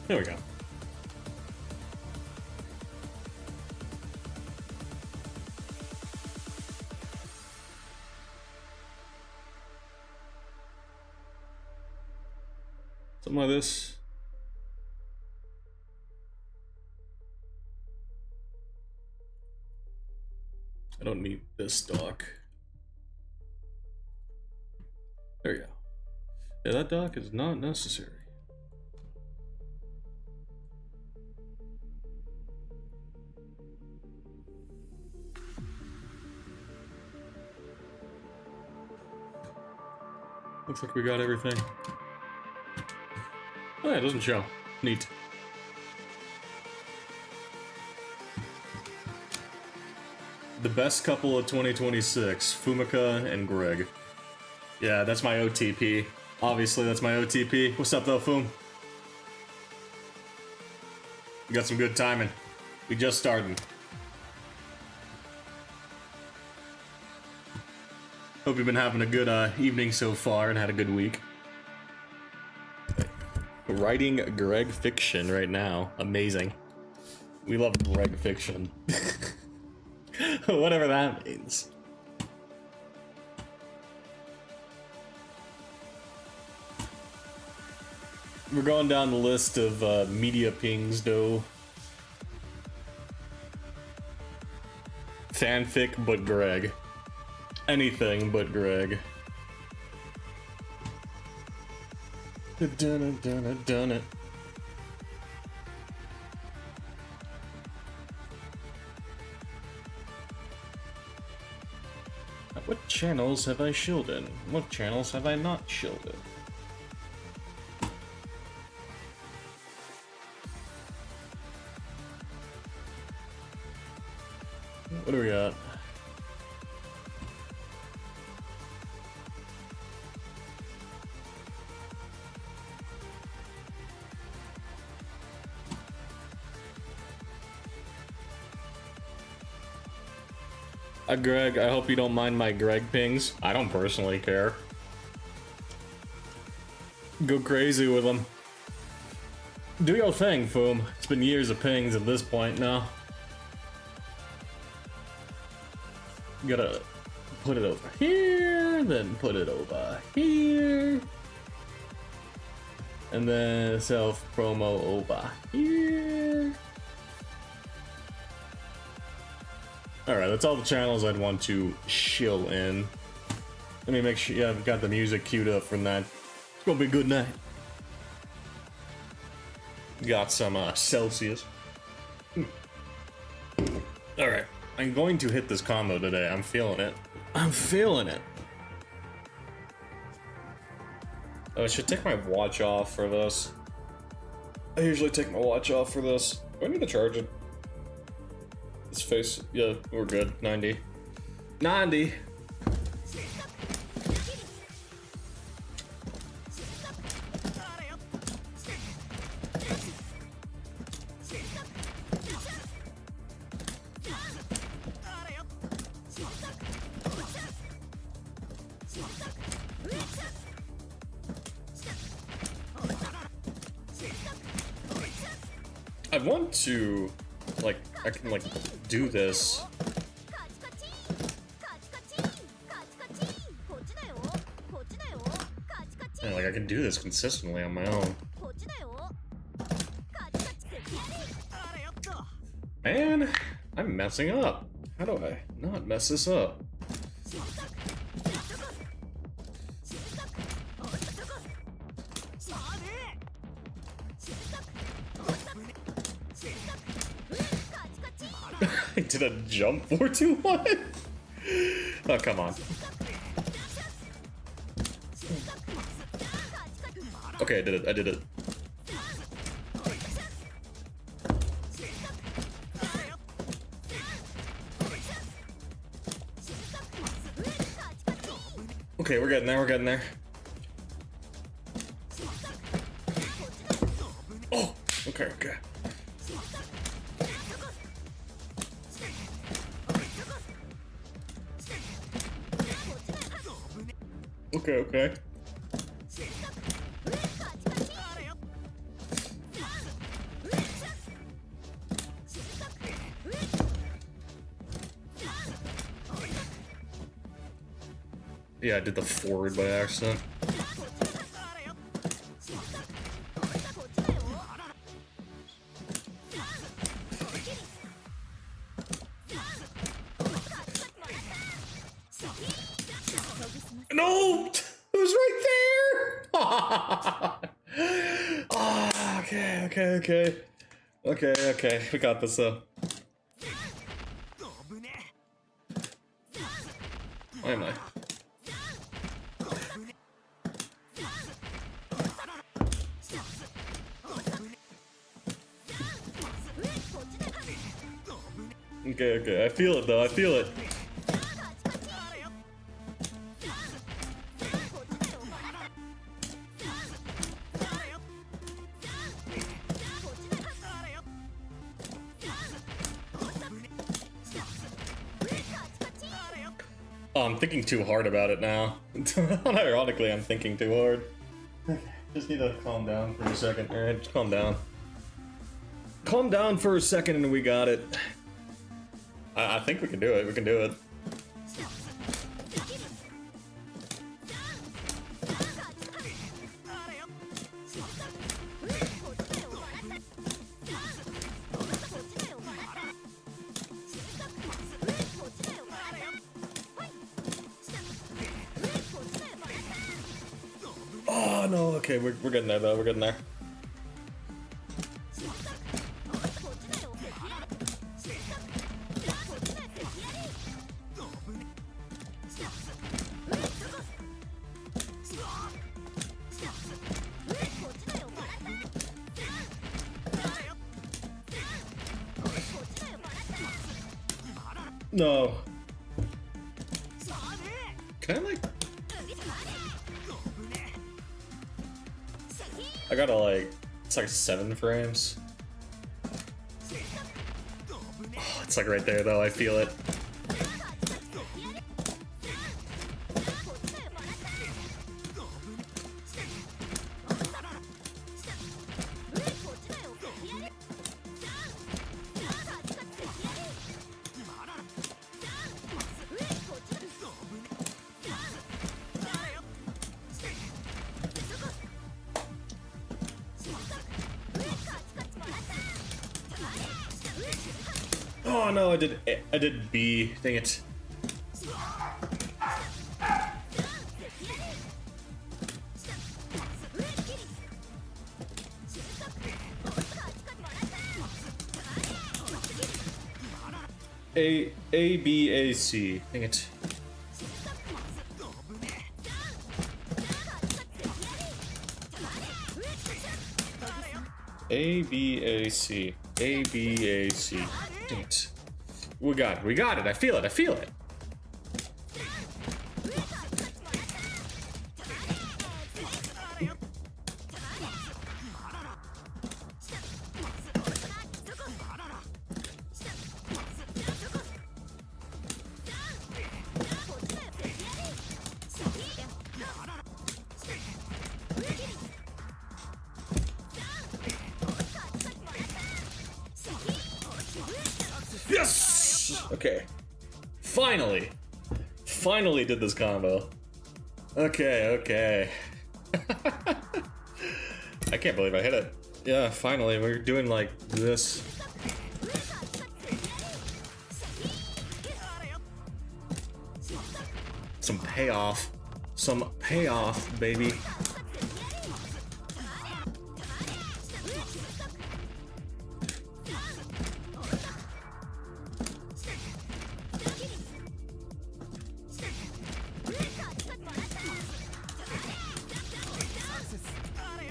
There we go. Something like this. I don't need this dock. There you go. Yeah, that dock is not necessary. Looks like we got everything. Oh yeah, it doesn't show. Neat. The best couple of 2026, Fumika and Greg. Yeah, that's my OTP. Obviously, that's my OTP. What's up, though, Fum? We got some good timing. We just started. Hope you've been having a good evening so far and had a good week. Writing Greg fiction right now. Amazing. We love Greg fiction. Whatever that means. We're going down the list of media pings, though. Fanfic but Greg. Anything but Greg. Done it, done it, done it. What channels have I shilled in? What channels have I not shilled in? What do we got? Greg, I hope you don't mind my Greg pings. I don't personally care. Go crazy with them. Do your thing, Foom. It's been years of pings at this point now. Gotta put it over here, then put it over here. And then self-promo over here. Alright, that's all the channels I'd want to shill in. Let me make sure, yeah, I've got the music queued up from that. It's gonna be a good night. Got some Celsius. Alright, I'm going to hit this combo today. I'm feeling it. I'm feeling it. Oh, I should take my watch off for this. I usually take my watch off for this. Do I need to charge it? This face, yeah, we're good. 90. 90! I want to, like, I can, like, do this. And, like, I can do this consistently on my own. Man, I'm messing up. How do I not mess this up? Did a jump 4-2-1? Oh, come on. Okay, I did it. I did it. Okay, we're getting there. We're getting there. Oh, okay, okay. Okay, okay. Yeah, I did the forward by accident. No! It was right there! Ah, okay. Okay, we got this though. Why am I? Okay, I feel it though, I feel it. Oh, I'm thinking too hard about it now. Unironically, I'm thinking too hard. Okay, just need to calm down for a second. Alright, just calm down. Calm down for a second and we got it. I think we can do it, we can do it. Oh no, okay, we're getting there though, we're getting there. No. Can I like... I gotta like... It's like 7 frames. Oh, it's like right there though, I feel it. Oh no, I did B. Dang it. A B A C. Dang it. A B A C. A B A C. Dang it. We got it, I feel it. Yes! Okay. Finally did this combo. Okay. I can't believe I hit it. Yeah, finally, we're doing like this. Some payoff, baby.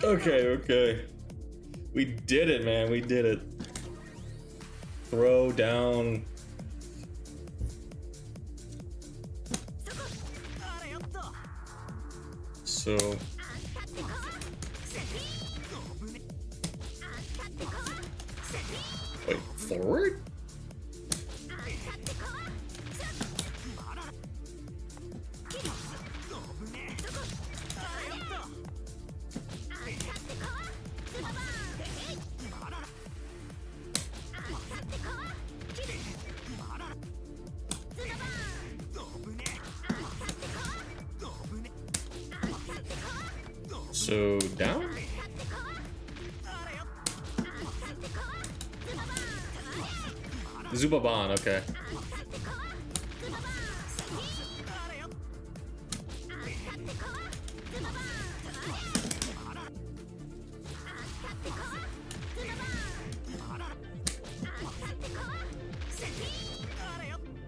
Okay. We did it, man. We did it. Throw down. So. Wait, forward? So, down? Zubaban, okay.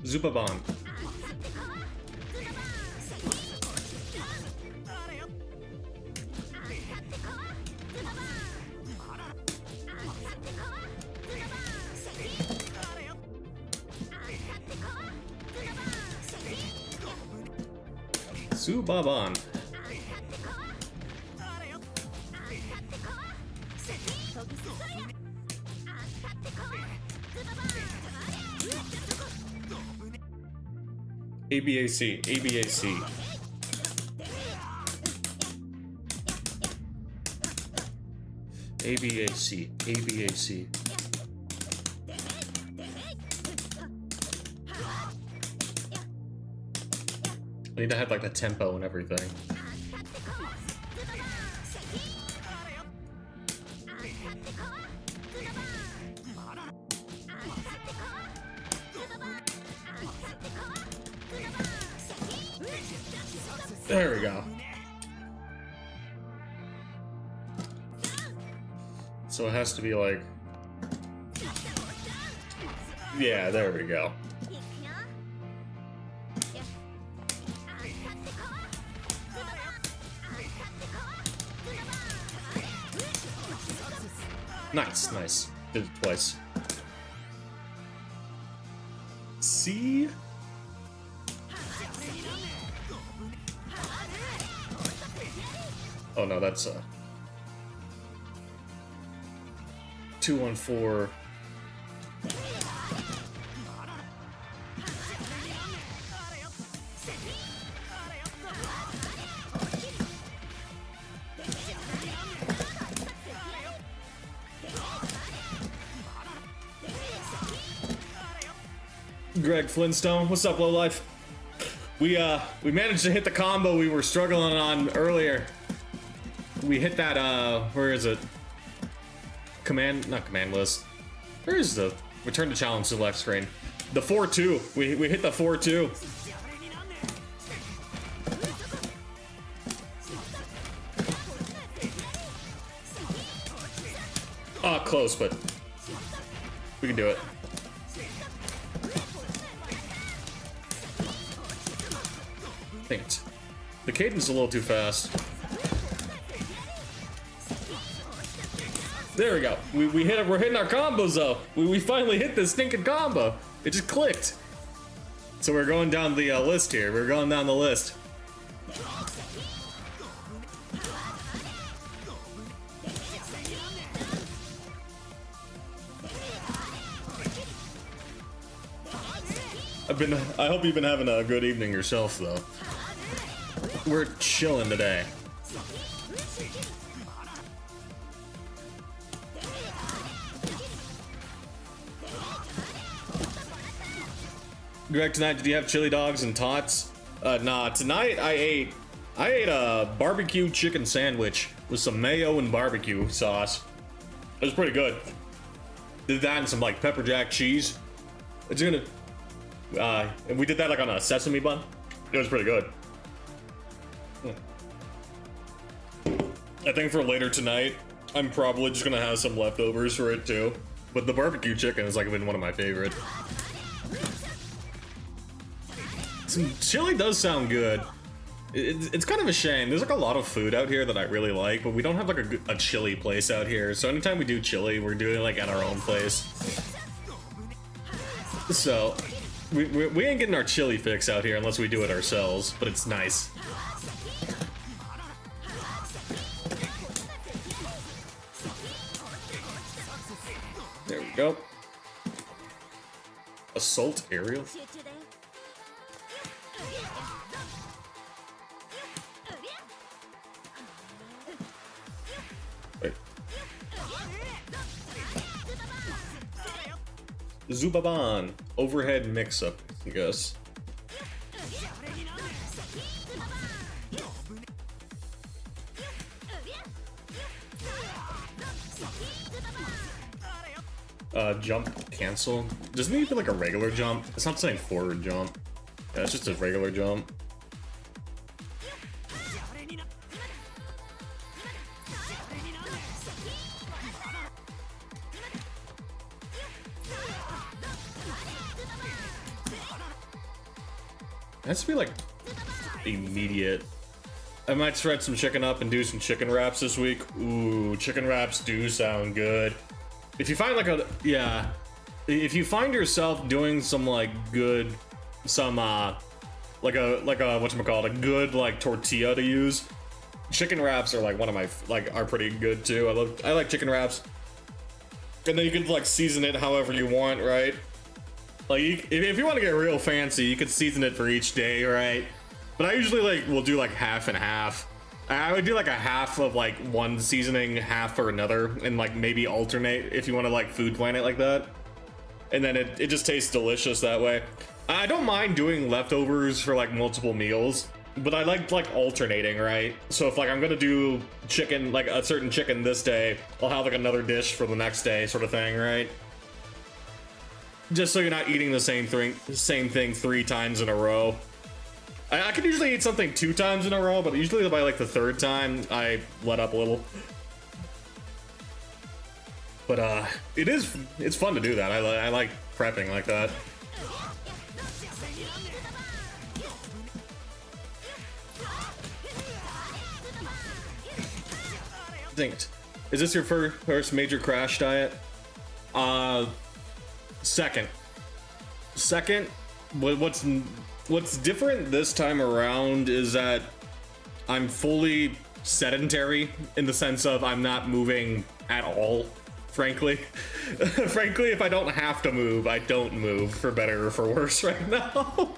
Zubaban. Zubaban. ABAC, ABAC. ABAC, ABAC. I need to have like the tempo and everything. There we go. So it has to be like... Yeah, there we go. Nice, nice. Did it twice. See? Oh no, that's 214. Greg Flintstone, what's up, lowlife? We managed to hit the combo we were struggling on earlier. We hit that where is it? Not command list. Where is the return to challenge to the left screen? The 4-2. We hit the 4-2. Close, but we can do it. Dang it. The cadence is a little too fast. There we go. We hit it. We're hitting our combos though. We finally hit this stinking combo. It just clicked. So we're going down the list here. We're going down the list. I hope you've been having a good evening yourself though. We're chilling today. Greg, tonight did you have chili dogs and tots? Nah, tonight I ate a barbecue chicken sandwich with some mayo and barbecue sauce. It was pretty good. Did that and some like pepper jack cheese. It's gonna and we did that like on a sesame bun. It was pretty good. I think for later tonight, I'm probably just gonna have some leftovers for it too. But the barbecue chicken has like been one of my favorite. Some chili does sound good. It's kind of a shame. There's like a lot of food out here that I really like, but we don't have like a chili place out here. So anytime we do chili, we're doing it like at our own place. So we ain't getting our chili fix out here unless we do it ourselves, but it's nice. There we go. Assault aerial. Wait. Zubaban. Overhead mix-up, I guess. Jump cancel. Doesn't it need to be like a regular jump? It's not saying forward jump. Yeah, it's just a regular jump. It has to be like immediate. I might shred some chicken up and do some chicken wraps this week. Ooh, chicken wraps do sound good. If you find like a, yeah, if you find yourself doing some like good, some like a whatchamacallit, a good like tortilla to use, chicken wraps are like one of my, like, are pretty good too. I like chicken wraps. And then you can like season it however you want, right? Like, if you want to get real fancy, you could season it for each day, right? But I usually like will do like half and half. I would do like a half of like one seasoning, half for another, and like maybe alternate if you want to like food plan it like that. And then it just tastes delicious that way. I don't mind doing leftovers for like multiple meals, but I like alternating, right? So if like I'm gonna do chicken, like a certain chicken this day, I'll have like another dish for the next day, sort of thing, right? Just so you're not eating the same thing 3 times in a row. I can usually eat something 2 times in a row, but usually by like the 3rd time, I let up a little. But it's fun to do that. I like prepping like that. Is this your first major crash diet? Second. What's different this time around is that I'm fully sedentary in the sense of I'm not moving at all, frankly. Frankly, if I don't have to move, I don't move, for better or for worse right now.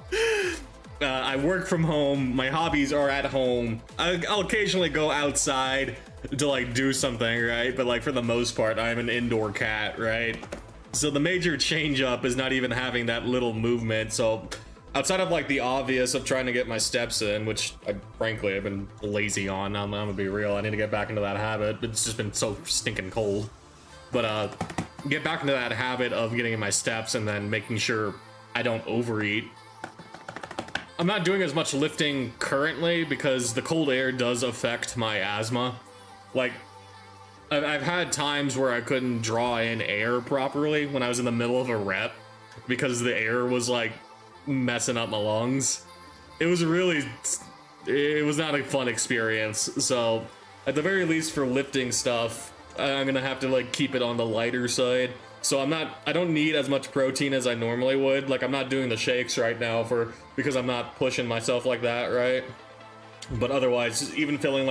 I work from home, my hobbies are at home. I'll occasionally go outside to like do something, right? But like for the most part, I'm an indoor cat, right? So the major change up is not even having that little movement. So outside of like the obvious of trying to get my steps in, which frankly I've been lazy on, I'm gonna be real, I need to get back into that habit. It's just been so stinking cold. But get back into that habit of getting in my steps and then making sure I don't overeat. I'm not doing as much lifting currently because the cold air does affect my asthma. Like, I've had times where I couldn't draw in air properly when I was in the middle of a rep because the air was like messing up my lungs. It was not a fun experience. So at the very least for lifting stuff, I'm gonna have to like keep it on the lighter side. So I don't need as much protein as I normally would. Like I'm not doing the shakes right now because I'm not pushing myself like that, right? But otherwise, even filling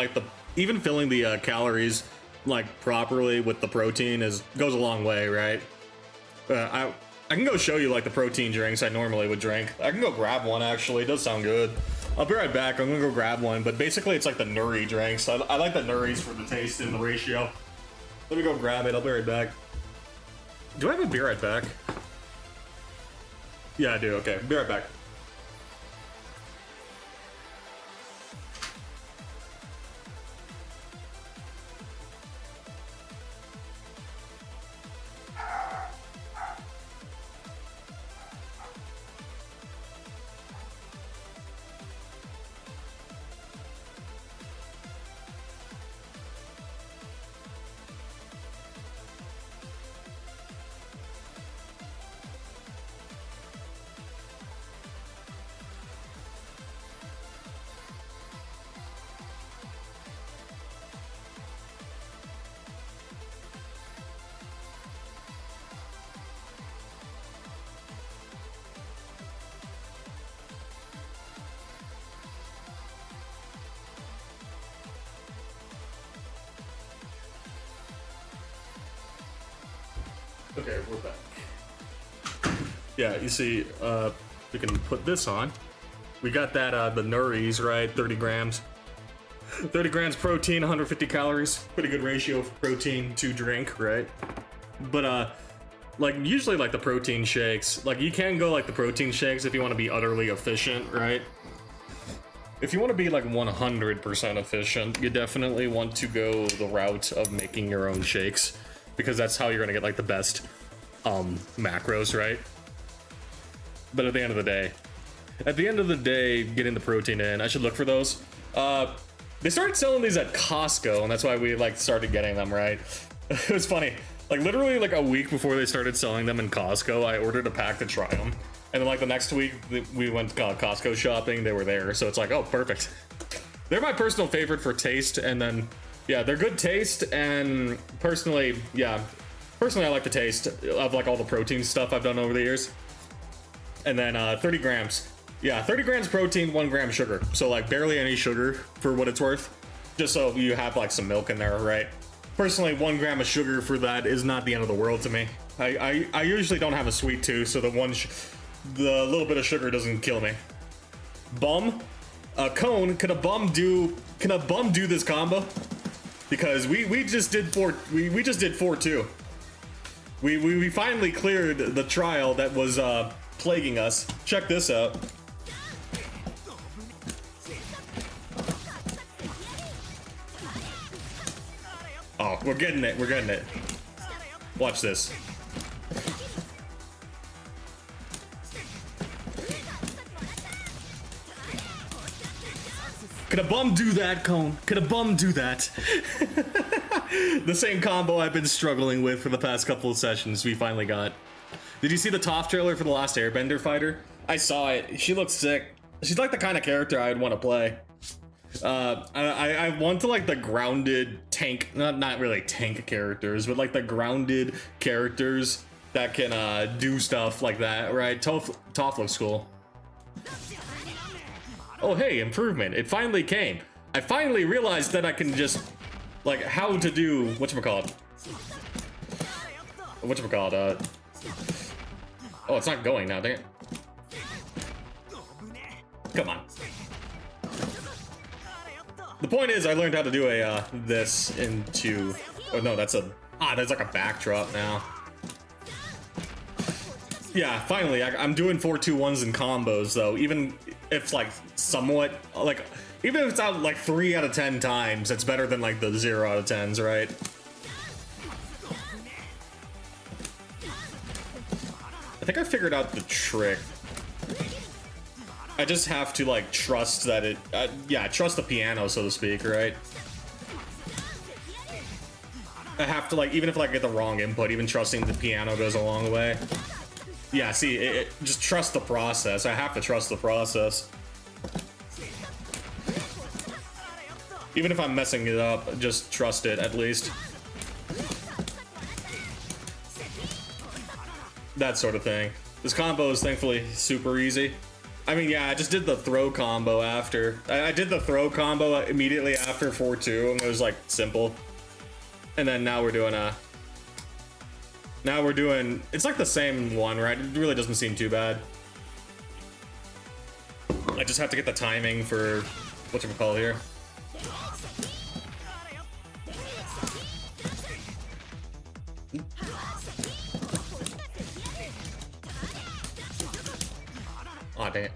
the calories like properly with the protein goes a long way, right? I can go show you like the protein drinks I normally would drink. I can go grab one actually. It does sound good. I'll be right back. I'm gonna go grab one. But basically, it's like the Nuri drinks. I like the Nuris for the taste and the ratio. Let me go grab it. I'll be right back. Do I have a be right back? Yeah, I do. Okay, be right back. Okay, we're back. Yeah, you see, we can put this on. We got that, the Nuris, right? 30 grams. 30 grams protein, 150 calories. Pretty good ratio of protein to drink, right? But, like, usually, like, the protein shakes, like, you can go, like, the protein shakes if you want to be utterly efficient, right? If you want to be like 100% efficient, you definitely want to go the route of making your own shakes, because that's how you're gonna get like the best macros, right? But at the end of the day, getting the protein in, I should look for those. They started selling these at Costco, and that's why we like started getting them, right? It was funny. Like literally like a week before they started selling them in Costco, I ordered a pack to try them. And then like the next week we went Costco shopping, they were there. So it's like, oh, perfect. They're my personal favorite for taste. And then, yeah, they're good taste. And personally, I like the taste of like all the protein stuff I've done over the years. And then 30 grams. Yeah, 30 grams protein, 1 gram sugar. So like barely any sugar for what it's worth. Just so you have like some milk in there, right? Personally, 1 gram of sugar for that is not the end of the world to me. I usually don't have a sweet tooth, so the little bit of sugar doesn't kill me. Bum, Cone, can a bum do this combo? Because we just did 4-2. We finally cleared the trial that was plaguing us. Check this out. Oh, we're getting it. Watch this. Could a bum do that, Cone? Could a bum do that? The same combo I've been struggling with for the past couple of sessions, we finally got. Did you see the Toph trailer for the last Airbender fighter? I saw it. She looks sick. She's like the kind of character I'd want to play. I want to like the grounded tank, not really tank characters, but like the grounded characters that can do stuff like that, right? Toph looks cool. Oh hey, improvement. It finally came. I finally realized that I can just like how to do whatchamacallit. Oh, it's not going now, dang it. Come on. The point is, I learned how to do a this into. Oh no, that's like a backdrop now. Yeah, finally, I'm doing 4-2-1s and combos though. Even if it's like somewhat like, even if it's out like 3 out of 10 times, it's better than like the 0 out of 10s, right? I think I figured out the trick. I just have to like trust that it, trust the piano, so to speak, right? I have to like, even if I get the wrong input, even trusting the piano goes a long way. Yeah, see, just trust the process. I have to trust the process. Even if I'm messing it up, just trust it at least. That sort of thing. This combo is thankfully super easy. I mean, yeah, I just did the throw combo after. I did the throw combo immediately after 4-2, and it was like simple. And then now we're doing it's like the same one, right? It really doesn't seem too bad. I just have to get the timing for whatchamacallit here. Aw, dang it.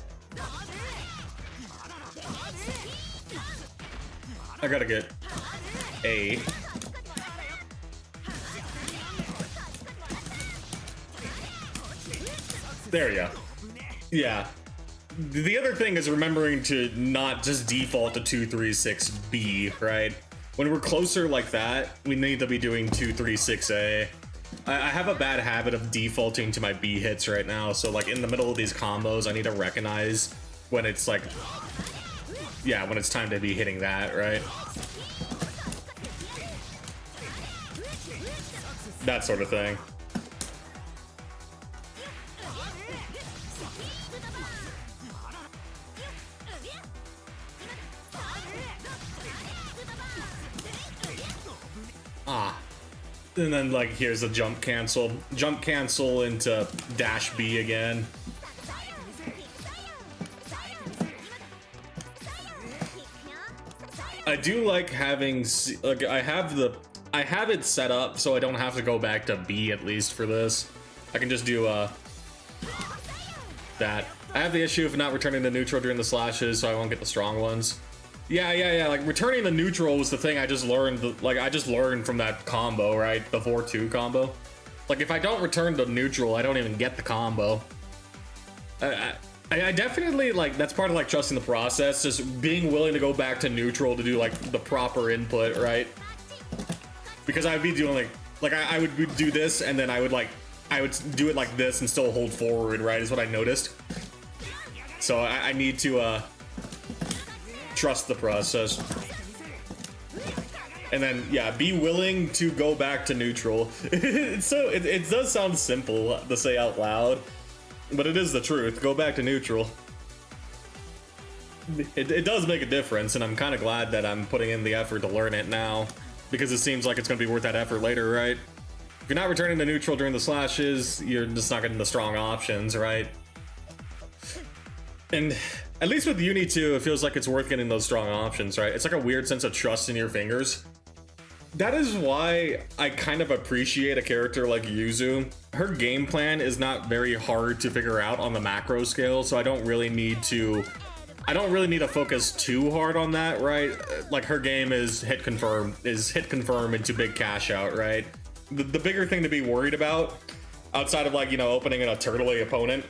I gotta get A. There you go. Yeah. The other thing is remembering to not just default to 2-3-6-B, right? When we're closer like that, we need to be doing 2-3-6-A. I have a bad habit of defaulting to my B hits right now, so like in the middle of these combos, I need to recognize when it's like, yeah, when it's time to be hitting that, right? That sort of thing. And then like here's the jump cancel into dash B again. I do like having like I have it set up so I don't have to go back to B at least for this. I can just do that. I have the issue of not returning to neutral during the slashes, so I won't get the strong ones. Yeah, like returning to neutral was the thing I just learned, like I just learned from that combo, right? The 4-2 combo. Like if I don't return to neutral, I don't even get the combo. I definitely, like, that's part of like trusting the process, just being willing to go back to neutral to do like the proper input, right? Because I'd be doing like I would do this and then I would do it like this and still hold forward, right? Is what I noticed. So I need to trust the process. And then, yeah, be willing to go back to neutral. It does sound simple to say out loud, but it is the truth. Go back to neutral. It does make a difference, and I'm kind of glad that I'm putting in the effort to learn it now, because it seems like it's going to be worth that effort later, right? If you're not returning to neutral during the slashes, you're just not getting the strong options, right? And at least with Uni 2, it feels like it's worth getting those strong options, right? It's like a weird sense of trust in your fingers. That is why I kind of appreciate a character like Yuzu. Her game plan is not very hard to figure out on the macro scale, so I don't really need to focus too hard on that, right? Like her game is hit confirm into big cash out, right? The bigger thing to be worried about, outside of like, you know, opening in a turtley opponent,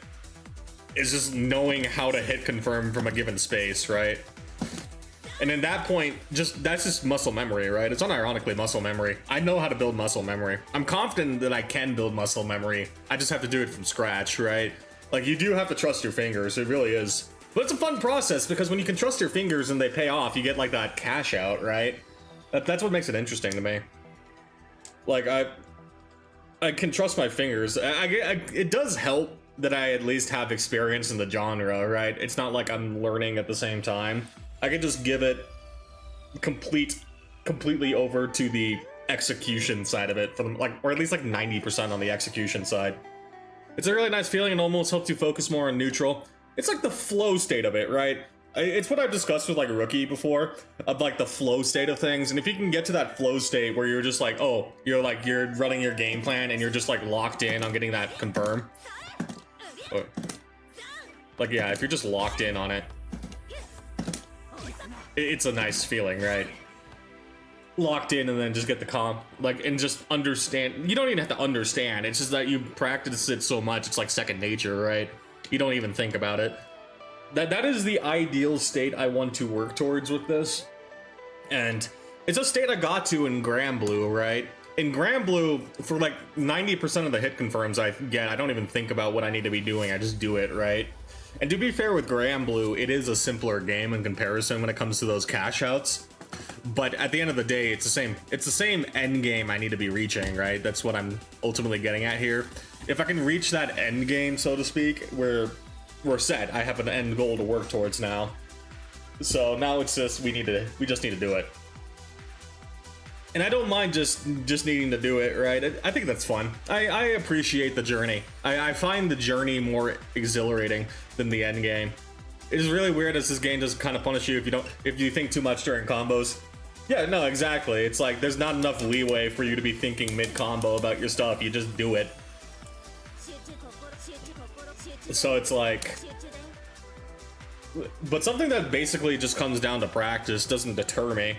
is just knowing how to hit confirm from a given space, right? And at that point, that's just muscle memory, right? It's unironically muscle memory. I know how to build muscle memory. I'm confident that I can build muscle memory. I just have to do it from scratch, right? Like, you do have to trust your fingers. It really is. But it's a fun process, because when you can trust your fingers and they pay off, you get like that cash out, right? That's what makes it interesting to me. Like, I can trust my fingers. It does help that I at least have experience in the genre, right? It's not like I'm learning at the same time. I can just give it completely over to the execution side of it, or at least like 90% on the execution side. It's a really nice feeling and almost helps you focus more on neutral. It's like the flow state of it, right? It's what I've discussed with like Rookie before, of like the flow state of things. And if you can get to that flow state where you're just like, oh, you're running your game plan and you're just like locked in on getting that confirm. Like, yeah, if you're just locked in on it, it's a nice feeling, right? Locked in and then just get the comp, like, and just understand. You don't even have to understand. It's just that you practice it so much, it's like second nature, right? You don't even think about it. That is the ideal state I want to work towards with this. And it's a state I got to in Grand Blue, right? In Grand Blue, for like 90% of the hit confirms I get, I don't even think about what I need to be doing. I just do it, right? And to be fair with Grand Blue, it is a simpler game in comparison when it comes to those cash outs. But at the end of the day, it's the same end game I need to be reaching, right? That's what I'm ultimately getting at here. If I can reach that end game, so to speak, we're set. I have an end goal to work towards now. So now it's just we just need to do it. And I don't mind just needing to do it, right? I think that's fun. I appreciate the journey. I find the journey more exhilarating than the end game. It is really weird as this game does kind of punish you if you think too much during combos. Yeah, no, exactly. It's like there's not enough leeway for you to be thinking mid-combo about your stuff. You just do it. So it's like... But something that basically just comes down to practice doesn't deter me.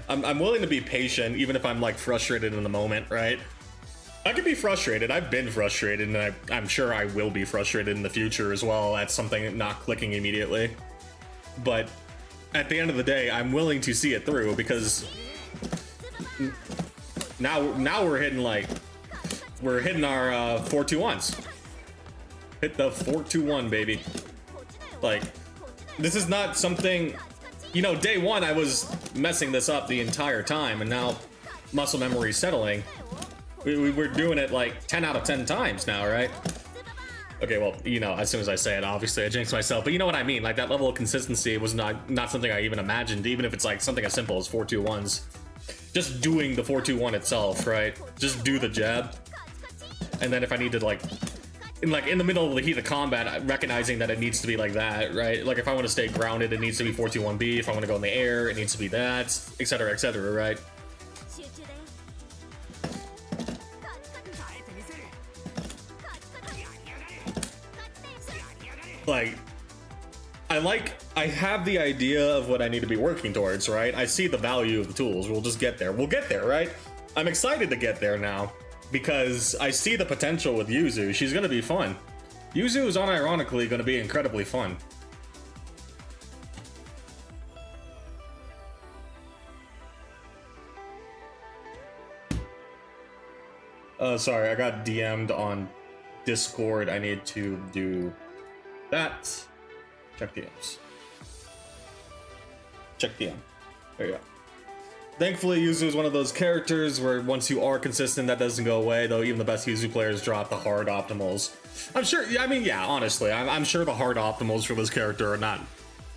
I'm willing to be patient, even if I'm like frustrated in the moment, right? I can be frustrated. I've been frustrated, and I'm sure I will be frustrated in the future as well at something not clicking immediately. But at the end of the day, I'm willing to see it through, because now we're hitting our 4-2-1s. Hit the 4-2-1, baby. Like, this is not something. You know, day one, I was messing this up the entire time, and now muscle memory is settling. We're doing it like 10 out of 10 times now, right? Okay, well, you know, as soon as I say it, obviously I jinx myself, but you know what I mean. Like, that level of consistency was not something I even imagined, even if it's like something as simple as 4-2-1s. Just doing the 4-2-1 itself, right? Just do the jab. And then if I need to, like in the middle of the heat of combat, recognizing that it needs to be like that, right? Like, if I want to stay grounded, it needs to be 4-2-1B. If I want to go in the air, it needs to be that, etc., right? Like, I have the idea of what I need to be working towards, right? I see the value of the tools. We'll just get there. We'll get there, right? I'm excited to get there now because I see the potential with Yuzu. She's gonna be fun. Yuzu is unironically gonna be incredibly fun. Sorry, I got DM'd on Discord. I need to do that. Check DMs. Check DM. There you go. Thankfully, Yuzu is one of those characters where once you are consistent, that doesn't go away, though even the best Yuzu players drop the hard optimals. I'm sure, I mean, yeah, honestly, I'm sure the hard optimals for this character are not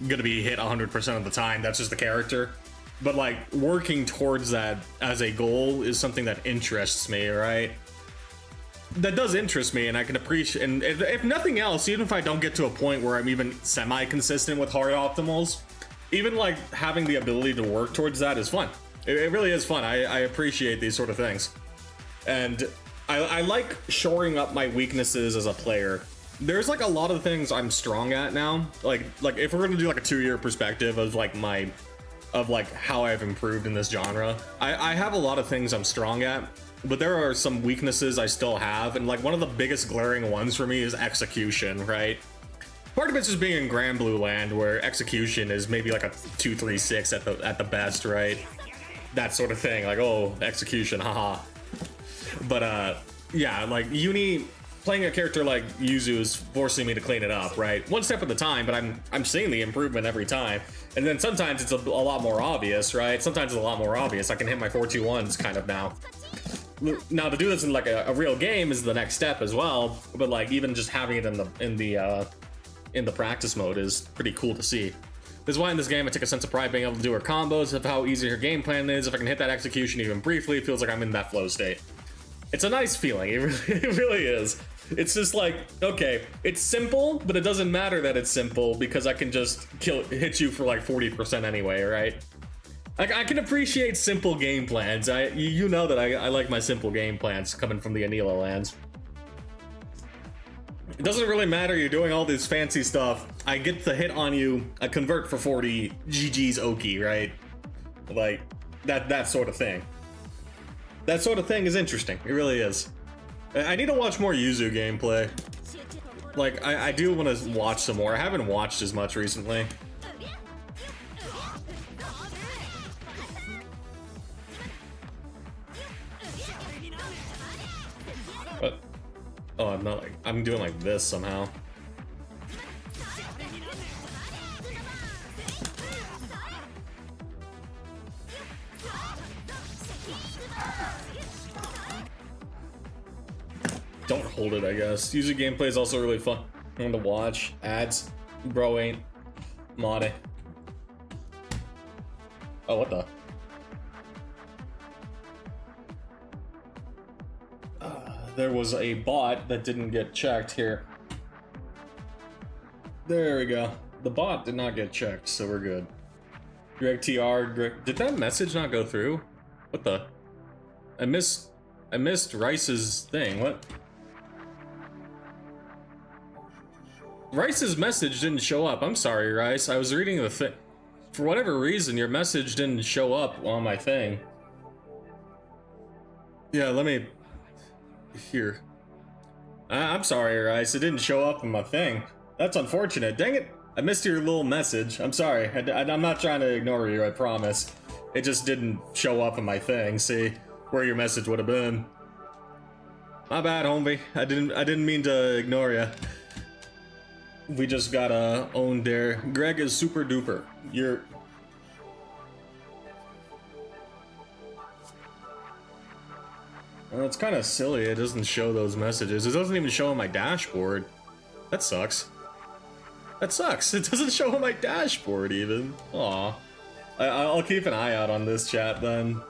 gonna be hit 100% of the time. That's just the character. But, like, working towards that as a goal is something that interests me, right? That does interest me, and I can appreciate, and if nothing else, even if I don't get to a point where I'm even semi-consistent with hard optimals, even, like, having the ability to work towards that is fun. It really is fun. I appreciate these sort of things. And I like shoring up my weaknesses as a player. There's, like, a lot of things I'm strong at now. Like if we're gonna do, like, a 2-year perspective of, like, how I've improved in this genre, I have a lot of things I'm strong at, but there are some weaknesses I still have, and, like, one of the biggest glaring ones for me is execution, right? Part of it's just being in Grand Blue Land, where execution is maybe like a 236 at the best, right? That sort of thing, like, oh, execution, haha. But yeah, like, playing a character like Yuzu is forcing me to clean it up, right? One step at a time, but I'm seeing the improvement every time. And then sometimes it's a lot more obvious, right? Sometimes it's a lot more obvious. I can hit my 4-2-1s kind of now. Now to do this in, like, a real game is the next step as well. But, like, even just having it in the practice mode is pretty cool to see. This is why in this game I take a sense of pride being able to do her combos, of how easy her game plan is. If I can hit that execution even briefly, it feels like I'm in that flow state. It's a nice feeling, it really is. It's just like, okay, it's simple, but it doesn't matter that it's simple because I can just hit you for like 40% anyway, right? I can appreciate simple game plans. You know that I like my simple game plans coming from the Anila lands. It doesn't really matter, you're doing all this fancy stuff. I get the hit on you, I convert for 40, GG's Oki, right? Like, that sort of thing. That sort of thing is interesting, it really is. I need to watch more Yuzu gameplay. Like, I do want to watch some more. I haven't watched as much recently. But, oh, I'm not like, I'm doing like this somehow. Don't hold it, I guess. Yuzu gameplay is also really fun to watch. Ads. Bro ain't. Modding. Oh, what the? There was a bot that didn't get checked here. There we go. The bot did not get checked, so we're good. Greg TR, did that message not go through? What the? I missed Rice's thing. What? Rice's message didn't show up. I'm sorry, Rice. I was reading the thing. For whatever reason, your message didn't show up on my thing. Yeah, let me... Here. I'm sorry, Rice. It didn't show up on my thing. That's unfortunate. Dang it. I missed your little message. I'm sorry. I'm not trying to ignore you, I promise. It just didn't show up on my thing. See where your message would have been. My bad, homie. I didn't mean to ignore you. We just got owned there. Greg is super duper. You're... Well, it's kind of silly. It doesn't show those messages. It doesn't even show on my dashboard. That sucks. That sucks. It doesn't show on my dashboard even. Aw. I'll keep an eye out on this chat then.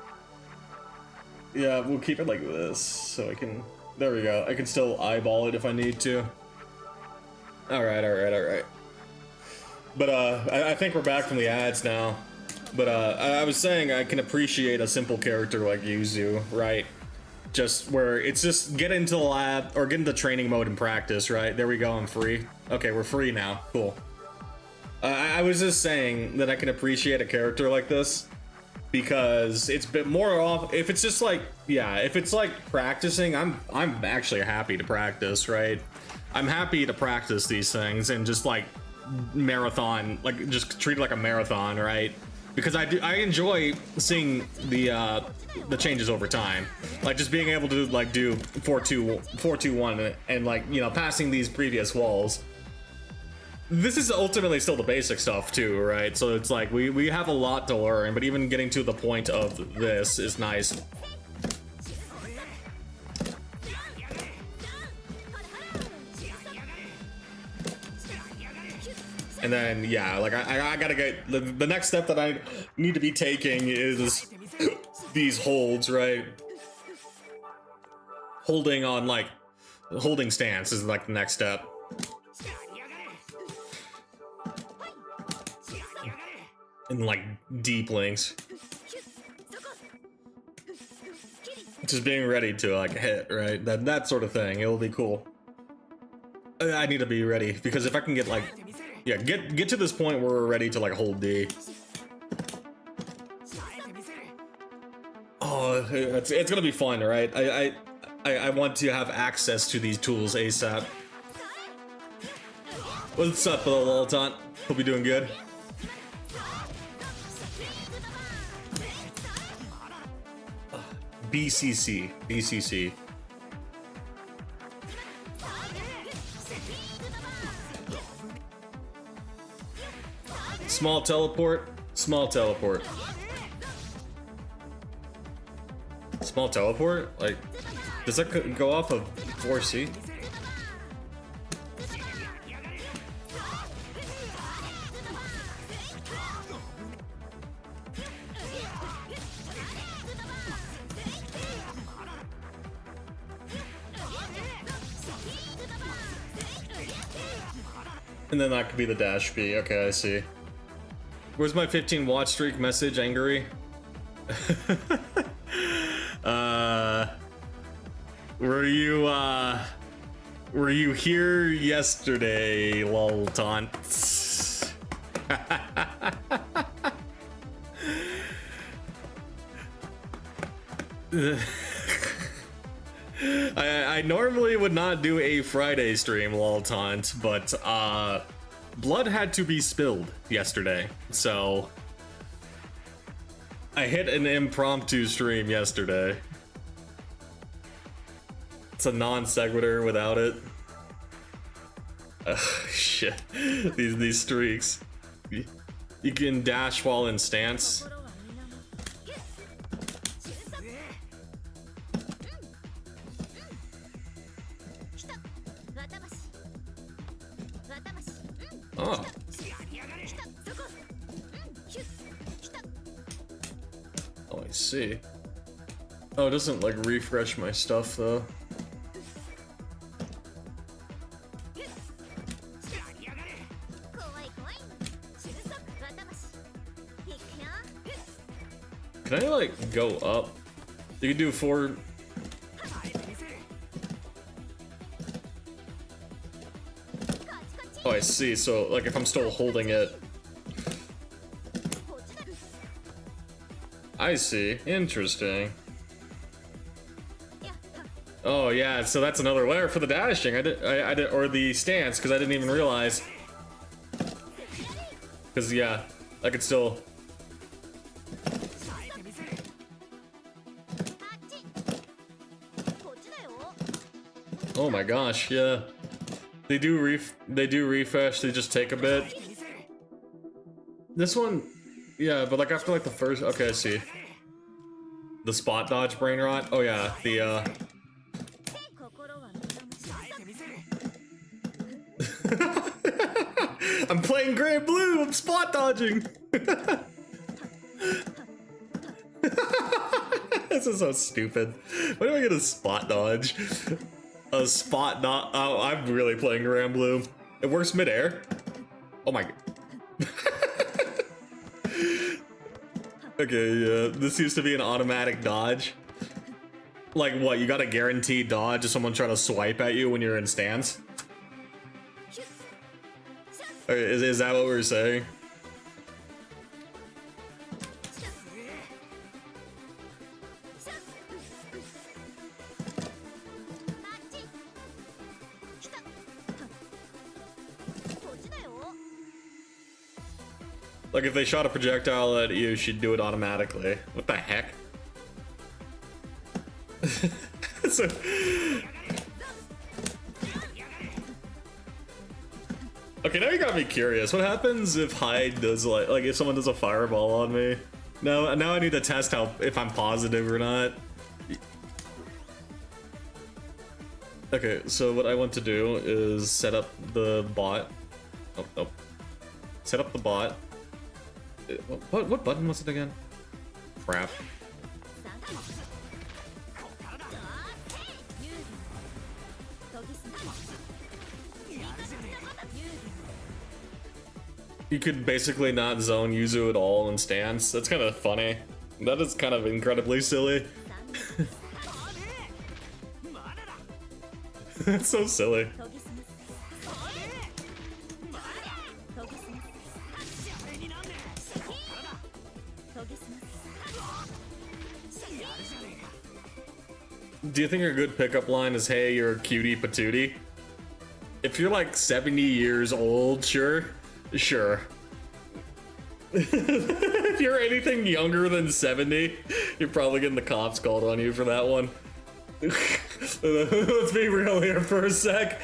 Yeah, we'll keep it like this so I can... There we go. I can still eyeball it if I need to. Alright. But, I think we're back from the ads now. But, I was saying I can appreciate a simple character like Yuzu, right? Just where it's just get into the lab, or get into training mode and practice, right? There we go, I'm free. Okay, we're free now. Cool. I was just saying that I can appreciate a character like this because it's a bit more off. If it's just like, yeah, if it's like practicing, I'm actually happy to practice, right? I'm happy to practice these things and just like marathon, like just treat it like a marathon, right? Because I enjoy seeing the changes over time, like just being able to like do 4-2-1 and like, you know, passing these previous walls. This is ultimately still the basic stuff too, right? So it's like we have a lot to learn, but even getting to the point of this is nice. And then, yeah, like I gotta get the next step that I need to be taking is these holds, right? Holding on, like, holding stance is like the next step. And like deep links. Just being ready to like hit, right? That sort of thing. It'll be cool. I need to be ready because if I can get like, yeah, get to this point where we're ready to like hold D. Oh, it's gonna be fun, right? I want to have access to these tools ASAP. What's up, little Lolton? Hope you're doing good. BCC. Small teleport. Small teleport. Like, does that go off of 4C? And then that could be the dash B. Okay, I see. Where's my 15 watch streak message, Angry? Were you here yesterday, lol taunt? I normally would not do a Friday stream, lol taunt, but blood had to be spilled yesterday, so I hit an impromptu stream yesterday. It's a non sequitur without it. Shit, these streaks. You can dash while in stance. Oh. Oh, I see. Oh, it doesn't like refresh my stuff though. Can I like go up? You can do 4. Oh, I see. So like if I'm still holding it. I see. Interesting. Oh yeah, so that's another layer for the dashing. I did, or the stance, because I didn't even realize. Because yeah, I could still. Oh my gosh, yeah. They do refresh, they just take a bit. This one, yeah, but like after like the first, okay, I see. The spot dodge brain rot. Oh yeah, the I'm playing gray and blue, I'm spot dodging. This is so stupid. Why do I get a spot dodge? A spot dodge. Oh, I'm really playing gray and blue. It works midair. Oh my. Okay, yeah. This used to be an automatic dodge. Like what? You got a guaranteed dodge if someone trying to swipe at you when you're in stance? Okay, is that what we're saying? Like if they shot a projectile at you, she'd do it automatically. What the heck? So, okay, now you gotta be curious. What happens if Hyde does like if someone does a fireball on me? Now I need to test if I'm positive or not. Okay, so what I want to do is set up the bot. Oh, no. Set up the bot. What button was it again? Crap. You could basically not zone Yuzu at all in stance. That's kind of funny. That is kind of incredibly silly. That's so silly. Do you think a good pickup line is, hey, you're a cutie patootie? If you're like 70 years old, sure. Sure. If you're anything younger than 70, you're probably getting the cops called on you for that one. Let's be real here for a sec.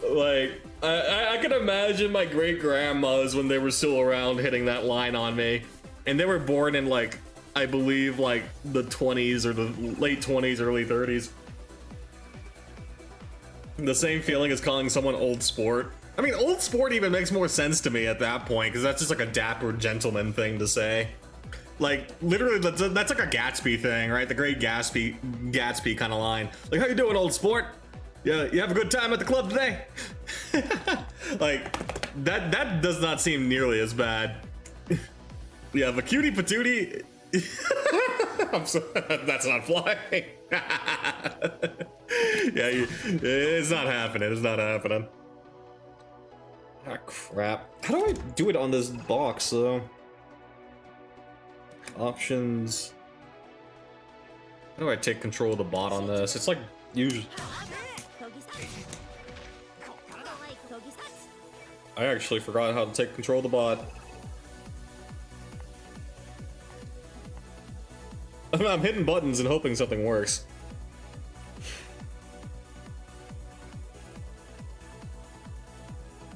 Like, I can imagine my great-grandmas when they were still around hitting that line on me. And they were born in, like, I believe, like, the 20s or the late 20s, early 30s. The same feeling as calling someone old sport. I mean, old sport even makes more sense to me at that point, because that's just like a dapper gentleman thing to say. Like, literally, that's like a Gatsby thing, right? The great Gatsby kind of line. Like, how you doing, old sport? Yeah, you have a good time at the club today? Like, that does not seem nearly as bad. Yeah, the cutie patootie. I'm sorry, that's not flying. Yeah, it's not happening. It's not happening. Ah, crap. How do I do it on this box, though? Options. How do I take control of the bot on this? It's like usually. I actually forgot how to take control of the bot. I'm hitting buttons and hoping something works.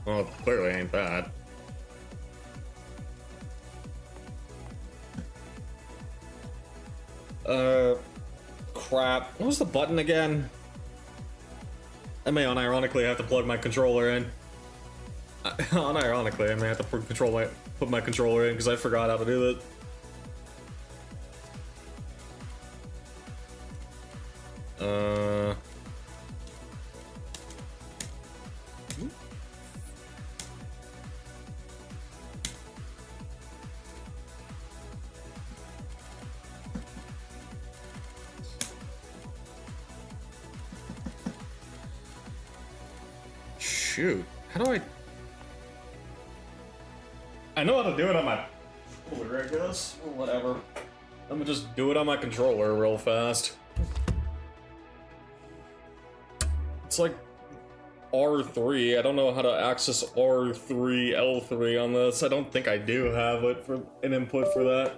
Well, clearly ain't that. Crap. What was the button again? I may unironically have to plug my controller in. Unironically, I may have to put my controller in because I forgot how to do that. Shoot, how do I know how to do it on my controller, I guess, or whatever. Let me just do it on my controller real fast. It's like R3. I don't know how to access R3, L3 on this. I don't think I do have it for an input for that.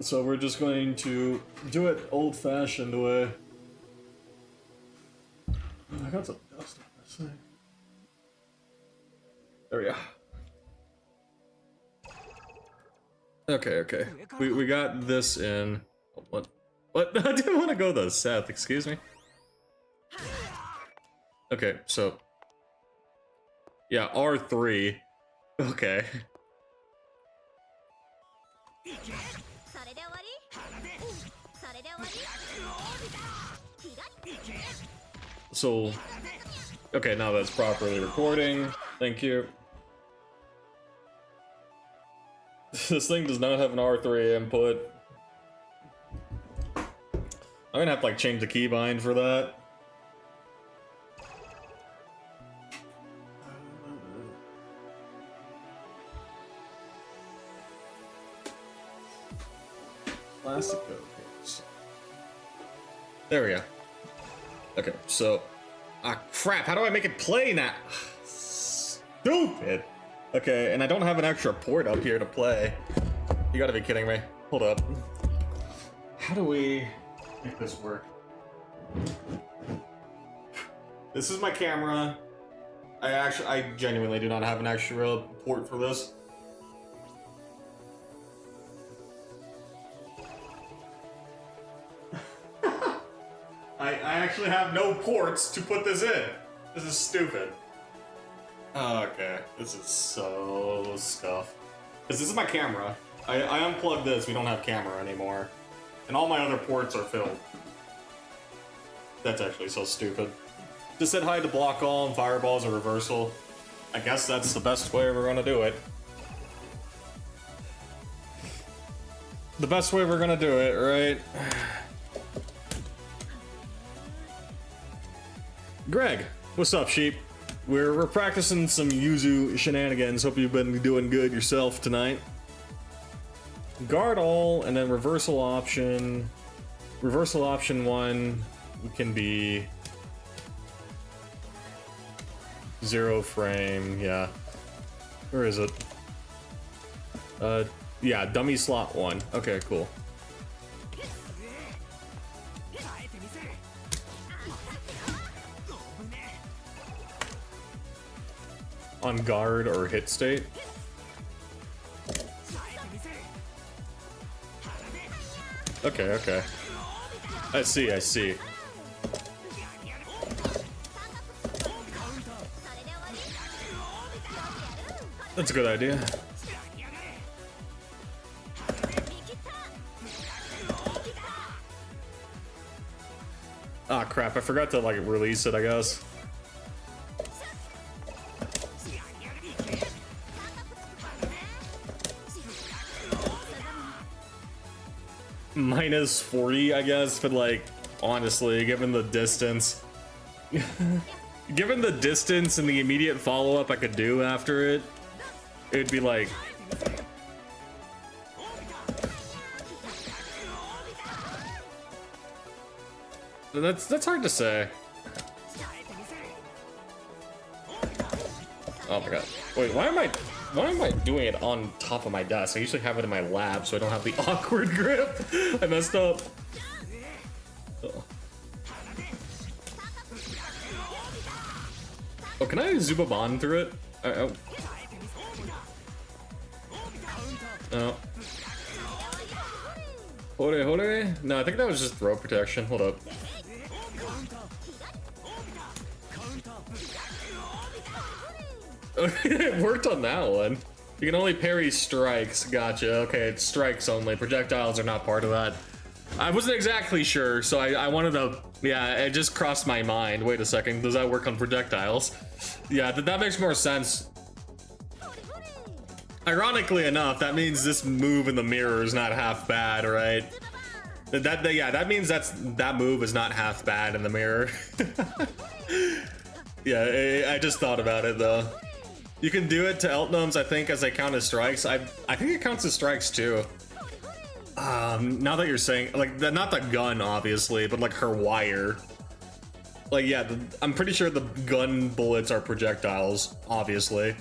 So we're just going to do it old-fashioned way. I got some dust on this thing. There we go. Okay. We got this in. What? I didn't want to go to Seth, excuse me. Okay, so yeah, R3. Okay. So, okay, now that's properly recording. Thank you. This thing does not have an R3 input. I'm gonna have to like change the keybind for that. Classico case. There we go. Okay, so... Ah, crap, how do I make it play now? Stupid! Okay, and I don't have an extra port up here to play. You gotta be kidding me. Hold up. How do we make this work? This is my camera. I genuinely do not have an extra port for this. I actually have no ports to put this in. This is stupid. Okay, this is so scuffed. Because this is my camera. I unplugged this, we don't have camera anymore. And all my other ports are filled. That's actually so stupid. Just said hi to block all and fireballs or reversal. I guess that's the best way we're gonna do it. The best way we're gonna do it, right? Greg, what's up, sheep? We're practicing some Yuzu shenanigans. Hope you've been doing good yourself tonight. Guard all, and then reversal option. Reversal option 1 can be 0 frame, yeah. Where is it? Yeah, dummy slot 1. Okay, cool. On guard or hit state. Okay, okay. I see, I see. That's a good idea. Ah, crap, I forgot to, like, release it, I guess. Minus 40, I guess, but like, honestly, given the distance. Given the distance and the immediate follow-up I could do after it, it'd be like... That's hard to say. Oh my god. Wait, why am I doing it on top of my desk? I usually have it in my lap so I don't have the awkward grip. I messed up. Oh, can I Zubaban through it? Oh. Oh. Hore. No, I think that was just throw protection. Hold up. It worked on that one. You can only parry strikes. Gotcha. Okay, it's strikes only. Projectiles are not part of that. I wasn't exactly sure, so I wanted to... Yeah, it just crossed my mind. Wait a second, does that work on projectiles? Yeah, that makes more sense. Ironically enough, that means this move in the mirror is not half bad, right? Yeah, that means that move is not half bad in the mirror. Yeah, I just thought about it though. You can do it to Eltnums, I think, as they count as strikes. I think it counts as strikes too. Now that you're saying, like, not the gun, obviously, but like her wire. Like, yeah, I'm pretty sure the gun bullets are projectiles, obviously,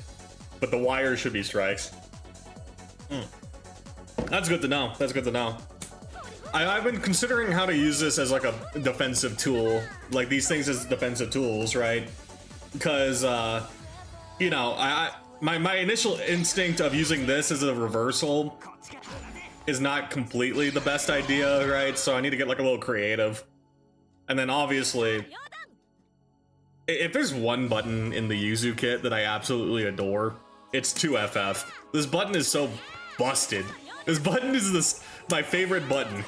but the wire should be strikes. That's good to know. That's good to know. I've been considering how to use this as like a defensive tool, like these things as defensive tools, right? Because, you know, my initial instinct of using this as a reversal is not completely the best idea, right? So I need to get like a little creative. And then obviously, if there's one button in the Yuzu kit that I absolutely adore, it's 2FF. This button is so busted. This button is my favorite button.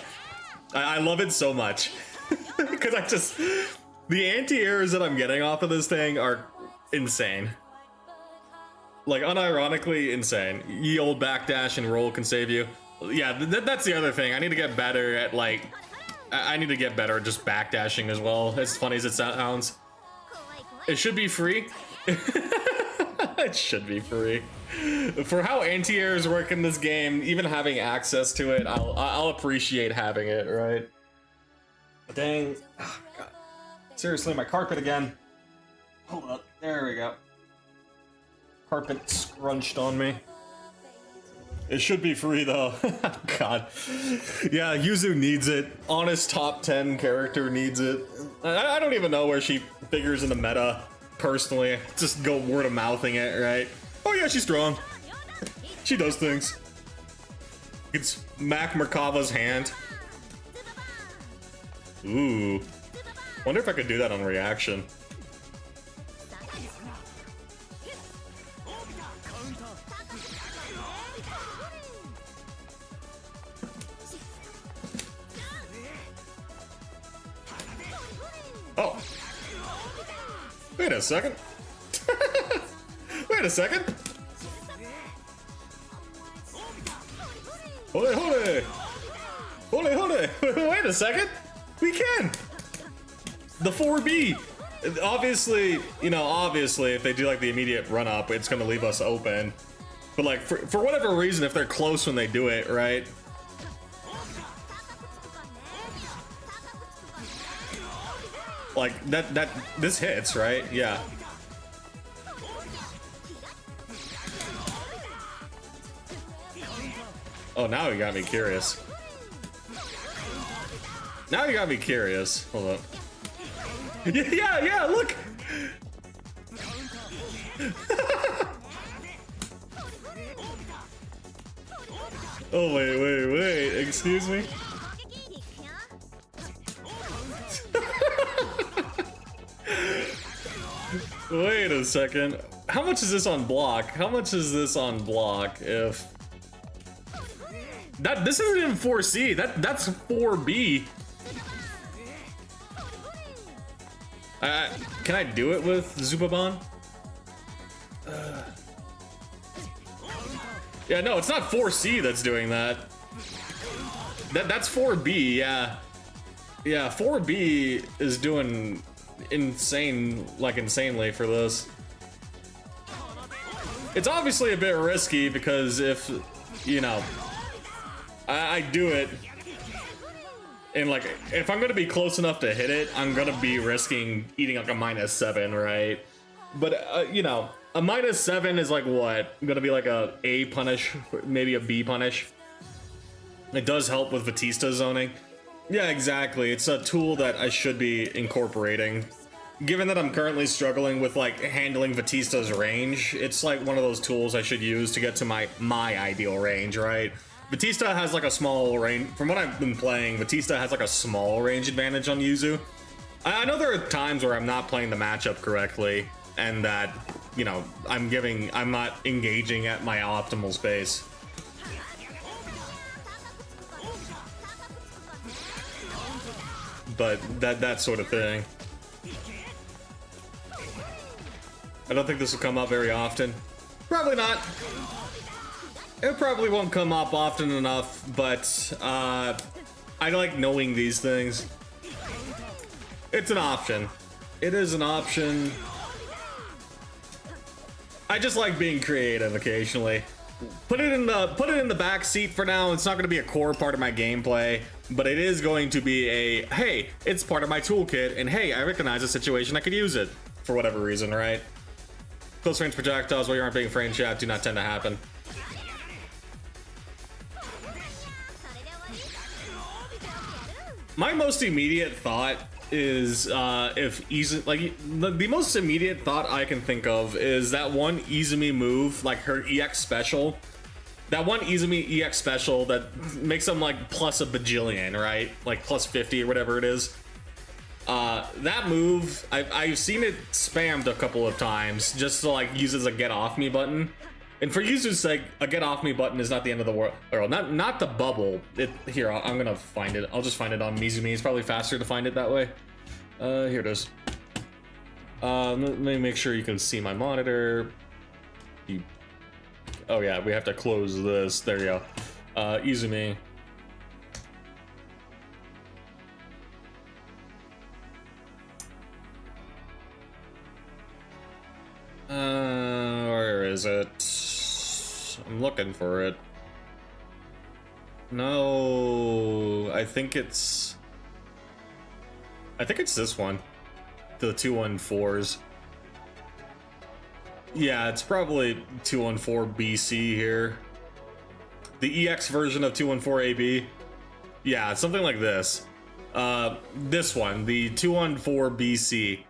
I love it so much. Because the anti-airs that I'm getting off of this thing are insane. Like, unironically insane. Ye old backdash and roll can save you. Yeah, that's the other thing. I need to get better at, like... I need to get better at just backdashing as well, as funny as it sounds. It should be free. It should be free. For how anti-airs work in this game, even having access to it, I'll appreciate having it, right? Dang. Oh, God. Seriously, my carpet again. Hold up. There we go. Carpet scrunched on me. It should be free though. God. Yeah, Yuzu needs it. Honest top 10 character needs it. I don't even know where she figures in the meta, personally. Just go word of mouthing it, right? Oh yeah, she's strong. She does things. It's Mac Merkava's hand. Ooh. Wonder if I could do that on reaction. Oh. Wait a second. Wait a second. Hole, hole. Hole, hole. Wait a second. We can. The 4B. Obviously, you know, obviously, if they do like the immediate run up, it's going to leave us open. But like, for whatever reason, if they're close when they do it, right? Like this hits, right? Yeah. Oh, now you got me curious. Now you got me curious. Hold up. Yeah, look! Oh, wait, excuse me? Wait a second. How much is this on block? How much is this on block if... This isn't even 4C, that's 4B. Can I do it with Zubaban? Yeah, no, it's not 4C that's doing that. That's 4B, yeah. Yeah, 4B is doing insanely for this. It's obviously a bit risky because if, you know, I do it, and like, if I'm gonna be close enough to hit it, I'm gonna be risking eating like a -7, right? But, you know, a -7 is like what? Gonna be like a A punish, maybe a B punish. It does help with Batista zoning. Yeah, exactly. It's a tool that I should be incorporating. Given that I'm currently struggling with like handling Batista's range, it's like one of those tools I should use to get to my ideal range, right? Batista has like a small range. From what I've been playing, Batista has like a small range advantage on Yuzu. I know there are times where I'm not playing the matchup correctly, and that, you know, I'm not engaging at my optimal space. But that sort of thing. I don't think this will come up very often. Probably not. It probably won't come up often enough, but I like knowing these things. It's an option. It is an option. I just like being creative occasionally. Put it in the back seat for now. It's not going to be a core part of my gameplay, but it is going to be a, hey, it's part of my toolkit, and hey, I recognize a situation I could use it for whatever reason, right? Close range projectiles while you aren't being frame chat do not tend to happen. My most immediate thought is if the most immediate thought I can think of is that one Izumi move, like her EX special. That one Izumi EX special that makes them like plus a bajillion, right? Like plus 50 or whatever it is. That move, I've seen it spammed a couple of times just to like use as a get off me button. And for Yuzu's sake, a get off me button is not the end of the world. Or not the bubble. Here, I'm gonna find it. I'll just find it on Mizumi. It's probably faster to find it that way. Here it is. Let me make sure you can see my monitor. Oh yeah, we have to close this. There you go. Izumi. is it? I'm looking for it. No, I think it's this one. The 214s. Yeah, it's probably 214 BC here. The EX version of 214 AB. Yeah, something like this. This one, the 214 BC.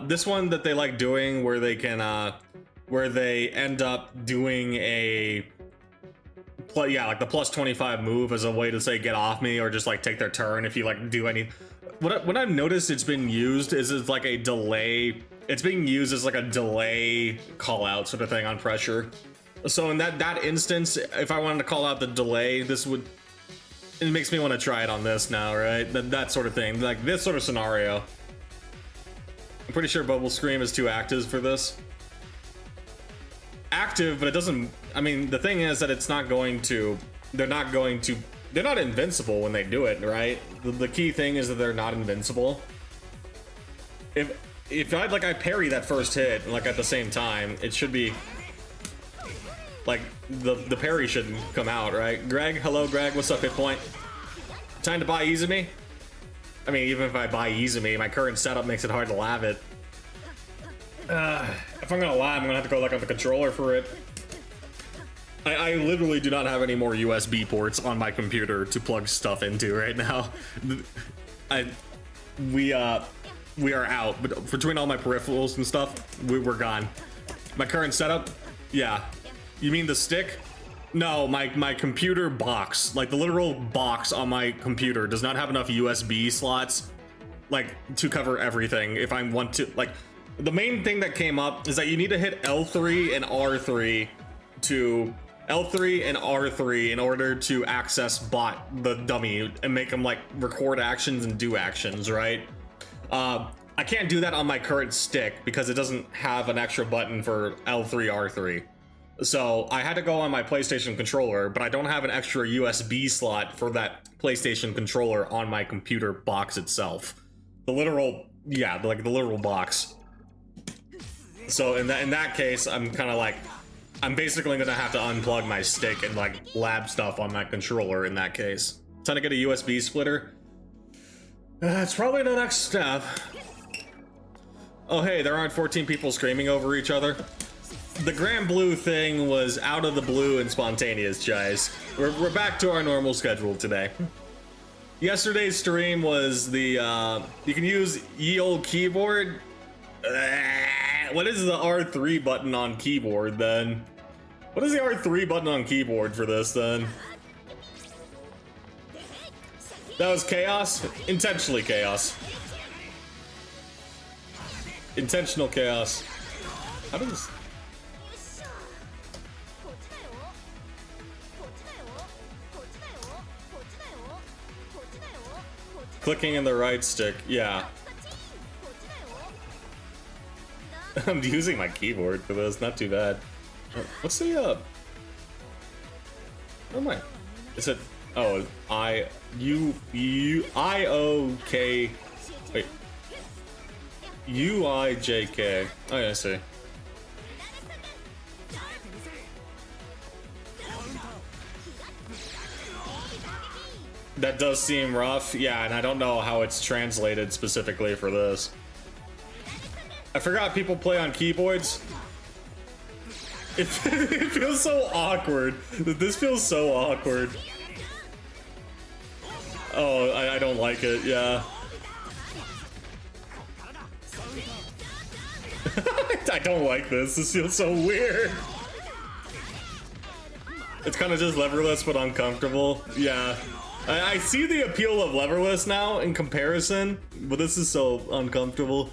This one that they like doing where they can, where they end up doing a, yeah, like the plus 25 move as a way to say get off me, or just like take their turn if you like do any. What I've noticed it's been used is it's like a delay. It's being used as like a delay call out sort of thing on pressure. So in that instance, if I wanted to call out the delay, this would, it makes me want to try it on this now, right? That sort of thing, like this sort of scenario. I'm pretty sure Bubble Scream is 2 actives for this. Active, but it doesn't, I mean, the thing is that it's not going to, they're not invincible when they do it, right? The key thing is that they're not invincible. If I parry that first hit, like at the same time, it should be, like, the parry shouldn't come out, right? Greg, hello Greg, what's up, hit point? Time to buy Izumi? I mean, even if I buy Izumi, my current setup makes it hard to lab it. If I'm gonna lie, I'm gonna have to go like on the controller for it. I literally do not have any more USB ports on my computer to plug stuff into right now. We are out, but between all my peripherals and stuff, we're gone. My current setup, yeah. You mean the stick? No, my computer box, like the literal box on my computer, does not have enough USB slots, like, to cover everything. If I want to, like, the main thing that came up is that you need to hit L3 and R3 in order to access bot, the dummy, and make them like record actions and do actions, right? I can't do that on my current stick because it doesn't have an extra button for L3, R3. So I had to go on my PlayStation controller, but I don't have an extra USB slot for that PlayStation controller on my computer box itself. The literal, yeah, like the literal box. So in that case, I'm kind of like, I'm basically gonna have to unplug my stick and like lab stuff on my controller in that case. Trying to get a USB splitter. It's probably the next step. Oh hey, there aren't 14 people screaming over each other. The Grand Blue thing was out of the blue and spontaneous, guys. We're back to our normal schedule today. Yesterday's stream was the, you can use ye old keyboard. What is the R3 button on keyboard then? What is the R3 button on keyboard for this then? That was chaos? Intentionally chaos. Intentional chaos. How does... Clicking in the right stick, yeah. I'm using my keyboard for this, not too bad. What's the, where am I? Is it, oh, I-O-K, wait. U-I-J-K. Oh yeah, I see. That does seem rough, yeah, and I don't know how it's translated specifically for this. I forgot people play on keyboards. It feels so awkward. This feels so awkward. Oh, I don't like it, yeah. I don't like this. This feels so weird. It's kind of just leverless but uncomfortable. Yeah. I see the appeal of leverless now in comparison, but this is so uncomfortable.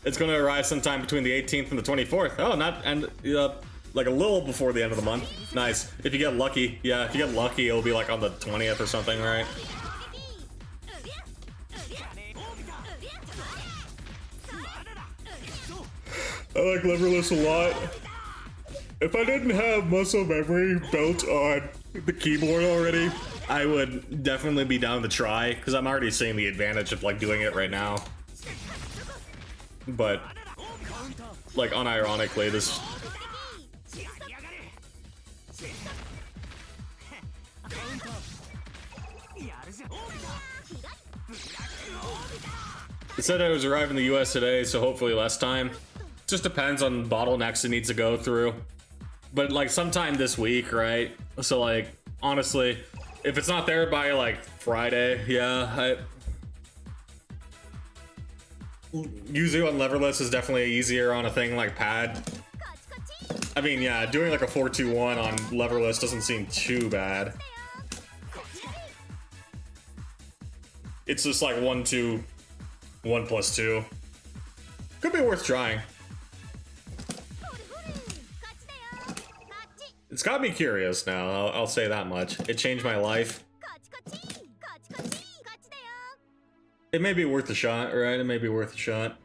It's going to arrive sometime between the 18th and the 24th. Oh, not, and like a little before the end of the month. Nice. If you get lucky. Yeah, if you get lucky, it'll be like on the 20th or something, right? I like leverless a lot. If I didn't have muscle memory built on the keyboard already, I would definitely be down to try, because I'm already seeing the advantage of like doing it right now. But like unironically, this It said it was arriving in the US today, so hopefully less time. Just depends on bottlenecks it needs to go through. But like sometime this week, right? So like, honestly, if it's not there by like Friday, yeah, Yuzu on leverless is definitely easier on a thing like pad. I mean, yeah, doing like a 4-2-1 on leverless doesn't seem too bad. It's just like 1-2, 1+2. Could be worth trying. It's got me curious now, I'll say that much. It changed my life. It may be worth a shot, right? It may be worth a shot.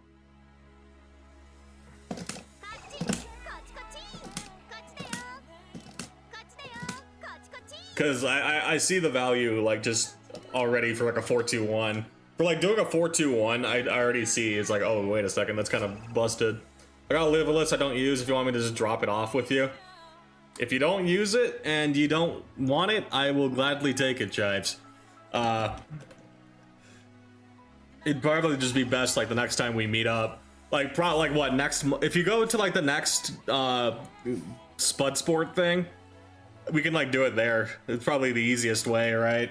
Because I see the value, like, just already for like a 4-2-1. For like doing a 4-2-1, I already see it's like, oh, wait a second, that's kind of busted. I got a liverless I don't use if you want me to just drop it off with you. If you don't use it and you don't want it, I will gladly take it, Chives. It'd probably just be best like the next time we meet up. Like, like what, next, if you go to like the next Spud Sport thing, we can like do it there. It's probably the easiest way, right?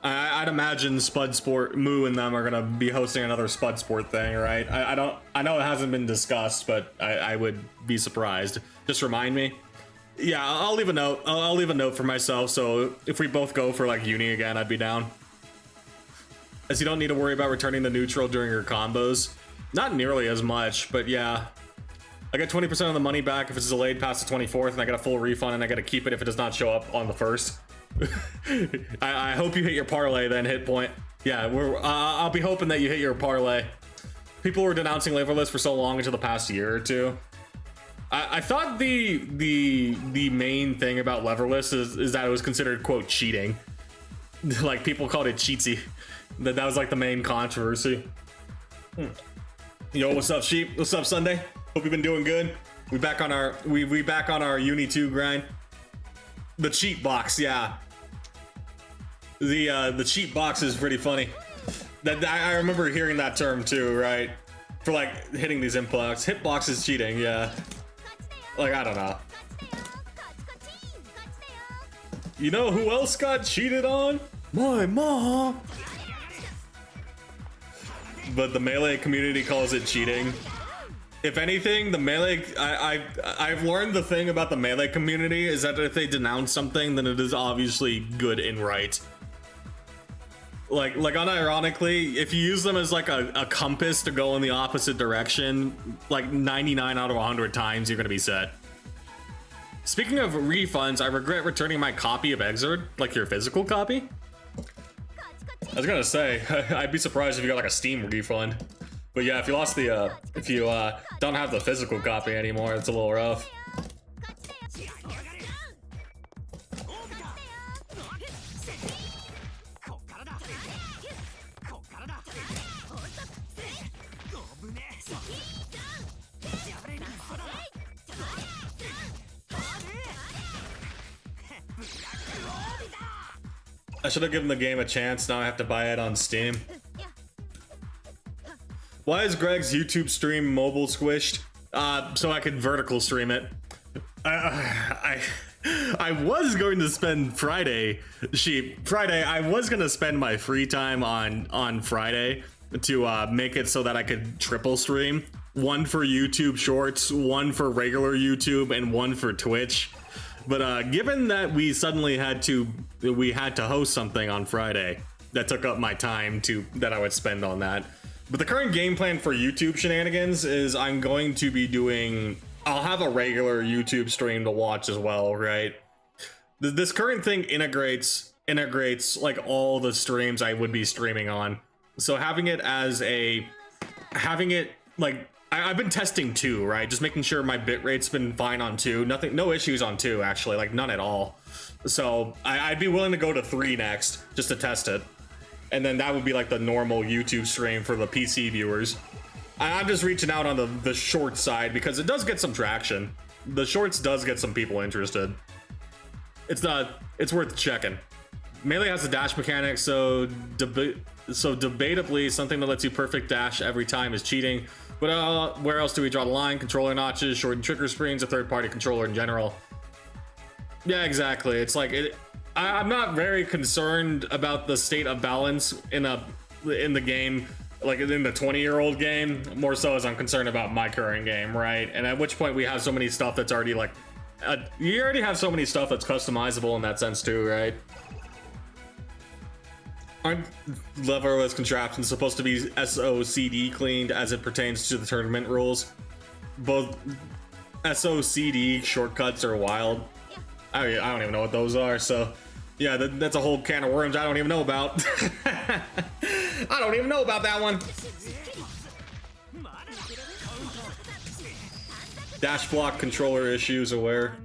I'd imagine Spud Sport, Moo and them are gonna be hosting another Spud Sport thing, right? I know it hasn't been discussed, but I would be surprised. Just remind me. Yeah, I'll leave a note. I'll leave a note for myself, so if we both go for like uni again, I'd be down. As you don't need to worry about returning the neutral during your combos. Not nearly as much, but yeah. I get 20% of the money back if it's delayed past the 24th, and I get a full refund, and I gotta keep it if it does not show up on the 1st. I hope you hit your parlay then, hit point. Yeah, I'll be hoping that you hit your parlay. People were denouncing liverless for so long into the past year or two. I thought the main thing about leverless is that it was considered, quote, cheating. Like, people called it cheatsy. That was like the main controversy. Yo, what's up, Sheep? What's up, Sunday? Hope you've been doing good. We back on our we back on our Uni 2 grind. The cheat box, yeah. The cheat box is pretty funny. That I remember hearing that term too, right? For like hitting these hitbox. Hitbox is cheating, yeah. Like, I don't know. You know who else got cheated on? My mom. But the Melee community calls it cheating. If anything, the Melee, I've learned the thing about the Melee community is that if they denounce something, then it is obviously good and right. Like unironically, if you use them as like a compass to go in the opposite direction, like 99 out of 100 times, you're gonna be set. Speaking of refunds, I regret returning my copy of Exord, like your physical copy. I was gonna say, I'd be surprised if you got like a Steam refund. But yeah, if you lost the, if you don't have the physical copy anymore, it's a little rough. I should have given the game a chance, now I have to buy it on Steam. Why is Greg's YouTube stream mobile squished? So I could vertical stream it. I was going to spend Friday, I was going to spend my free time on Friday to make it so that I could triple stream. One for YouTube Shorts, one for regular YouTube, and one for Twitch. But given that we suddenly had to host something on Friday, that took up my time that I would spend on that. But the current game plan for YouTube shenanigans is I'm going to be I'll have a regular YouTube stream to watch as well, right? This current thing integrates like all the streams I would be streaming on. So having it like, I've been testing 2, right? Just making sure my bitrate's been fine on 2. No issues on 2, actually, like none at all. So I'd be willing to go to 3 next, just to test it. And then that would be like the normal YouTube stream for the PC viewers. I'm just reaching out on the short side because it does get some traction. The shorts does get some people interested. It's worth checking. Melee has a dash mechanic, so debatably something that lets you perfect dash every time is cheating. But where else do we draw the line? Controller notches, shortened trigger springs, a third-party controller in general. Yeah, exactly. It's like I'm not very concerned about the state of balance in the game, like in the 20-year-old game, more so as I'm concerned about my current game, right? And at which point we have so many stuff that's already like, you already have so many stuff that's customizable in that sense too, right? Aren't leverless contraptions supposed to be SOCD cleaned as it pertains to the tournament rules? Both SOCD shortcuts are wild. I don't even know what those are, so yeah, that's a whole can of worms I don't even know about. I don't even know about that one. Dash block controller issues aware.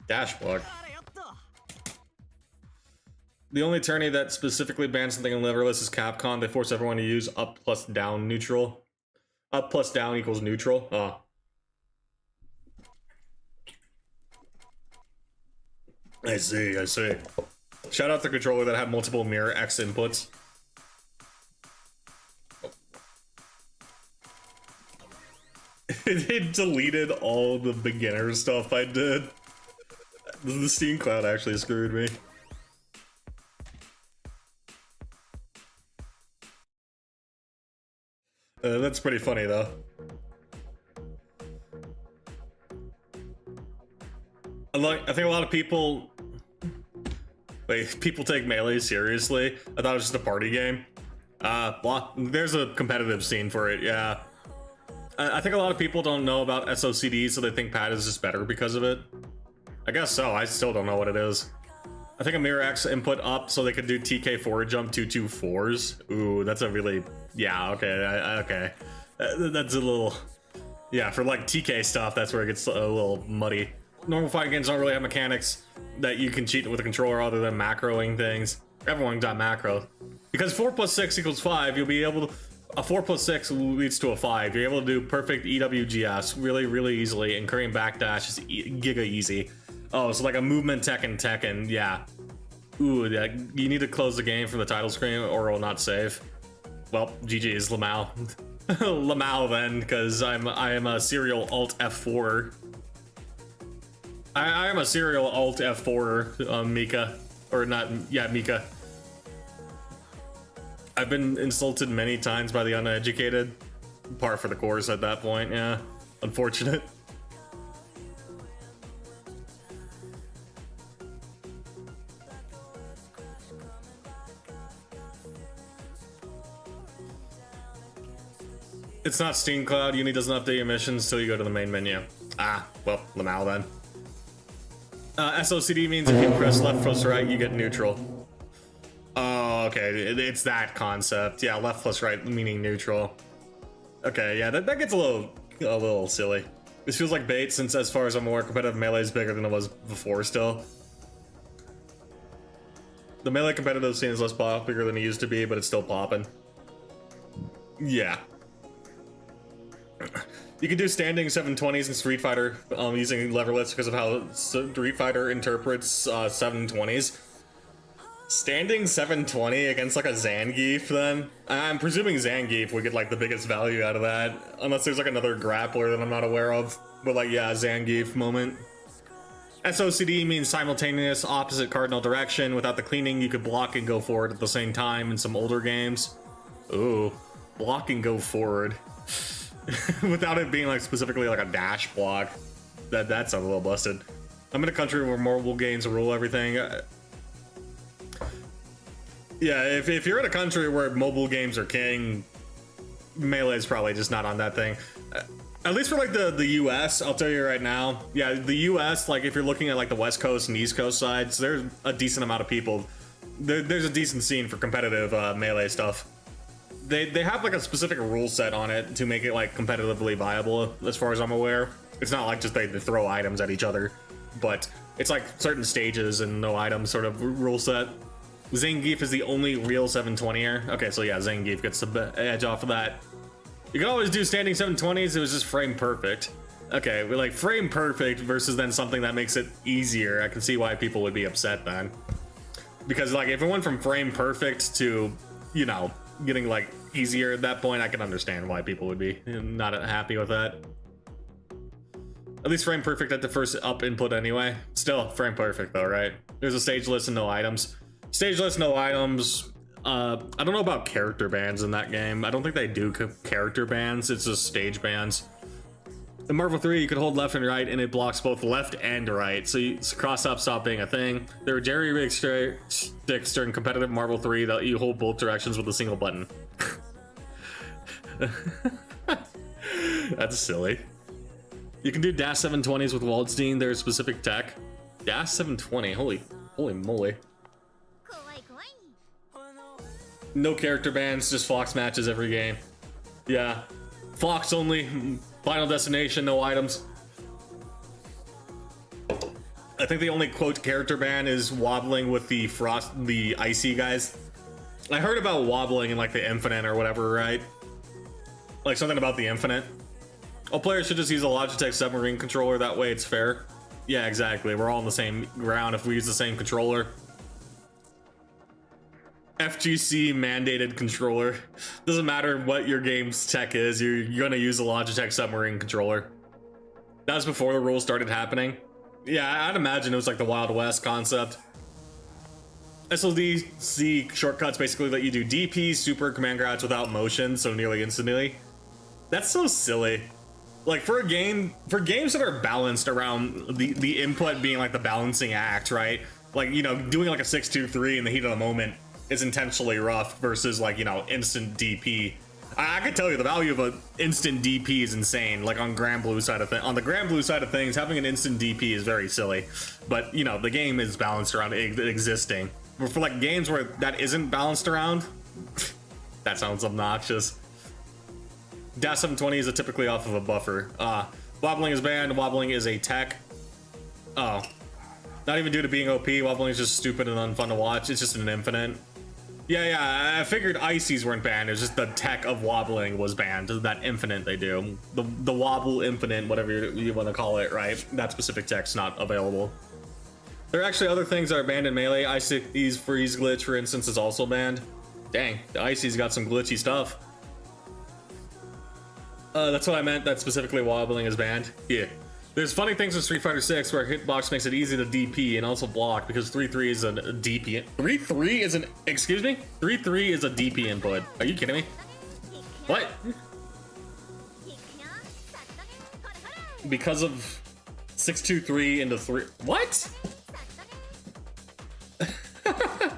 Dash block. The only tourney that specifically bans something in leverless is Capcom. They force everyone to use up plus down neutral. Up plus down equals neutral. Oh. I see. Shout out the controller that had multiple mirror X inputs. It deleted all the beginner stuff I did. The Steam Cloud actually screwed me. That's pretty funny though. I think a lot of people take Melee seriously. I thought it was just a party game. Well, there's a competitive scene for it, yeah. I think a lot of people don't know about SOCD, so they think pad is just better because of it. I guess so, I still don't know what it is. I think a mirror X input up so they could do TK forward jump 224s. Ooh, that's a really, yeah, okay, okay. That's a little, yeah, for like TK stuff, that's where it gets a little muddy. Normal fighting games don't really have mechanics that you can cheat with a controller other than macroing things. Everyone got macro. Because 4 plus 6 equals 5, you'll be able to, a 4 plus 6 leads to a 5. You're able to do perfect EWGS really, really easily, and Korean backdash is giga easy. Oh, so like a movement Tekken, yeah. Ooh, yeah, you need to close the game from the title screen or it will not save. Well, GG's Lamau. Lamau then, because I am a serial Alt F4. I am a serial Alt F4, Mika. Or not, yeah, Mika. I've been insulted many times by the uneducated. Par for the course at that point, yeah. Unfortunate. It's not Steam Cloud. Uni doesn't update your missions till you go to the main menu. Ah, well, Lamau then. SOCD means if you press left plus right, you get neutral. Oh, okay, it's that concept. Yeah, left plus right meaning neutral. Okay, yeah, that gets a little silly. This feels like bait since, as far as I'm aware, competitive Melee is bigger than it was before still. The Melee competitive scene is less popular than it used to be, but it's still popping. Yeah. You can do standing 720s in Street Fighter using leverless because of how Street Fighter interprets 720s. Standing 720 against like a Zangief then? I'm presuming Zangief would get like the biggest value out of that. Unless there's like another grappler that I'm not aware of. But like, yeah, Zangief moment. SOCD means simultaneous opposite cardinal direction. Without the cleaning, you could block and go forward at the same time in some older games. Ooh, block and go forward. Without it being like specifically like a dash block. That's a little busted. I'm in a country where mobile games rule everything. Yeah, if you're in a country where mobile games are king, Melee is probably just not on that thing. At least for like the US, I'll tell you right now. Yeah, the US, like if you're looking at like the West Coast and East Coast sides, there's a decent amount of people. There's a decent scene for competitive Melee stuff. They have like a specific rule set on it to make it like competitively viable, as far as I'm aware. It's not like just they throw items at each other, but it's like certain stages and no items sort of rule set. Zangief is the only real 720er. Okay, so yeah, Zangief gets the edge off of that. You can always do standing 720s, it was just frame perfect. Okay, we're like frame perfect versus then something that makes it easier. I can see why people would be upset then. Because like if it went from frame perfect to, you know, getting like easier at that point, I can understand why people would be not happy with that. At least frame perfect at the first up input anyway. Still frame perfect though, right? There's a stage list and no items. Stage list, no items. I don't know about character bans in that game. I don't think they do character bans. It's just stage bans. In Marvel 3, you could hold left and right, and it blocks both left and right. So cross-up stop being a thing. There are jerry-rigged sticks during competitive Marvel 3 that you hold both directions with a single button. That's silly. You can do dash 720s with Waldstein. There's specific tech. Dash 720. Holy moly. No character bans, just Fox matches every game. Yeah. Fox only. Final destination, no items. I think the only quote character ban is wobbling with the icy guys. I heard about wobbling in like the infinite or whatever, right? Like something about the infinite. All players should just use a Logitech submarine controller, that way it's fair. Yeah, exactly. We're all on the same ground if we use the same controller. FGC mandated controller. Doesn't matter what your game's tech is, you're gonna use a Logitech submarine controller. That was before the rules started happening. Yeah, I'd imagine it was like the Wild West concept. SLDC shortcuts basically let you do DP, super, command grabs without motion, so nearly instantly. That's so silly. Like for games that are balanced around the input being like the balancing act, right? Like, you know, doing like a 6-2-3 in the heat of the moment is intentionally rough versus like, you know, instant DP. I can tell you the value of an instant DP is insane. Like on Grand Blue side of on the Grand Blue side of things, having an instant DP is very silly. But you know, the game is balanced around it existing. But for like games where that isn't balanced around, that sounds obnoxious. Dash 720 is typically off of a buffer. Wobbling is banned. Wobbling is a tech. Oh, not even due to being OP. Wobbling is just stupid and unfun to watch. It's just an infinite. Yeah, I figured ices weren't banned. It was just the tech of wobbling was banned. That infinite they do. The wobble infinite, whatever you want to call it, right? That specific tech's not available. There are actually other things that are banned in Melee. Icy's freeze glitch, for instance, is also banned. Dang, the Icy's got some glitchy stuff. That's what I meant, that specifically wobbling is banned. Yeah. There's funny things in Street Fighter 6 where hitbox makes it easy to DP and also block because 3-3 is a DP. 3-3 is an, excuse me? 3-3 is a DP input. Are you kidding me? What? Because of 6-2-3 into 3. What?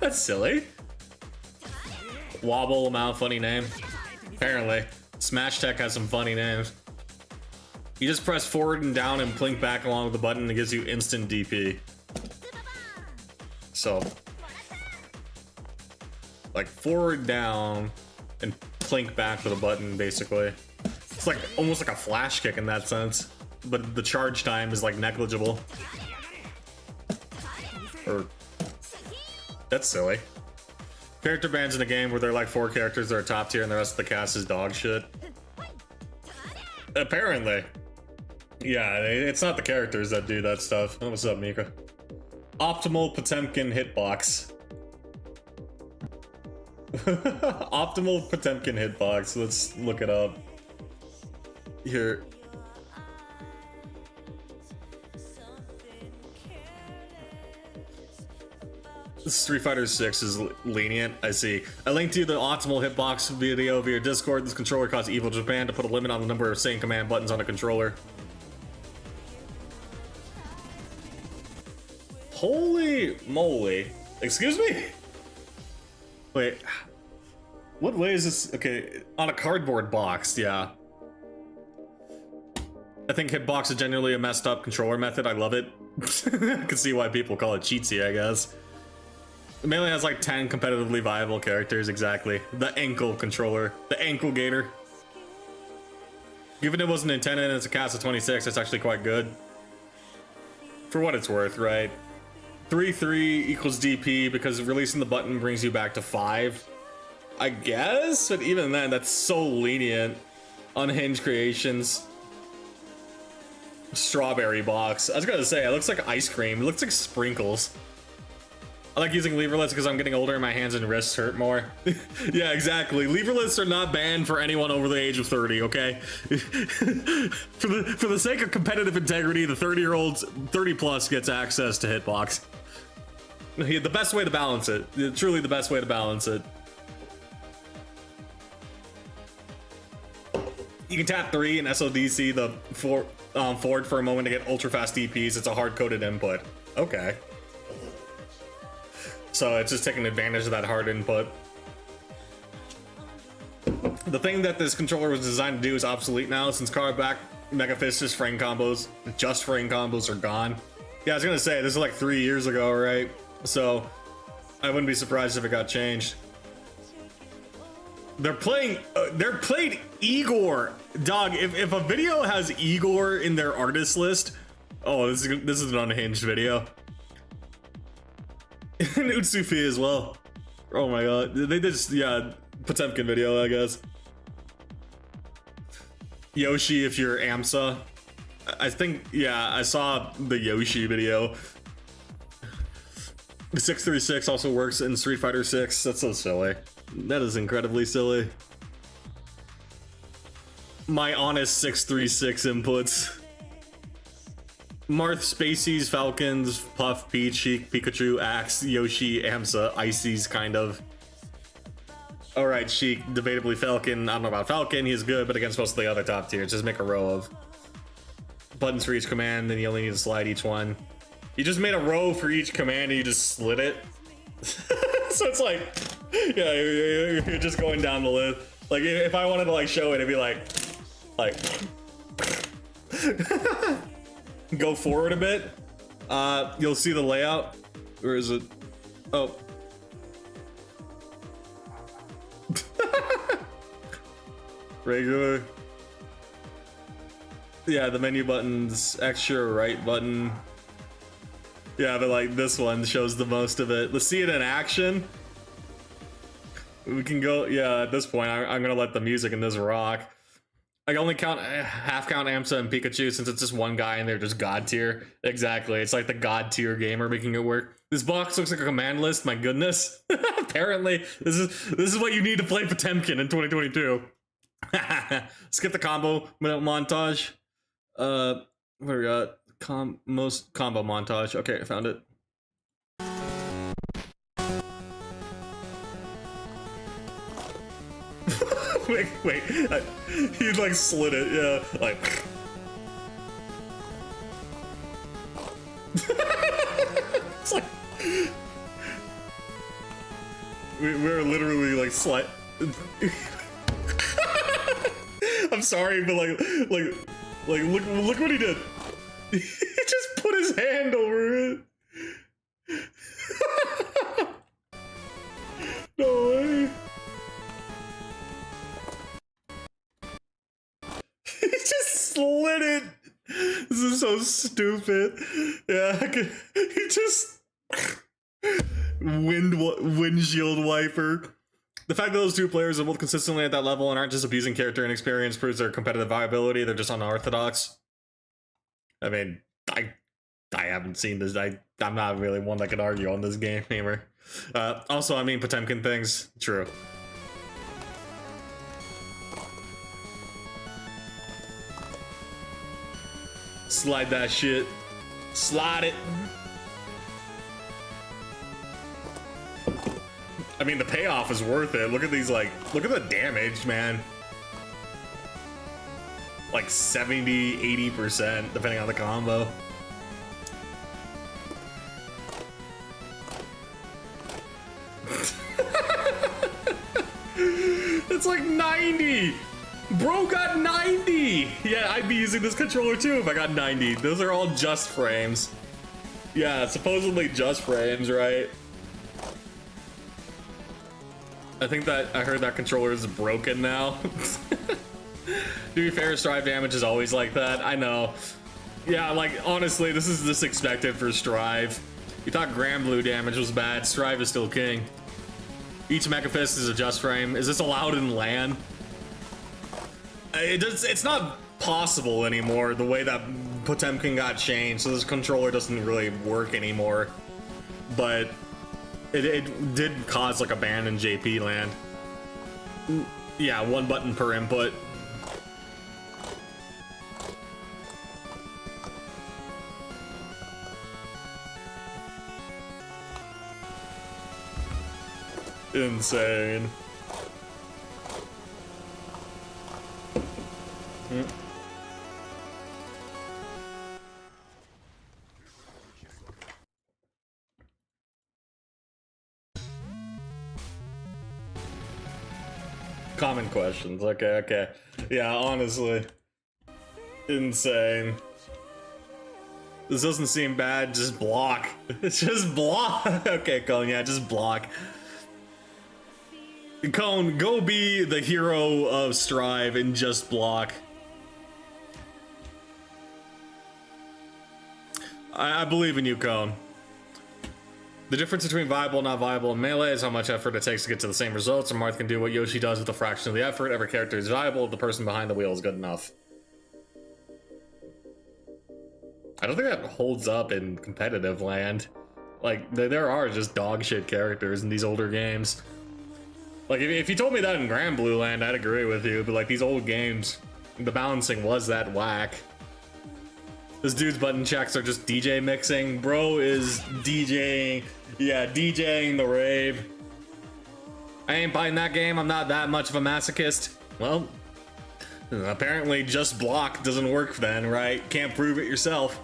That's silly. Wobble, Mao, funny name. Apparently. Smash Tech has some funny names. You just press forward and down and plink back along with the button and it gives you instant DP. So, like forward, down, and plink back with a button, basically. It's like almost like a flash kick in that sense, but the charge time is like negligible. Or, that's silly. Character bans in a game where there are like 4 characters that are top tier and the rest of the cast is dog shit. Apparently. Yeah, it's not the characters that do that stuff. Oh, what's up, Mika? Optimal Potemkin hitbox. Optimal Potemkin hitbox. Let's look it up. Here. Street Fighter 6 is lenient, I see. I linked you the optimal hitbox video via Discord. This controller caused Evil Japan to put a limit on the number of same command buttons on a controller. Holy moly. Excuse me? Wait. What way is this? Okay, on a cardboard box, yeah. I think hitbox is generally a messed up controller method. I love it. I can see why people call it cheatsy, I guess. Melee has like 10 competitively viable characters, exactly. The ankle controller. The ankle gator. Given it wasn't intended and it's a cast of 26, it's actually quite good. For what it's worth, right? 3-3 equals DP because releasing the button brings you back to 5. I guess? But even then, that's so lenient. Unhinged Creations. Strawberry box. I was gonna say, it looks like ice cream. It looks like sprinkles. I like using leverless because I'm getting older and my hands and wrists hurt more. Yeah, exactly. Leverless are not banned for anyone over the age of 30, okay? For the sake of competitive integrity, the 30-year-olds, 30 plus gets access to Hitbox. The best way to balance it. Truly the best way to balance it. You can tap 3 and SODC the forward for a moment to get ultra fast DPs. It's a hard-coded input. Okay. So it's just taking advantage of that hard input. The thing that this controller was designed to do is obsolete now, since car back Mega Fist's frame combos, just frame combos are gone. Yeah, I was gonna say, this is like 3 years ago, right? So I wouldn't be surprised if it got changed. They're playing Igor. Dog, if a video has Igor in their artist list, oh, this is an unhinged video. And Utsufi as well. Oh my god. They just, yeah, Potemkin video, I guess. Yoshi, if you're AMSA. I think, yeah, I saw the Yoshi video. 636 also works in Street Fighter 6. That's so silly. That is incredibly silly. My honest 636 inputs. Marth, Spaceys, Falcons, Puff, Peach, Sheik, Pikachu, Axe, Yoshi, Amsa, Ices, kind of. Alright, Sheik, debatably Falcon. I don't know about Falcon, he's good, but against most of the other top tiers, just make a row of buttons for each command, then you only need to slide each one. You just made a row for each command and you just slid it. So it's like, yeah, you're just going down the list. Like, if I wanted to like show it, it'd be like go forward a bit. You'll see the layout. Where is it? Oh. Regular. Yeah, the menu buttons, extra right button. Yeah, but like this one shows the most of it. Let's see it in action. We can go, yeah, at this point, I'm gonna let the music in this rock. I can only count half count Amsa and Pikachu since it's just one guy and they're just god tier. Exactly, it's like the god tier gamer making it work. This box looks like a command list, my goodness. Apparently, this is what you need to play Potemkin in 2022. Skip the combo montage. What do we got? Most combo montage. Okay, I found it. wait. He like slid it, yeah. Like. It's like. We're literally like slide. I'm sorry, but like look what he did. He just put his hand over it. No way. He just slid it. This is so stupid. Yeah, he just windshield wiper. The fact that those two players are both consistently at that level and aren't just abusing character and experience proves their competitive viability. They're just unorthodox. I mean, I haven't seen this. I'm not really one that can argue on this game, gamer. Also, I mean, Potemkin things. True. Slide that shit. Slide it. I mean, the payoff is worth it. Look at these, like, look at the damage, man. Like 70, 80%, depending on the combo. It's like 90. Bro got 90. Yeah, I'd be using this controller too if I got 90. Those are all just frames. Yeah, supposedly just frames, right? I think that I heard that controller is broken now. To be fair, Strive damage is always like that. I know. Yeah, like, honestly, this is just expected for Strive. You thought Grand Blue damage was bad. Strive is still king. Each Mecha Fist is a just frame. Is this allowed in LAN? It's not possible anymore, the way that Potemkin got changed, so this controller doesn't really work anymore. But it did cause like a ban in JP land. Yeah, 1 button per input. Insane. Common questions. Okay. Yeah, honestly. Insane. This doesn't seem bad, just block. Just block. Okay, Cone, yeah, just block. Cone, go be the hero of Strive and just block. I believe in you, Cone. The difference between viable and not viable in Melee is how much effort it takes to get to the same results, and Marth can do what Yoshi does with a fraction of the effort. Every character is viable if the person behind the wheel is good enough. I don't think that holds up in competitive land. Like, there are just dog shit characters in these older games. Like, if you told me that in Grand Blue Land, I'd agree with you, but like, these old games, the balancing was that whack. This dude's button checks are just DJ mixing. Bro is DJing. Yeah, DJing the rave. I ain't buying that game. I'm not that much of a masochist. Well, apparently just block doesn't work then, right? Can't prove it yourself.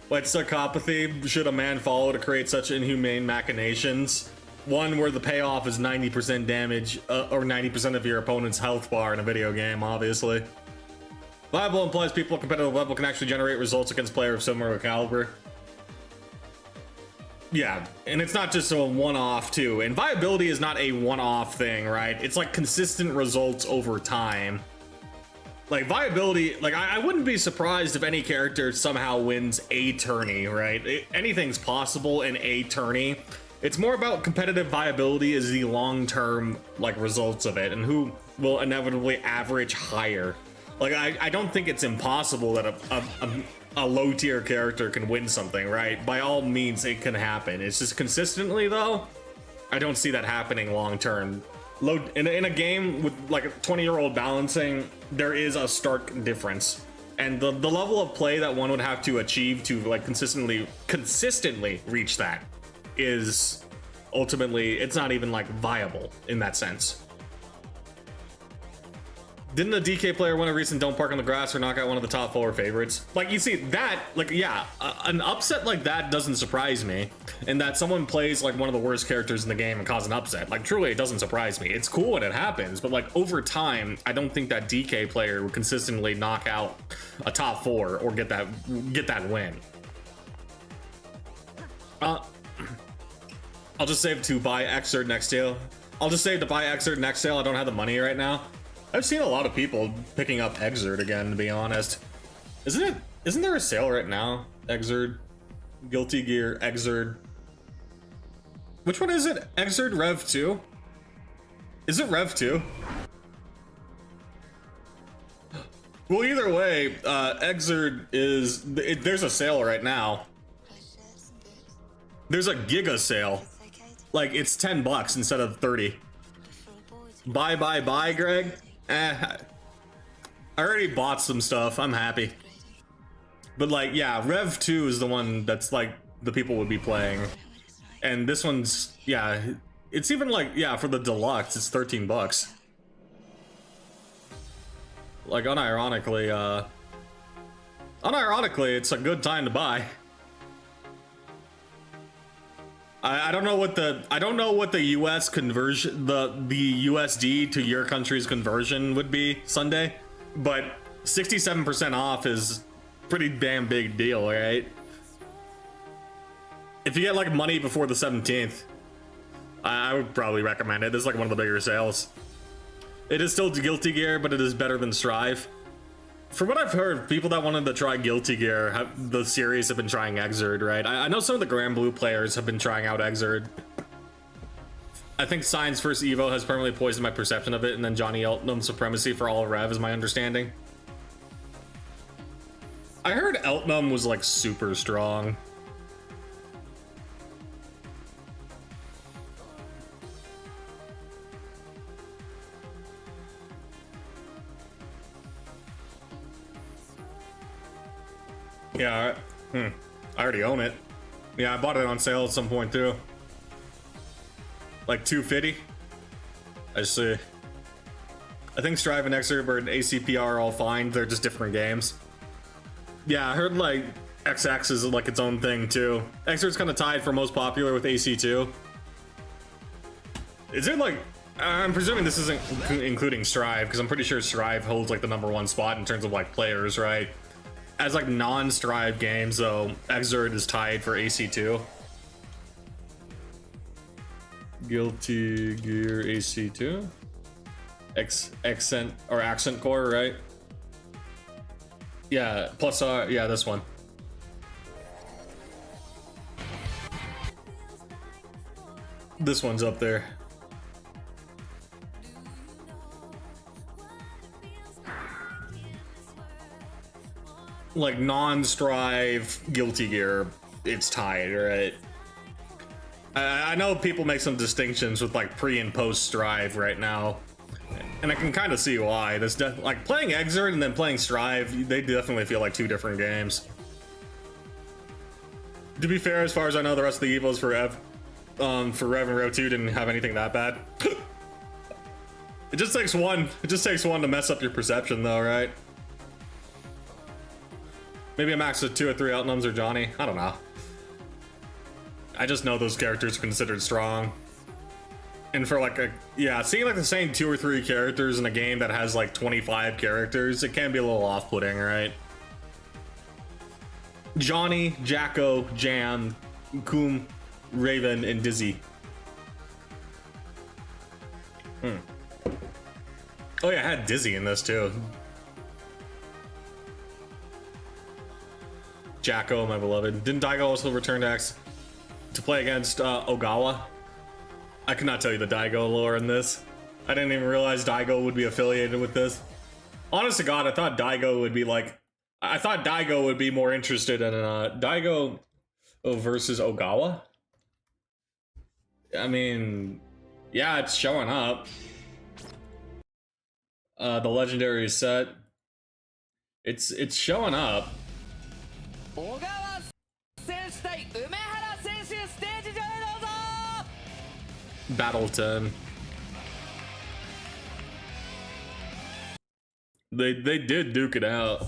What psychopathy should a man follow to create such inhumane machinations? One where the payoff is 90% damage, or 90% of your opponent's health bar in a video game, obviously. Viable implies people at competitive level can actually generate results against players of similar caliber. Yeah, and it's not just a one-off too. And viability is not a one-off thing, right? It's like consistent results over time. Like viability, like I wouldn't be surprised if any character somehow wins a tourney, right? Anything's possible in a tourney. It's more about competitive viability is the long-term like results of it and who will inevitably average higher. Like I don't think it's impossible that a low-tier character can win something, right? By all means, it can happen. It's just consistently though, I don't see that happening long-term. In a game with like a 20-year-old balancing, there is a stark difference, and the level of play that one would have to achieve to like consistently reach that is ultimately, it's not even like viable in that sense. Didn't a DK player win a recent Don't Park on the Grass or knock out one of the top 4 favorites? Like, you see that, like, yeah, an upset like that doesn't surprise me. And that someone plays like one of the worst characters in the game and cause an upset, like, truly, it doesn't surprise me. It's cool when it happens, but like over time, I don't think that DK player would consistently knock out a top 4 or get that win. I'll just save to buy Xrd next sale. I'll just save to buy Xrd next sale. I don't have the money right now. I've seen a lot of people picking up Xrd again, to be honest. Isn't there a sale right now? Xrd, Guilty Gear, Xrd. Which one is it? Xrd Rev 2? Is it Rev 2? Well, either way, Xrd is... there's a sale right now. There's a Giga sale. Like, it's $10 instead of 30. Bye, Greg. I already bought some stuff. I'm happy. But like, yeah, Rev 2 is the one that's like the people would be playing. And this one's, yeah, it's even like, yeah, for the deluxe, it's $13. Like, unironically, it's a good time to buy. I don't know what the US conversion, the USD to your country's conversion would be Sunday, but 67% off is pretty damn big deal, right? If you get like money before the 17th, I would probably recommend it. This is like one of the bigger sales. It is still Guilty Gear, but it is better than Strive. From what I've heard, people that wanted to try Guilty Gear, the series have been trying Xrd, right? I know some of the Grand Blue players have been trying out Xrd. I think Science vs. Evo has permanently poisoned my perception of it, and then Johnny Eltnum's supremacy for all Rev is my understanding. I heard Eltnum was like super strong. Yeah, I already own it. Yeah, I bought it on sale at some point too. Like $250. I see. I think Strive and Exurb and ACPR are all fine. They're just different games. Yeah, I heard like XX is like its own thing too. Exurb's kind of tied for most popular with AC2. Is it like? I'm presuming this isn't including Strive, because I'm pretty sure Strive holds like the #1 spot in terms of like players, right? As like non-Strive games, though, Exurb is tied for AC2. Guilty Gear AC2. Accent Core, right? Yeah, plus yeah, this one. This one's up there. Like non-Strive Guilty Gear, it's tied, right? I know people make some distinctions with like pre and post Strive right now, and I can kind of see why. This like playing Exurb and then playing Strive, they definitely feel like two different games. To be fair, as far as I know, the rest of the Evos for Rev and Rev 2 didn't have anything that bad. It just takes one. It just takes one to mess up your perception, though, right? Maybe a max of 2 or 3 Eltnums or Johnny. I don't know. I just know those characters are considered strong. And for like yeah, seeing like the same 2 or 3 characters in a game that has like 25 characters, it can be a little off-putting, right? Johnny, Jacko, Jam, Koom, Raven, and Dizzy. Oh yeah, I had Dizzy in this too. Jacko, my beloved. Didn't Daigo also return to X to play against Ogawa? I could not tell you the Daigo lore in this. I didn't even realize Daigo would be affiliated with this. Honest to God, I thought Daigo would be like... I thought Daigo would be more interested in Daigo versus Ogawa. I mean, yeah, it's showing up. The legendary set. It's showing up. Battle 10. They did duke it out.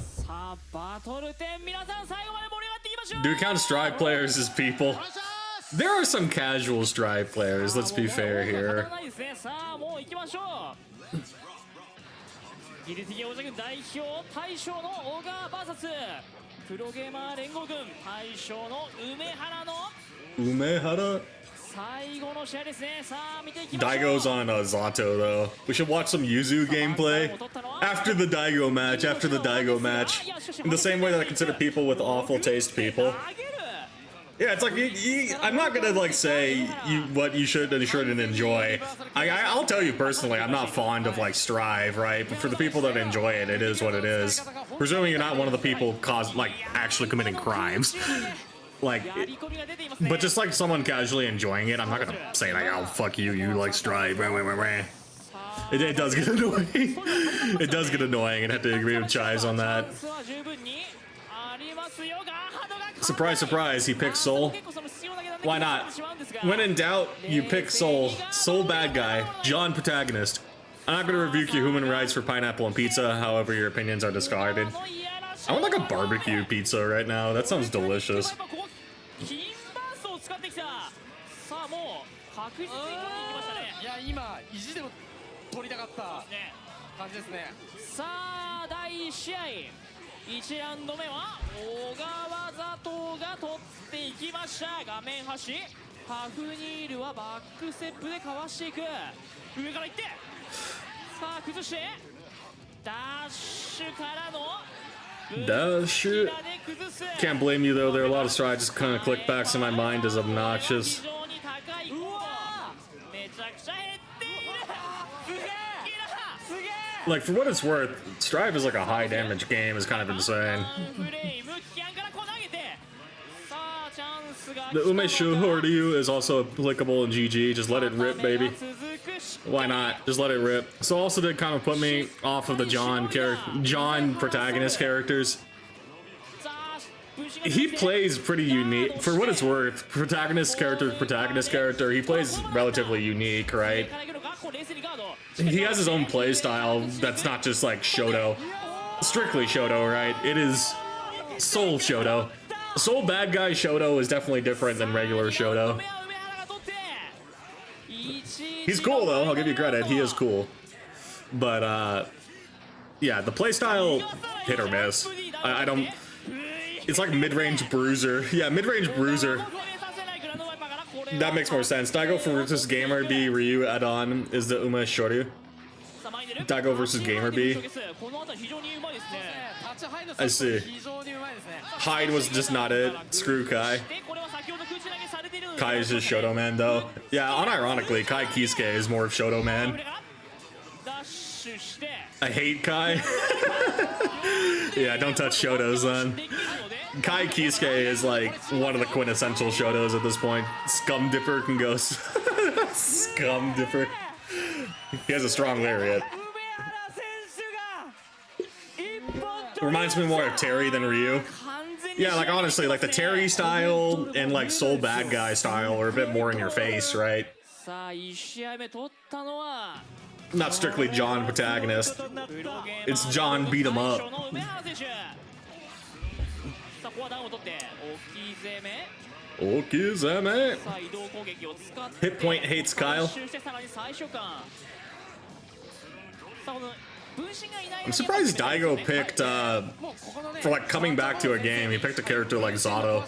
Do we count Strive players as people? There are some casual Strive players, let's be fair here. Umehara? Daigo's on Zato though. We should watch some Yuzu gameplay after the Daigo match. In the same way that I consider people with awful taste people. Yeah, it's like I'm not gonna like say what you should and shouldn't enjoy. I'll tell you personally, I'm not fond of like Strive, right? But for the people that enjoy it, it is what it is. Presuming you're not one of the people actually committing crimes. Like, but just like someone casually enjoying it, I'm not gonna say like, oh fuck you, you like Strive. It does get annoying. It does get annoying, and I have to agree with Chives on that. Surprise, surprise, he picks Soul. Why not? When in doubt, you pick Soul. Soul bad guy, John protagonist. I'm not gonna rebuke your human rights for pineapple and pizza, however your opinions are discarded. I want like a barbecue pizza right now. That sounds delicious. Dash. Can't blame you though, there are a lot of strides just kind of click backs in my mind as obnoxious. Like, for what it's worth, Strive is like a high damage game, is kind of insane. The Ume Shoryu is also applicable in GG, just let it rip, baby. Why not? Just let it rip. So also did kind of put me off of the John protagonist characters. He plays pretty unique, for what it's worth. Protagonist character, he plays relatively unique, right? He has his own play style that's not just like Shoto. Strictly Shoto, right? It is Soul Shoto. Soul bad guy Shoto is definitely different than regular Shoto. He's cool though, I'll give you credit, he is cool. But yeah, the playstyle, hit or miss. I don't, it's like mid-range bruiser. Yeah, mid-range bruiser. That makes more sense. Daigo versus Gamer B, Ryu add-on is the Ume Shoryu. Daigo versus Gamer B. I see. Hyde was just not it. Screw Kai. Kai is just Shoto Man though. Yeah, unironically, Kai Kisuke is more of Shoto Man. I hate Kai. Yeah, don't touch Shotos then. Kai Kisuke is like one of the quintessential Shotos at this point. Scum Dipper can go. Scum Dipper. He has a strong lariat. Reminds me more of Terry than Ryu. Yeah, like honestly, like the Terry style and like Soul Bad Guy style are a bit more in your face, right? Not strictly John protagonist. It's John beat him up. Okizeme. Hit point hates Kyle. I'm surprised Daigo picked, for like coming back to a game, he picked a character like Zato.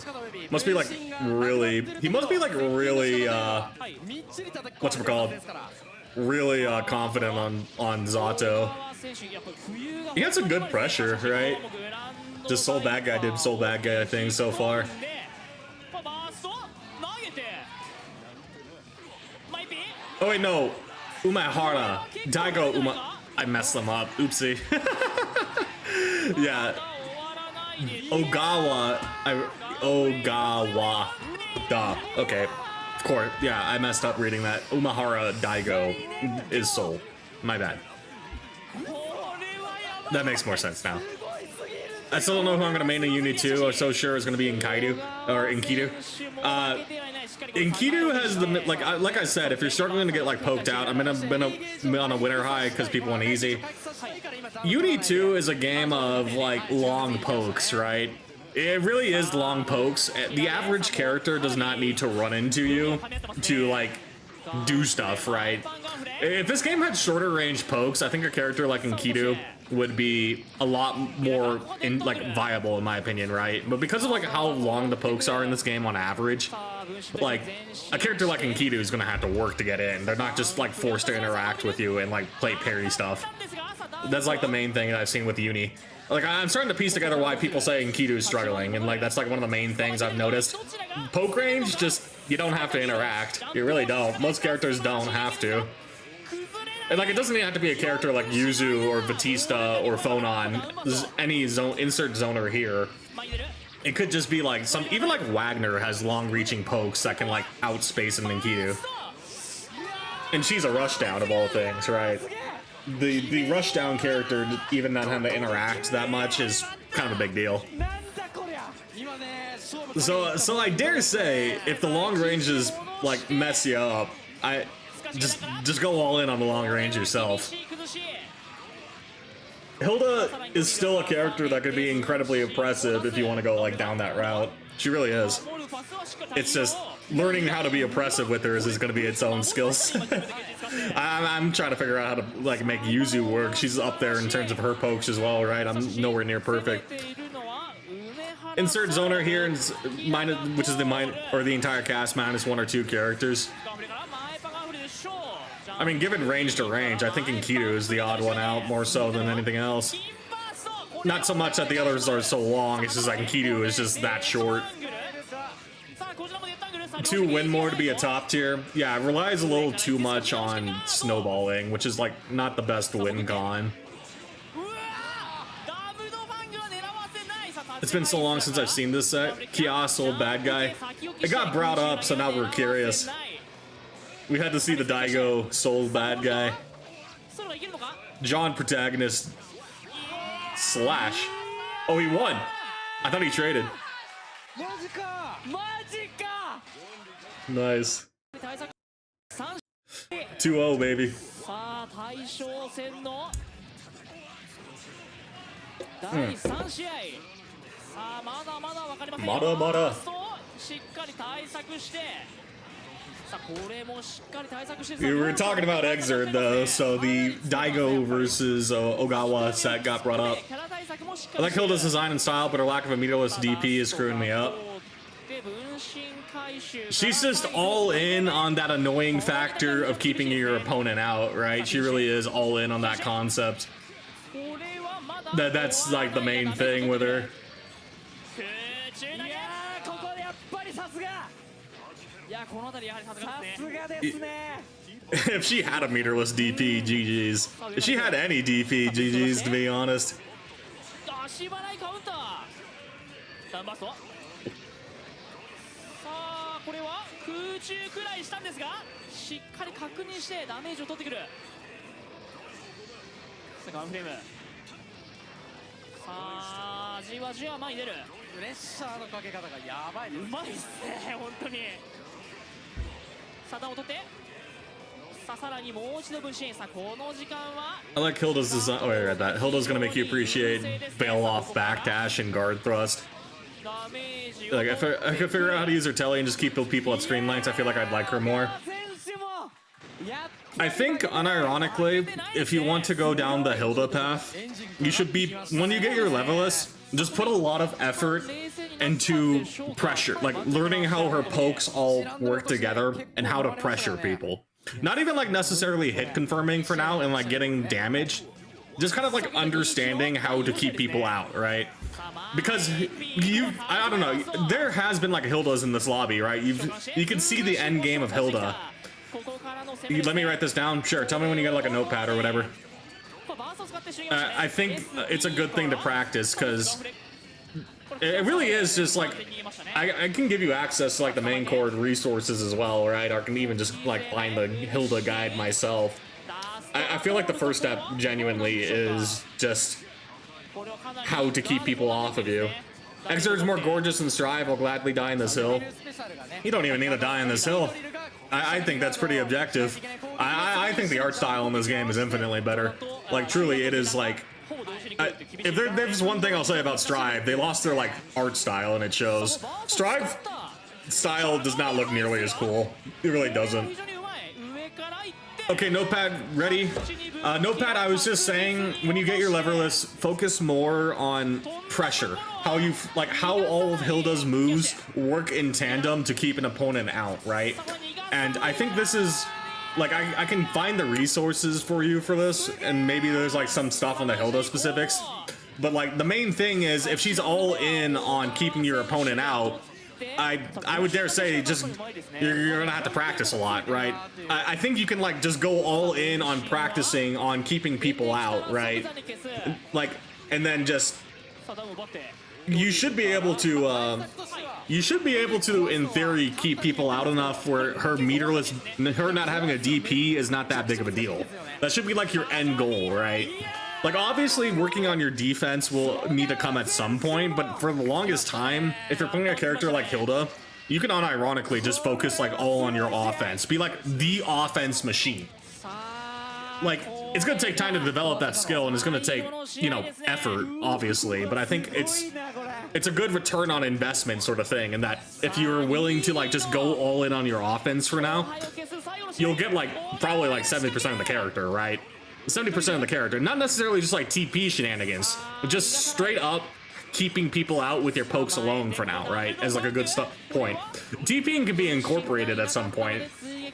Must be like really, he must be like really, what's it called? Really confident on Zato. He had some good pressure, right? Just Soul Bad Guy did Soul Bad Guy, I think, so far. Oh wait, no. Umehara. Daigo Uma. I messed them up. Oopsie. Yeah. Ogawa. Ogawa. Duh. Okay. Of course. Yeah, I messed up reading that. Umehara Daigo is Soul. My bad. That makes more sense now. I still don't know who I'm gonna main in Uni 2. I'm so sure it's gonna be Enkidu or Enkidu. Enkidu has the like I said, if you're struggling to get like poked out, I'm gonna on a winner high because people want easy. Uni 2 is a game of like long pokes, right? It really is long pokes. The average character does not need to run into you to like do stuff, right? If this game had shorter range pokes, I think a character like Enkidu would be a lot more viable in my opinion, right? But because of like how long the pokes are in this game on average, like a character like Enkidu is gonna have to work to get in. They're not just like forced to interact with you and like play parry stuff. That's like the main thing that I've seen with Uni. Like I'm starting to piece together why people say Enkidu is struggling, and like that's like one of the main things I've noticed. Poke range, just you don't have to interact. You really don't. Most characters don't have to. And like it doesn't even have to be a character like Yuzu or Batista or Phonon, any zone insert zoner here. It could just be like even like Wagner has long-reaching pokes that can like outspace an Enkidu. And she's a rushdown of all things, right? The rushdown character, even not having to interact that much, is kind of a big deal. So I dare say, if the long ranges like mess you up, just go all in on the long range yourself. Hilda is still a character that could be incredibly oppressive if you want to go like down that route. She really is. It's just learning how to be oppressive with her is going to be its own skills. I'm trying to figure out how to like make Yuzu work. She's up there in terms of her pokes as well, right? I'm nowhere near perfect. Insert zoner here, which is the entire cast minus 1 or 2 characters. I mean, given range to range, I think Enkidu is the odd one out more so than anything else. Not so much that the others are so long, it's just like Enkidu is just that short. to win more to be a top tier, yeah, it relies a little too much on snowballing, which is like not the best win con. It's been so long since I've seen this set. Kias, old bad guy. It got brought up, so now we're curious. We had to see the Daigo soul bad guy. John protagonist slash. Oh, he won. I thought he traded. Nice. 2-0, baby. Mada. We were talking about Exert though, so the Daigo versus Ogawa set got brought up. I like Hilda's design and style, but her lack of a meterless DP is screwing me up. She's just all in on that annoying factor of keeping your opponent out, right? She really is all in on that concept. That's like the main thing with her. If she had a meterless DP, GG's. If she had any DP, GG's, to be honest. I like Hilda's design. Oh, I read that. Hilda's gonna make you appreciate bail off backdash and guard thrust. Like, if I could figure out how to use her telly and just keep people at screen lengths, I feel like I'd like her more. I think, unironically, if you want to go down the Hilda path, you should be, when you get your levelist, just put a lot of effort into pressure, like learning how her pokes all work together and how to pressure people. Not even like necessarily hit confirming for now and like getting damage, just kind of like understanding how to keep people out, right? Because I don't know, there has been like Hildas in this lobby, right? You can see the end game of Hilda. Let me write this down. Sure, tell me when you get like a notepad or whatever. I think it's a good thing to practice because it really is just like I can give you access to like the main core resources as well, right? Or I can even just like find the Hilda guide myself. I feel like the first step genuinely is just how to keep people off of you. Exert's more gorgeous than Strive. I'll gladly die in this hill. You don't even need to die in this hill. I think that's pretty objective. I think the art style in this game is infinitely better. Like, truly, it is like... if there's one thing I'll say about Strive, they lost their, like, art style, and it shows. Strive style does not look nearly as cool. It really doesn't. Okay, notepad ready. Notepad, I was just saying, when you get your leverless, focus more on pressure. How all of Hilda's moves work in tandem to keep an opponent out, right? And I think this is, like, I can find the resources for you for this, and maybe there's, like, some stuff on the Hilda specifics. But, like, the main thing is, if she's all in on keeping your opponent out, I would dare say just you're gonna have to practice a lot, right? I think you can like just go all in on practicing on keeping people out, right? Like, and then just you should be able to in theory keep people out enough where her not having a DP is not that big of a deal. That should be like your end goal, right? Like, obviously, working on your defense will need to come at some point, but for the longest time, if you're playing a character like Hilda, you can unironically just focus, like, all on your offense. Be, like, the offense machine. Like, it's gonna take time to develop that skill, and it's gonna take, you know, effort, obviously, but I think it's a good return on investment sort of thing, and that if you're willing to, like, just go all in on your offense for now, you'll get, like, probably, like, 70% of the character, right? 70% of the character, not necessarily just like TP shenanigans, but just straight up keeping people out with your pokes alone for now, right? As like a good point. TPing can be incorporated at some point,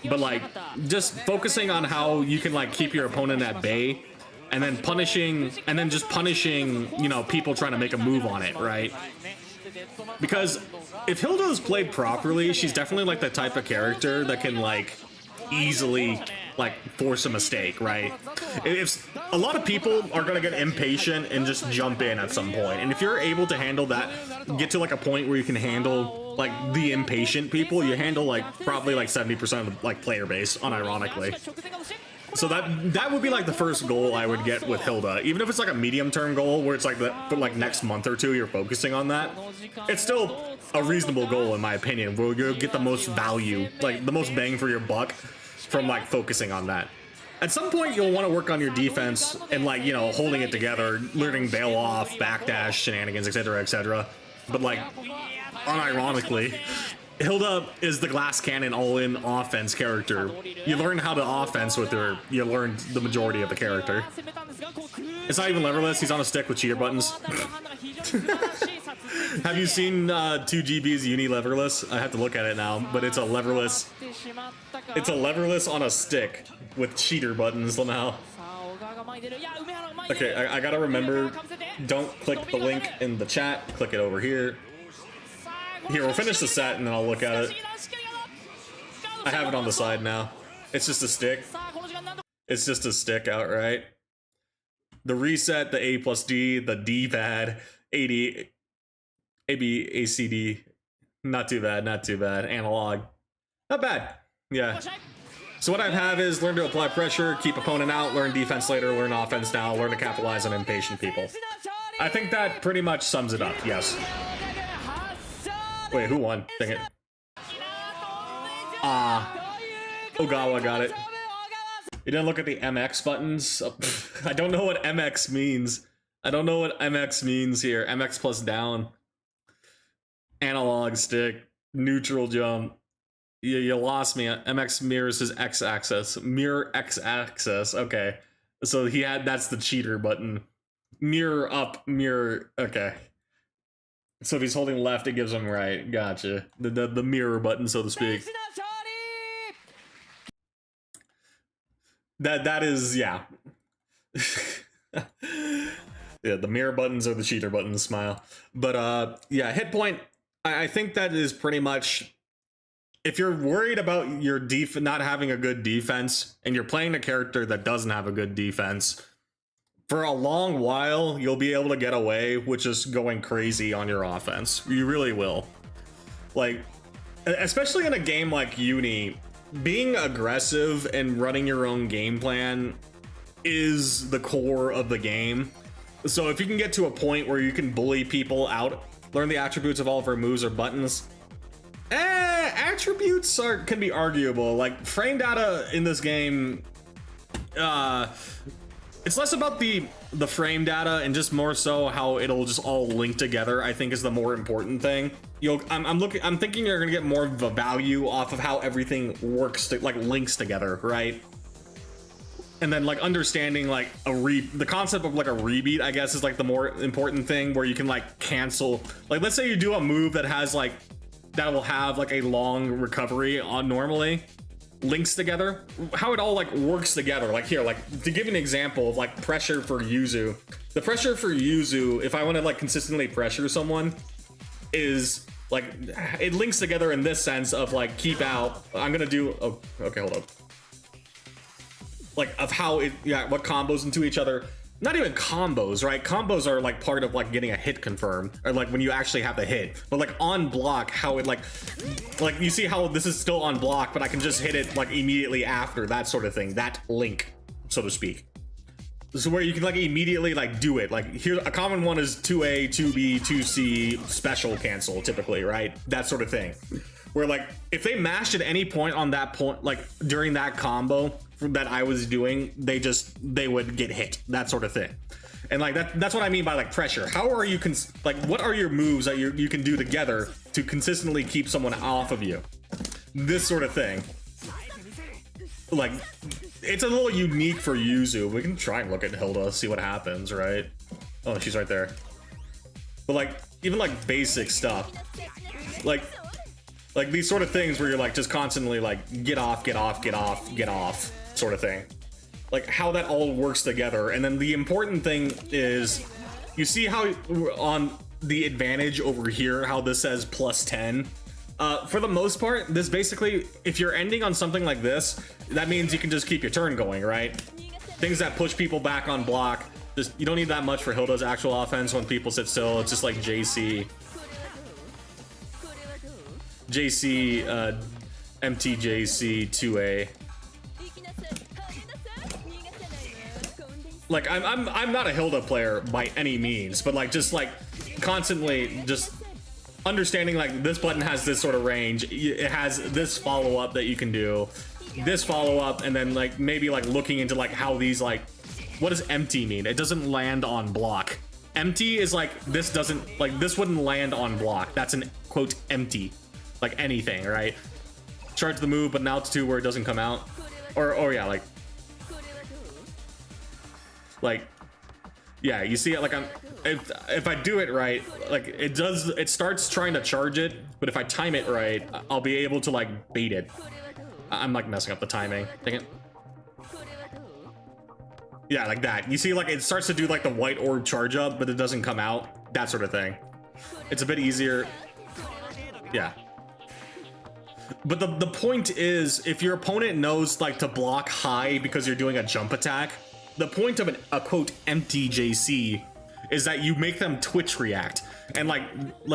but like just focusing on how you can like keep your opponent at bay, and then punishing, you know, people trying to make a move on it, right? Because if Hilda is played properly, she's definitely like the type of character that can like easily like force a mistake, right? If a lot of people are gonna get impatient and just jump in at some point, and if you're able to handle that, get to like a point where you can handle like the impatient people, you handle like probably like 70% of the like player base, unironically. So that would be like the first goal I would get with Hilda, even if it's like a medium-term goal where it's like for like next month or two you're focusing on that. It's still a reasonable goal in my opinion, where you'll get the most value, like the most bang for your buck from like focusing on that. At some point you'll want to work on your defense and like, you know, holding it together, learning bail off, backdash, shenanigans, etc, etc. But like, unironically, Hilda is the glass cannon all-in offense character. You learn how to offense with her, you learn the majority of the character. It's not even leverless, he's on a stick with cheater buttons. Have you seen 2GB's Uni leverless? I have to look at it now, but it's a leverless. It's a leverless on a stick with cheater buttons somehow. Okay, I gotta remember, don't click the link in the chat, click it over here. Here, we'll finish the set and then I'll look at it. I have it on the side now. It's just a stick. It's just a stick outright. The reset, the A plus D, the D-pad, 80, AB, ACD. Not too bad, not too bad. Analog. Not bad. Yeah. So what I have is learn to apply pressure, keep opponent out, learn defense later, learn offense now, learn to capitalize on impatient people. I think that pretty much sums it up, yes. Wait, who won? Dang it. Ogawa got it. You didn't look at the MX buttons? Oh, I don't know what MX means. I don't know what MX means here. MX plus down. Analog stick. Neutral jump. You lost me. MX mirrors his X-axis. Mirror X-axis. Okay. So that's the cheater button. Mirror up, mirror. Okay. So if he's holding left, it gives him right. Gotcha. The mirror button, so to speak. That is, yeah. Yeah, the mirror buttons are the cheater buttons, smile. But yeah, hit point, I think that is pretty much, if you're worried about your not having a good defense, and you're playing a character that doesn't have a good defense, for a long while, you'll be able to get away with just going crazy on your offense. You really will. Like, especially in a game like Uni, being aggressive and running your own game plan is the core of the game. So if you can get to a point where you can bully people out, learn the attributes of all of our moves or buttons. Attributes can be arguable. Like, frame data in this game, it's less about the frame data and just more so how it'll just all link together, I think, is the more important thing. I'm thinking you're gonna get more of a value off of how everything works, like links together, right? And then like understanding like the concept of like a rebeat, I guess, is like the more important thing, where you can like cancel. Like, let's say you do a move that has like, that will have like a long recovery on normally. Links together, how it all like works together. Like here, like to give an example of like pressure for Yuzu. The pressure for Yuzu, if I want to like consistently pressure someone, is like, it links together in this sense of like keep out. I'm gonna do, oh, okay, hold up. Like of how it, yeah, what combos into each other. Not even combos, right? Combos are like part of like getting a hit confirmed, or like when you actually have the hit. But like on block, how it like you see how this is still on block, but I can just hit it like immediately after, that sort of thing. That link, so to speak. This is where you can like immediately like do it. Like here, a common one is 2A, 2B, 2C, special cancel typically, right? That sort of thing. Where like if they mashed at any point on that point, like during that combo that I was doing, they would get hit, that sort of thing. And like that's what I mean by like pressure. How are you like, what are your moves that you can do together to consistently keep someone off of you? This sort of thing. Like, it's a little unique for Yuzu. We can try and look at Hilda, see what happens, right? Oh, she's right there. But like, even like basic stuff, like these sort of things where you're like just constantly like get off, get off, get off, get off, sort of thing. Like how that all works together. And then the important thing is, you see how on the advantage over here, how this says +10. For the most part, this basically, if you're ending on something like this, that means you can just keep your turn going, right? Things that push people back on block, just you don't need that much for Hilda's actual offense when people sit still. It's just like JC, MTJC 2A. Like I'm not a Hilda player by any means, but like just like constantly just understanding like this button has this sort of range, it has this follow-up that you can do, this follow-up, and then like maybe like looking into like how these like, what does empty mean? It doesn't land on block. Empty is like this doesn't, like this wouldn't land on block. That's an quote empty, like anything, right? Charge the move, but now it's to where it doesn't come out, or yeah, like yeah, you see it like I'm if I do it right, like it starts trying to charge it, but if I time it right, I'll be able to like bait it. I'm like messing up the timing. Dang it. Yeah, like that. You see like it starts to do like the white orb charge up, but it doesn't come out. That sort of thing. It's a bit easier. Yeah. But the point is, if your opponent knows like to block high because you're doing a jump attack, the point of a quote empty JC is that you make them twitch react. And like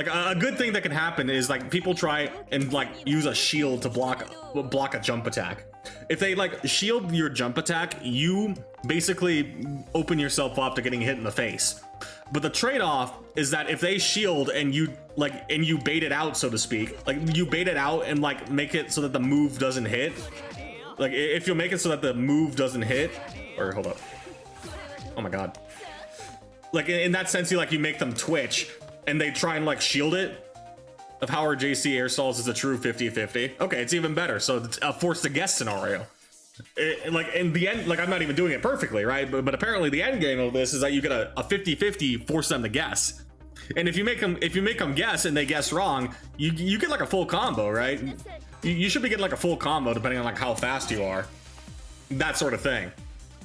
a good thing that can happen is like people try and like use a shield to block a jump attack. If they like shield your jump attack, you basically open yourself up to getting hit in the face. But the trade-off is that if they shield and you bait it out, so to speak, like you bait it out and like make it so that the move doesn't hit. Like if you make it so that the move doesn't hit, or hold up. Oh my god. Like in that sense, you make them twitch and they try and like shield it. Of how our JC air stalls is a true 50-50. Okay, it's even better. So it's a force to guess scenario. Like in the end, like I'm not even doing it perfectly, right? But apparently the end game of this is that you get a 50-50 force them to guess. And if you make them guess and they guess wrong, you get like a full combo, right? You should be getting like a full combo depending on like how fast you are. That sort of thing.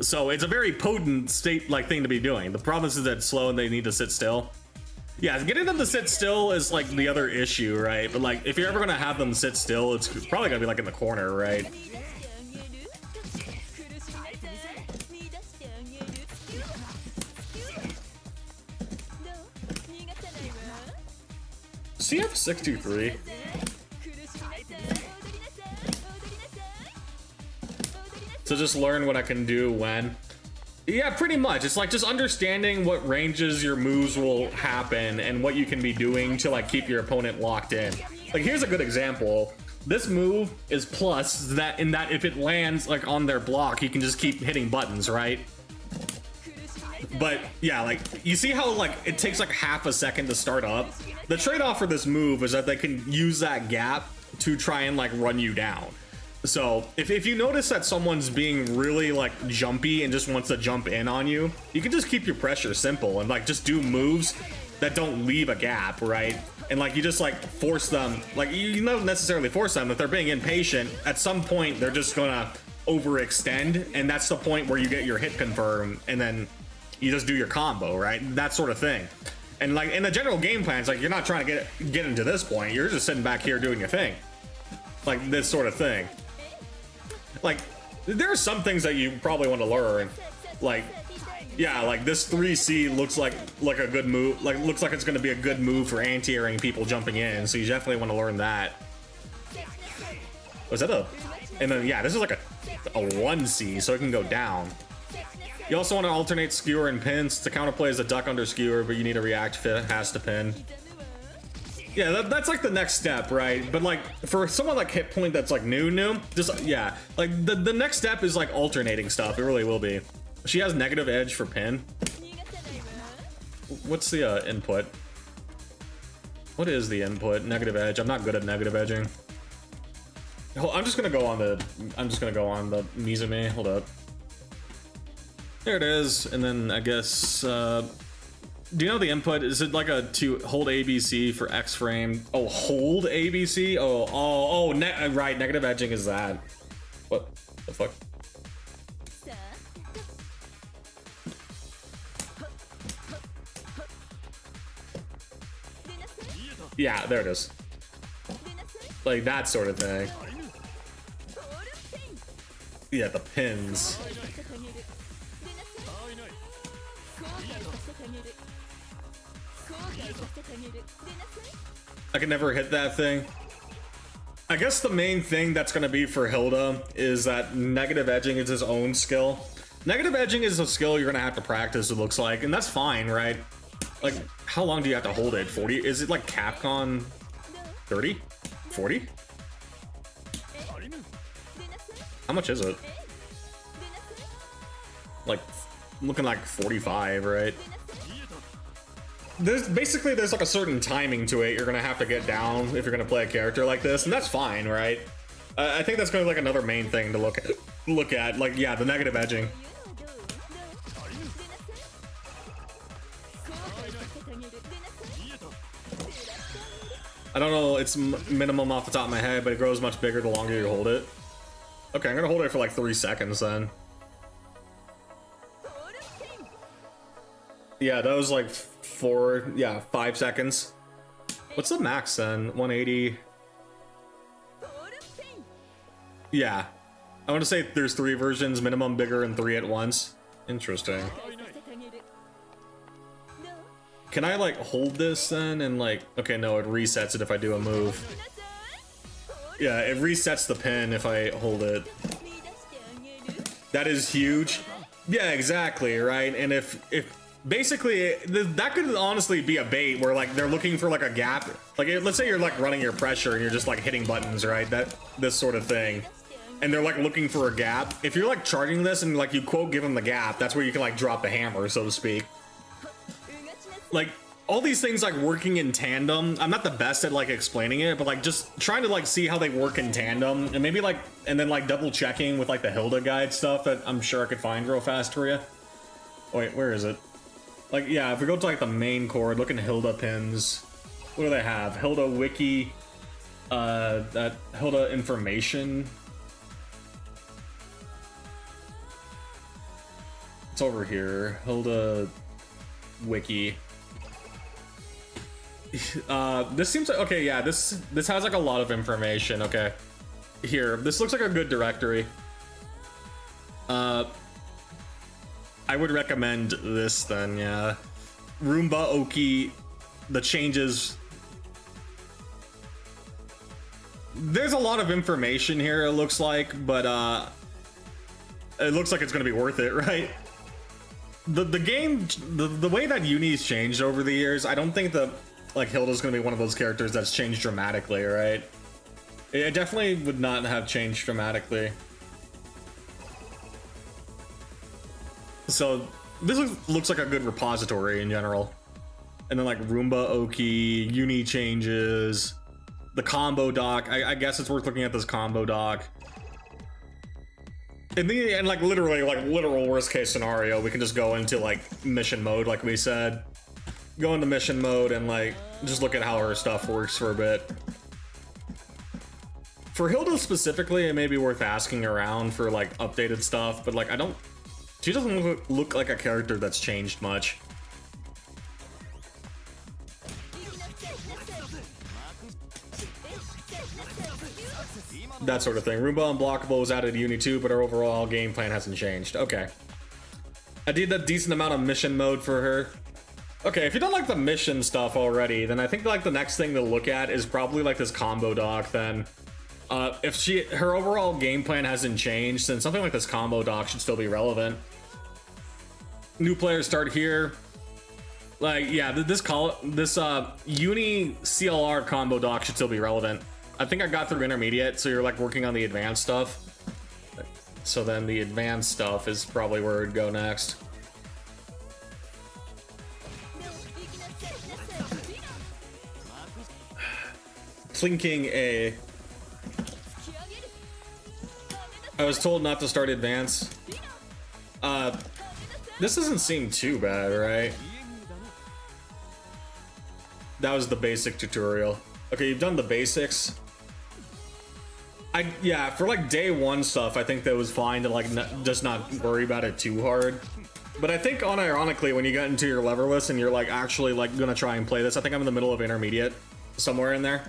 So it's a very potent state-like thing to be doing. The problem is that it's slow and they need to sit still. Yeah, getting them to sit still is like the other issue, right? But like if you're ever gonna have them sit still, it's probably gonna be like in the corner, right? CF623. So just learn what I can do when. Yeah, pretty much. It's like just understanding what ranges your moves will happen and what you can be doing to like keep your opponent locked in. Like here's a good example. This move is plus that in that if it lands like on their block, you can just keep hitting buttons, right? But yeah, like you see how like it takes like half a second to start up? The trade-off for this move is that they can use that gap to try and like run you down. So if you notice that someone's being really like jumpy and just wants to jump in on you, you can just keep your pressure simple and like just do moves that don't leave a gap, right? And like you just like force them, like you don't necessarily force them. If they're being impatient, at some point they're just gonna overextend, and that's the point where you get your hit confirm and then you just do your combo, right? That sort of thing. And like in the general game plan, it's like you're not trying to get into this point, you're just sitting back here doing your thing. Like this sort of thing. Like, there are some things that you probably want to learn. Like, yeah, like this 3C looks like a good move. Like, looks like it's going to be a good move for anti-airing people jumping in. So you definitely want to learn that. Was that a... And then, yeah, this is like a 1C, so it can go down. You also want to alternate skewer and pins. The counterplay is a duck under skewer, but you need a react has to pin. Yeah, that's like the next step, right? But like for someone like Hit Point that's like new, just yeah, like the next step is like alternating stuff. It really will be. She has negative edge for pin. What's the input? What is the input? Negative edge. I'm not good at negative edging. I'm just gonna go on the Mizumi. Hold up. There it is, and then I guess. Do you know the input? Is it like to hold ABC for X frame? Oh, hold ABC? Right, negative edging is that. What the fuck? Yeah, there it is. Like that sort of thing. Yeah, the pins. I can never hit that thing. I guess the main thing that's gonna be for Hilda is that negative edging is his own skill. Negative edging is a skill you're gonna have to practice, it looks like, and that's fine, right? Like, how long do you have to hold it? 40? Is it like Capcom 30? 40? How much is it? Like, looking like 45, right? There's like a certain timing to it you're gonna have to get down if you're gonna play a character like this, and that's fine, right? I think that's gonna be like another main thing to look at. Like, yeah, the negative edging. I don't know, it's minimum off the top of my head, but it grows much bigger the longer you hold it. Okay, I'm gonna hold it for like 3 seconds then. Yeah, that was like 5 seconds. What's the max then? 180. Yeah. I want to say there's 3 versions, minimum, bigger, and 3 at once. Interesting. Can I like hold this then and like, okay, no, it resets it if I do a move. Yeah, it resets the pin if I hold it. That is huge. Yeah, exactly, right? And if basically that could honestly be a bait where like they're looking for like a gap. Like, let's say you're like running your pressure and you're just like hitting buttons, right? This sort of thing. And they're like looking for a gap. If you're like charging this and like you quote give them the gap, that's where you can like drop the hammer, so to speak. Like, all these things like working in tandem. I'm not the best at like explaining it, but like just trying to like see how they work in tandem, and maybe like, and then like double checking with like the Hilda guide stuff that I'm sure I could find real fast for you. Wait, where is it? Like, yeah, if we go to like the main chord, look in Hilda pins. What do they have? Hilda wiki, that Hilda information. It's over here. Hilda wiki. This seems like, okay, yeah, this has like a lot of information. Okay, here, this looks like a good directory. I would recommend this then, yeah. Roomba Oki, the changes. There's a lot of information here, it looks like, but it looks like it's gonna be worth it, right? The game, the way that Uni's changed over the years, I don't think that like Hilda's gonna be one of those characters that's changed dramatically, right? It definitely would not have changed dramatically. So this looks like a good repository in general. And then like Roomba Oki, Uni changes, the combo doc. I guess it's worth looking at this combo doc. And like literally, like literal worst case scenario, we can just go into like mission mode, like we said. Go into mission mode and like just look at how her stuff works for a bit. For Hilda specifically, it may be worth asking around for like updated stuff, but like she doesn't look like a character that's changed much. That sort of thing. Roomba Unblockable was added to Uni 2, but our overall game plan hasn't changed. Okay. I did a decent amount of mission mode for her. Okay, if you don't like the mission stuff already, then I think like the next thing to look at is probably like this combo doc then. If her overall game plan hasn't changed, then something like this combo doc should still be relevant. New players start here. Like, yeah, this Uni CLR combo doc should still be relevant. I think I got through intermediate, so you're like working on the advanced stuff. So then the advanced stuff is probably where it'd go next. Plinking A. I was told not to start advance. This doesn't seem too bad, right? That was the basic tutorial. Okay, you've done the basics. Yeah, for like day one stuff, I think that was fine to like just not worry about it too hard. But I think unironically, when you get into your level list and you're like actually like gonna try and play this, I think I'm in the middle of intermediate. somewhere in there.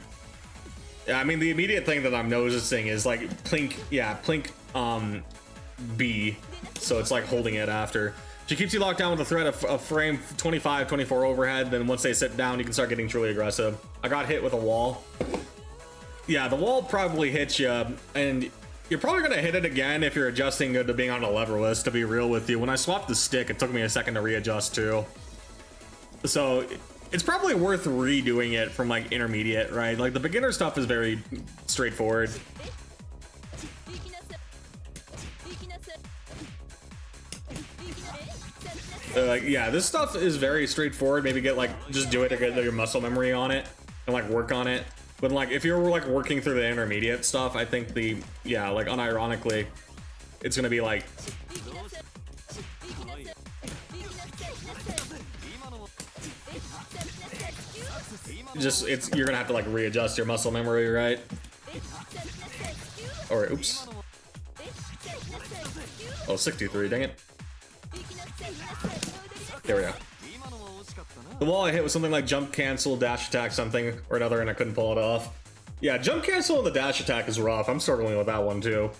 Yeah, I mean, the immediate thing that I'm noticing is like Plink, yeah, Plink, B. So it's like holding it after. She keeps you locked down with a threat of frame 25, 24 overhead. Then once they sit down, you can start getting truly aggressive. I got hit with a wall. Yeah, the wall probably hits you, and you're probably gonna hit it again if you're adjusting to being on a leverless, to be real with you. When I swapped the stick, it took me a second to readjust too. So it's probably worth redoing it from like intermediate, right? Like the beginner stuff is very straightforward. Like, yeah, this stuff is very straightforward. Maybe get like, just do it to get your muscle memory on it and like work on it. But like, if you're like working through the intermediate stuff, I think the, yeah, like unironically, it's gonna be like, just, you're gonna have to like readjust your muscle memory, right? Or, oops. Oh, 63, dang it. There we go. The wall I hit was something like jump cancel, dash attack, something or another, and I couldn't pull it off. Yeah, jump cancel and the dash attack is rough. I'm struggling with that one too.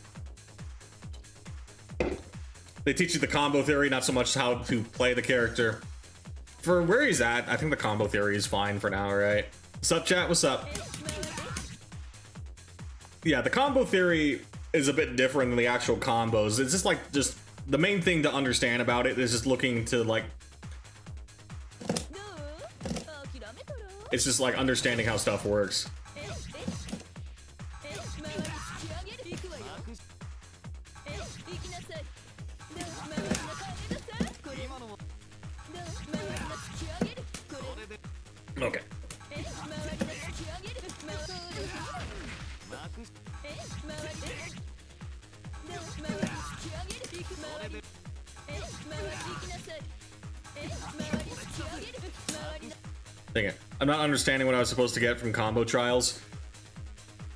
They teach you the combo theory, not so much how to play the character. For where he's at, I think the combo theory is fine for now, right? What's up, chat? What's up? Yeah, the combo theory is a bit different than the actual combos. It's just like, the main thing to understand about it is just looking to like, it's just like understanding how stuff works. Okay. Dang it. I'm not understanding what I was supposed to get from combo trials.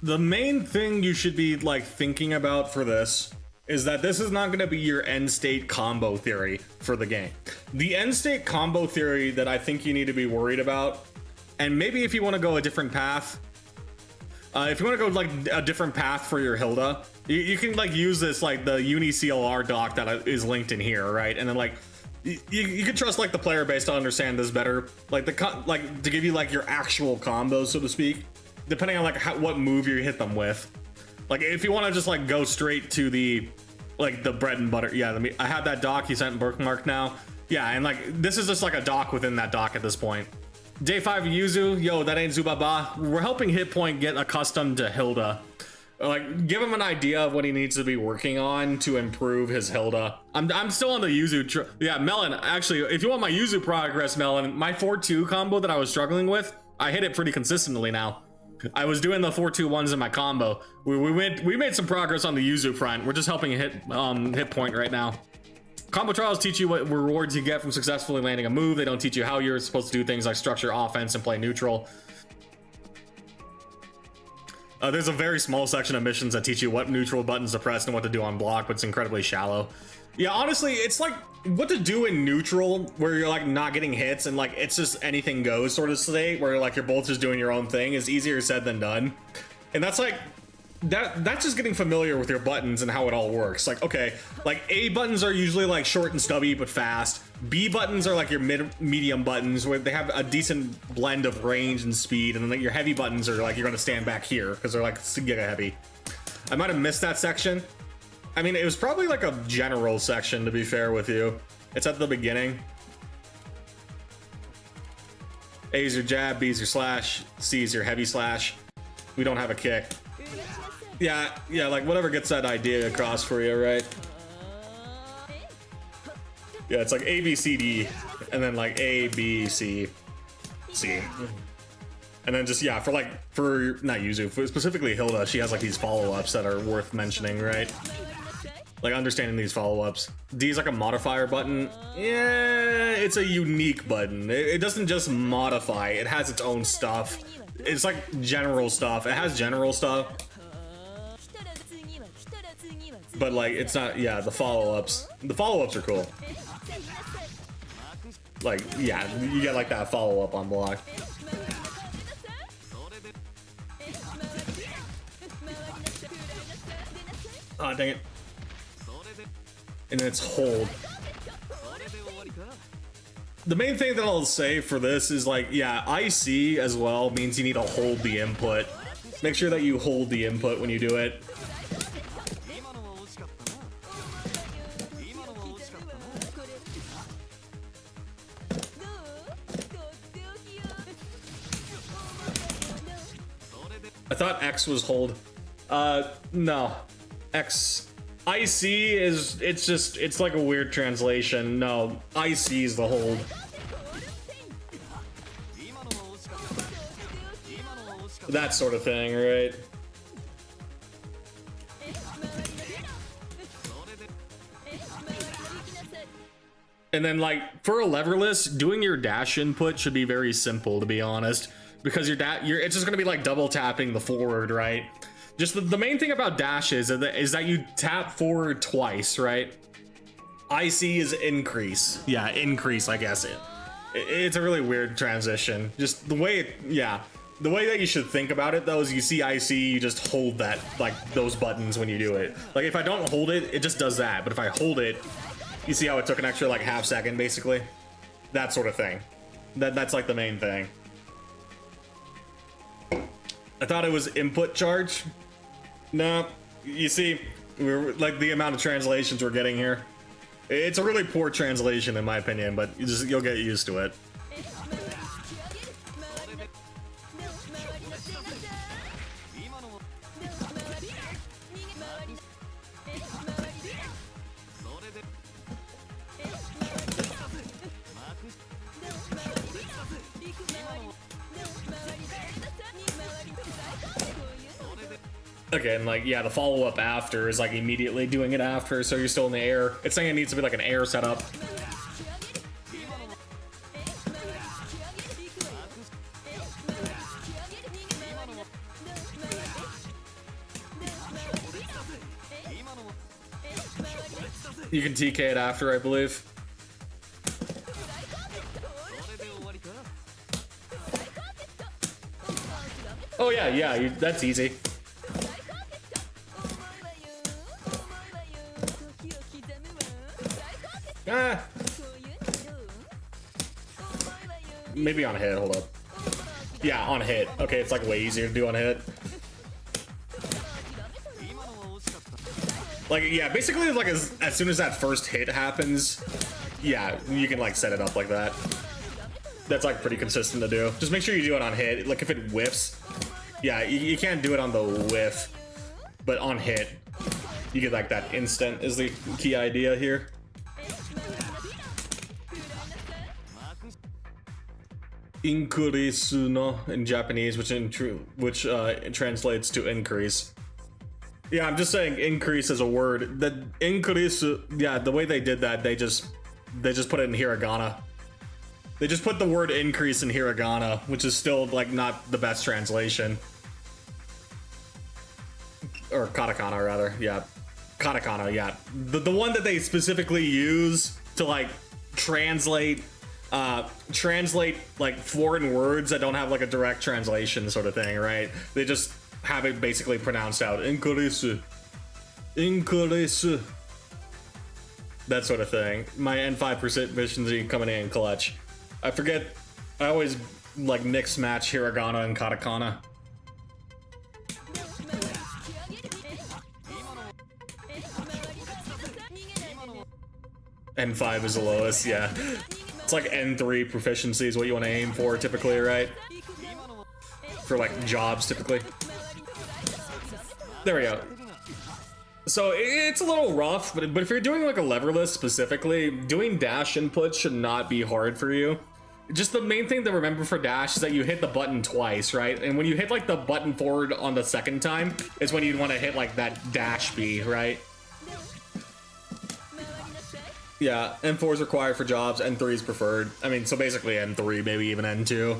The main thing you should be like thinking about for this is that this is not going to be your end state combo theory for the game. The end state combo theory that I think you need to be worried about, and maybe if you want to go a different path, if you want to go like a different path for your Hilda, you can like use this like the Uni CLR doc that is linked in here, right? And then like you can trust like the player base to understand this better, like like to give you like your actual combos, so to speak, depending on like what move you hit them with. Like if you want to just like go straight to the like the bread and butter, yeah. I have that doc you sent bookmark now, yeah, and like this is just like a doc within that doc at this point. Day 5 Yuzu, yo, that ain't Zubaba. We're helping Hit Point get accustomed to Hilda. Like, give him an idea of what he needs to be working on to improve his Hilda. I'm still on the Yuzu. Yeah, Melon, actually, if you want my Yuzu progress, Melon, my 4-2 combo that I was struggling with, I hit it pretty consistently now. I was doing the 4-2-1s in my combo. We made some progress on the Yuzu front. We're just helping Hit Point right now. Combo trials teach you what rewards you get from successfully landing a move. They don't teach you how you're supposed to do things like structure offense and play neutral. There's a very small section of missions that teach you what neutral buttons to press and what to do on block, but it's incredibly shallow. Yeah, honestly, it's like what to do in neutral, where you're like not getting hits and like it's just anything goes sort of state, where like you're both just doing your own thing, is easier said than done. And that's like, that's just getting familiar with your buttons and how it all works. Like, okay, like A buttons are usually like short and stubby but fast. B buttons are like your medium buttons where they have a decent blend of range and speed, and then like your heavy buttons are like you're gonna stand back here because they're like giga heavy. I might have missed that section. I mean, it was probably like a general section, to be fair with you. It's at the beginning. A is your jab, B is your slash, C is your heavy slash. We don't have a kick. Yeah, like whatever gets that idea across for you, right? Yeah, it's like A, B, C, D, and then like A, B, C, C. And then just, yeah, for not Yuzu, for specifically Hilda, she has like these follow-ups that are worth mentioning, right? Like understanding these follow-ups. D is like a modifier button. Yeah, it's a unique button. It doesn't just modify, it has its own stuff. It's like general stuff. It has general stuff. But like, it's not, yeah, the follow-ups. The follow-ups are cool. Like, yeah, you get like that follow-up on block. Ah, dang it. And it's hold. The main thing that I'll say for this is like, yeah, IC as well means you need to hold the input. Make sure that you hold the input when you do it. I thought X was hold. No. X. IC is, it's like a weird translation. No, IC is the hold. That sort of thing, right? And then, like, for a leverless, doing your dash input should be very simple, to be honest, because it's just gonna be like double tapping the forward, right? Just the main thing about dash is that you tap forward twice, right? IC is increase. Yeah, increase, I guess. It's a really weird transition. Just the way the way that you should think about it, though, is you see IC, you just hold that, like, those buttons when you do it. Like, if I don't hold it, it just does that. But if I hold it, you see how it took an extra, like, half second, basically? That sort of thing. That's, like, the main thing. I thought it was input charge. No, you see, we're like the amount of translations we're getting here. It's a really poor translation in my opinion, but you'll get used to it. Okay, and like, yeah, the follow-up after is like immediately doing it after, so you're still in the air. It's saying it needs to be like an air setup. You can TK it after, I believe. Oh yeah, that's easy. Maybe on hit, hold up. Yeah, on hit. Okay, it's like way easier to do on hit. Like, yeah, basically like as soon as that first hit happens, yeah, you can like set it up like that. That's like pretty consistent to do. Just make sure you do it on hit. Like if it whiffs, yeah, you can't do it on the whiff, but on hit, you get like that instant is the key idea here. Increase no in Japanese, which translates to increase. Yeah, I'm just saying increase as a word. The increase, yeah, the way they did that, they just put it in hiragana. They just put the word increase in hiragana, which is still like not the best translation. Or katakana rather, yeah. Katakana, yeah. The one that they specifically use to like translate like foreign words that don't have like a direct translation sort of thing, right? They just have it basically pronounced out. Increase. Increase. That sort of thing. My N5% efficiency coming in clutch. I forget, I always like mix match hiragana and katakana. N5 is the lowest, yeah. It's like N3 proficiency is what you want to aim for typically, right? For like jobs typically. There we go. So it's a little rough, but if you're doing like a leverless specifically, doing dash input should not be hard for you. Just the main thing to remember for dash is that you hit the button twice, right? And when you hit like the button forward on the second time is when you'd want to hit like that dash B, right? Yeah, N4 is required for jobs, N3 is preferred. I mean, so basically N3, maybe even N2.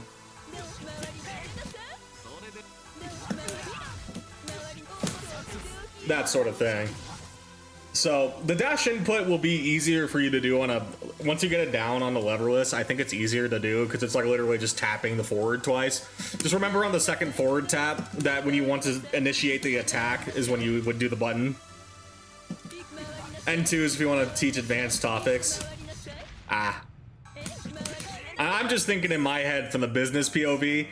That sort of thing. So the dash input will be easier for you to do on a, once you get it down on the leverless, I think it's easier to do because it's like literally just tapping the forward twice. Just remember on the second forward tap that when you want to initiate the attack is when you would do the button. N2 is if you want to teach advanced topics. Ah. I'm just thinking in my head from the business POV.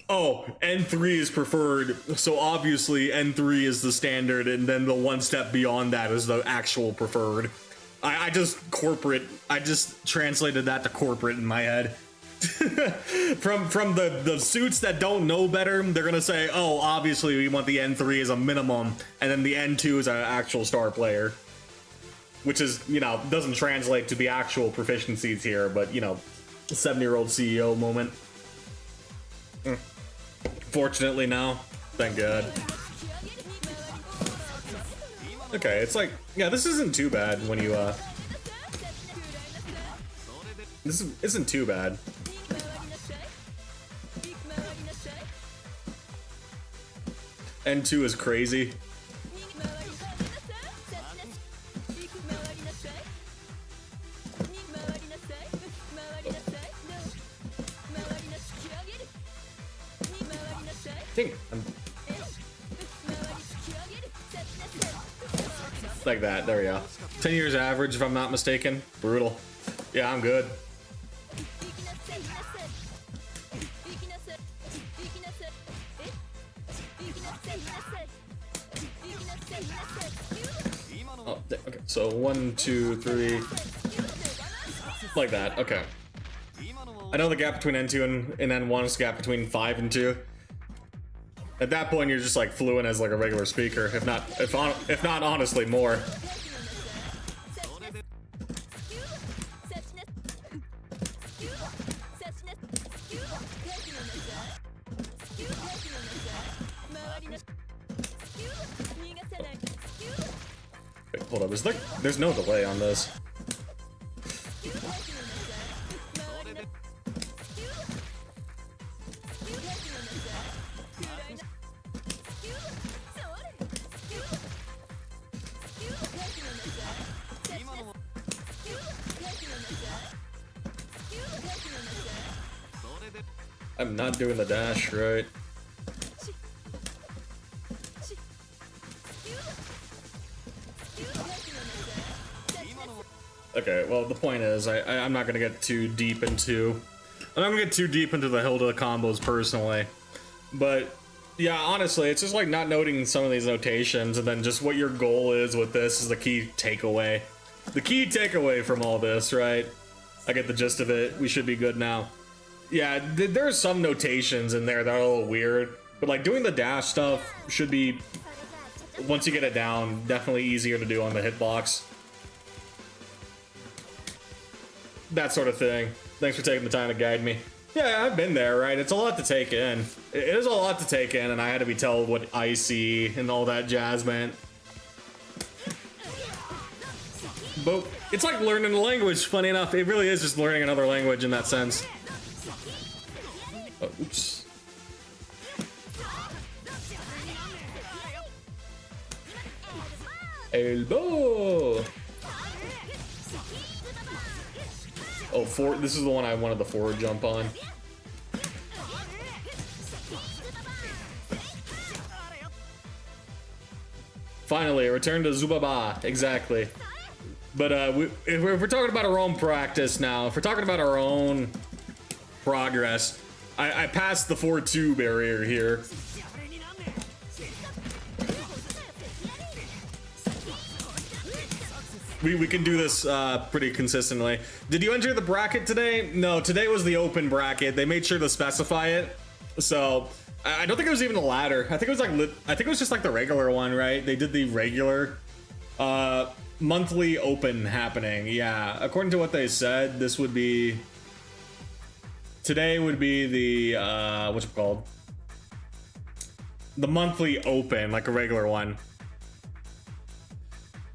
Oh, N3 is preferred, so obviously N3 is the standard, and then the one step beyond that is the actual preferred. I just translated that to corporate in my head. from the suits that don't know better, they're gonna say, oh, obviously we want the N3 as a minimum, and then the N2 is an actual star player. Which is, you know, doesn't translate to the actual proficiencies here, but, you know, 70-year-old CEO moment. Fortunately, no. Thank God. Okay, it's like, yeah, this isn't too bad when you, this isn't too bad. N2 is crazy. Like that, there we go. 10 years average if I'm not mistaken. Brutal. Yeah, I'm good. Oh, okay, so 1, 2, 3. Like that, okay. I know the gap between N2 and N1 is the gap between 5 and 2. At that point, you're just like fluent as like a regular speaker, if not honestly more. Wait, hold up, there's no delay on this. I'm not doing the dash right. Okay, well the point is I'm not gonna get too deep into the Hilda combos personally, but yeah, honestly, it's just like not noting some of these notations and then just what your goal is with this is the key takeaway. The key takeaway from all this, right? I get the gist of it. We should be good now. Yeah, there's some notations in there that are a little weird, but like doing the dash stuff should be, once you get it down, definitely easier to do on the hitbox. That sort of thing. Thanks for taking the time to guide me. Yeah, I've been there, right? It's a lot to take in. It is a lot to take in, and I had to be told what icy and all that jazz meant. But it's like learning a language, funny enough. It really is just learning another language in that sense. Oh, oops. Elbow! Oh, this is the one I wanted the forward jump on. Finally, a return to Zubaba. Exactly. But if we're talking about our own practice now, if we're talking about our own progress, I passed the 4-2 barrier here. We can do this pretty consistently. Did you enter the bracket today? No, today was the open bracket. They made sure to specify it. So I don't think it was even a ladder. I think it was I think it was just like the regular one, right? They did the regular monthly open happening. Yeah, according to what they said, this would be today would be the what's it called? The monthly open, like a regular one.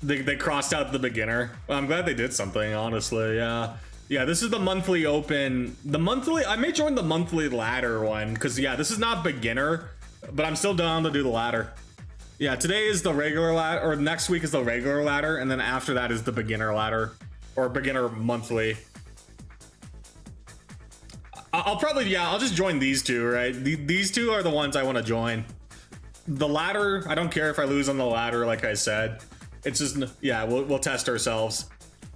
They crossed out the beginner. Well, I'm glad they did something, honestly. Yeah. Yeah, this is the monthly open. I may join the monthly ladder one, because yeah, this is not beginner, but I'm still down to do the ladder. Yeah, today is the regular ladder, or next week is the regular ladder, and then after that is the beginner ladder, or beginner monthly. I'll probably, yeah, I'll just join these two, right? These two are the ones I want to join. The ladder, I don't care if I lose on the ladder, like I said. It's just, yeah, we'll test ourselves.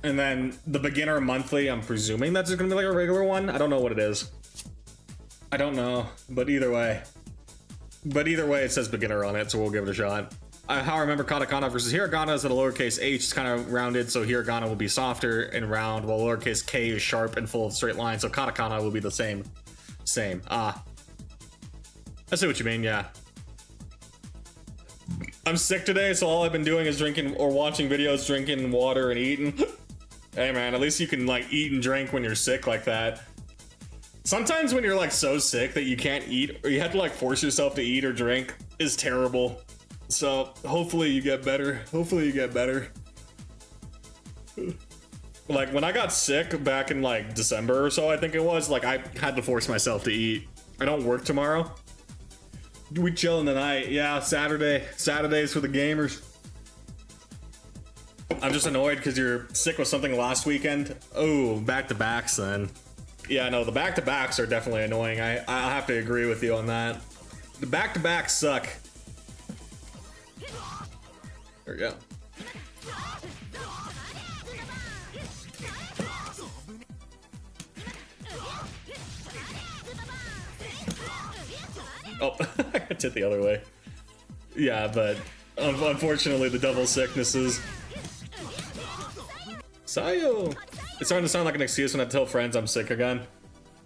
And then the beginner monthly, I'm presuming that's just gonna be like a regular one. I don't know what it is. I don't know, but either way. It says beginner on it, so we'll give it a shot. How I remember katakana versus hiragana is that a lowercase h is kind of rounded, so hiragana will be softer and round, while lowercase k is sharp and full of straight lines, so katakana will be the same. I see what you mean, yeah. I'm sick today, so all I've been doing is drinking or watching videos, drinking water and eating. Hey man, at least you can like eat and drink when you're sick like that. Sometimes when you're like so sick that you can't eat or you have to like force yourself to eat or drink is terrible. So hopefully you get better. Like when I got sick back in like December or so, I think it was, like I had to force myself to eat. I don't work tomorrow. We chilling tonight. Yeah, Saturdays for the gamers. I'm just annoyed because you're sick with something last weekend. Oh, back-to-backs then. Yeah, no, the back-to-backs are definitely annoying. I'll have to agree with you on that. The back-to-backs suck. There we go. Oh, I got hit the other way. Yeah, but unfortunately the double sicknesses. Sayo! It's starting to sound like an excuse when I tell friends I'm sick again.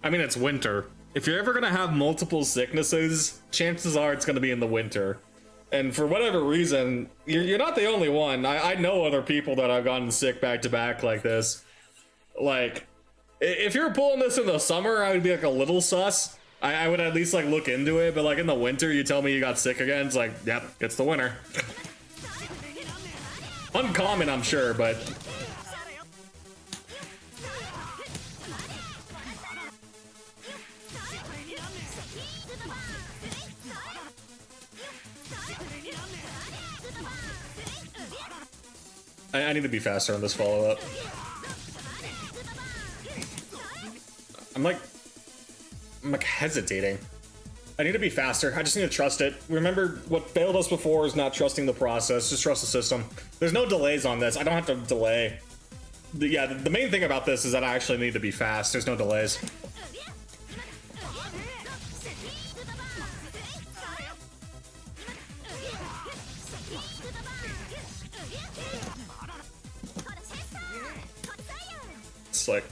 I mean, it's winter. If you're ever gonna have multiple sicknesses, chances are it's gonna be in the winter. And for whatever reason, you're not the only one. I know other people that have gotten sick back to back like this. Like, if you're pulling this in the summer, I would be like a little sus. I would at least like look into it, but like in the winter, you tell me you got sick again, it's like, yep, it's the winter. Uncommon, I'm sure, but... I need to be faster on this follow-up. I'm like hesitating. I need to be faster. I just need to trust it. Remember, what failed us before is not trusting the process. Just trust the system. There's no delays on this. I don't have to delay. The main thing about this is that I actually need to be fast. There's no delays. Slick.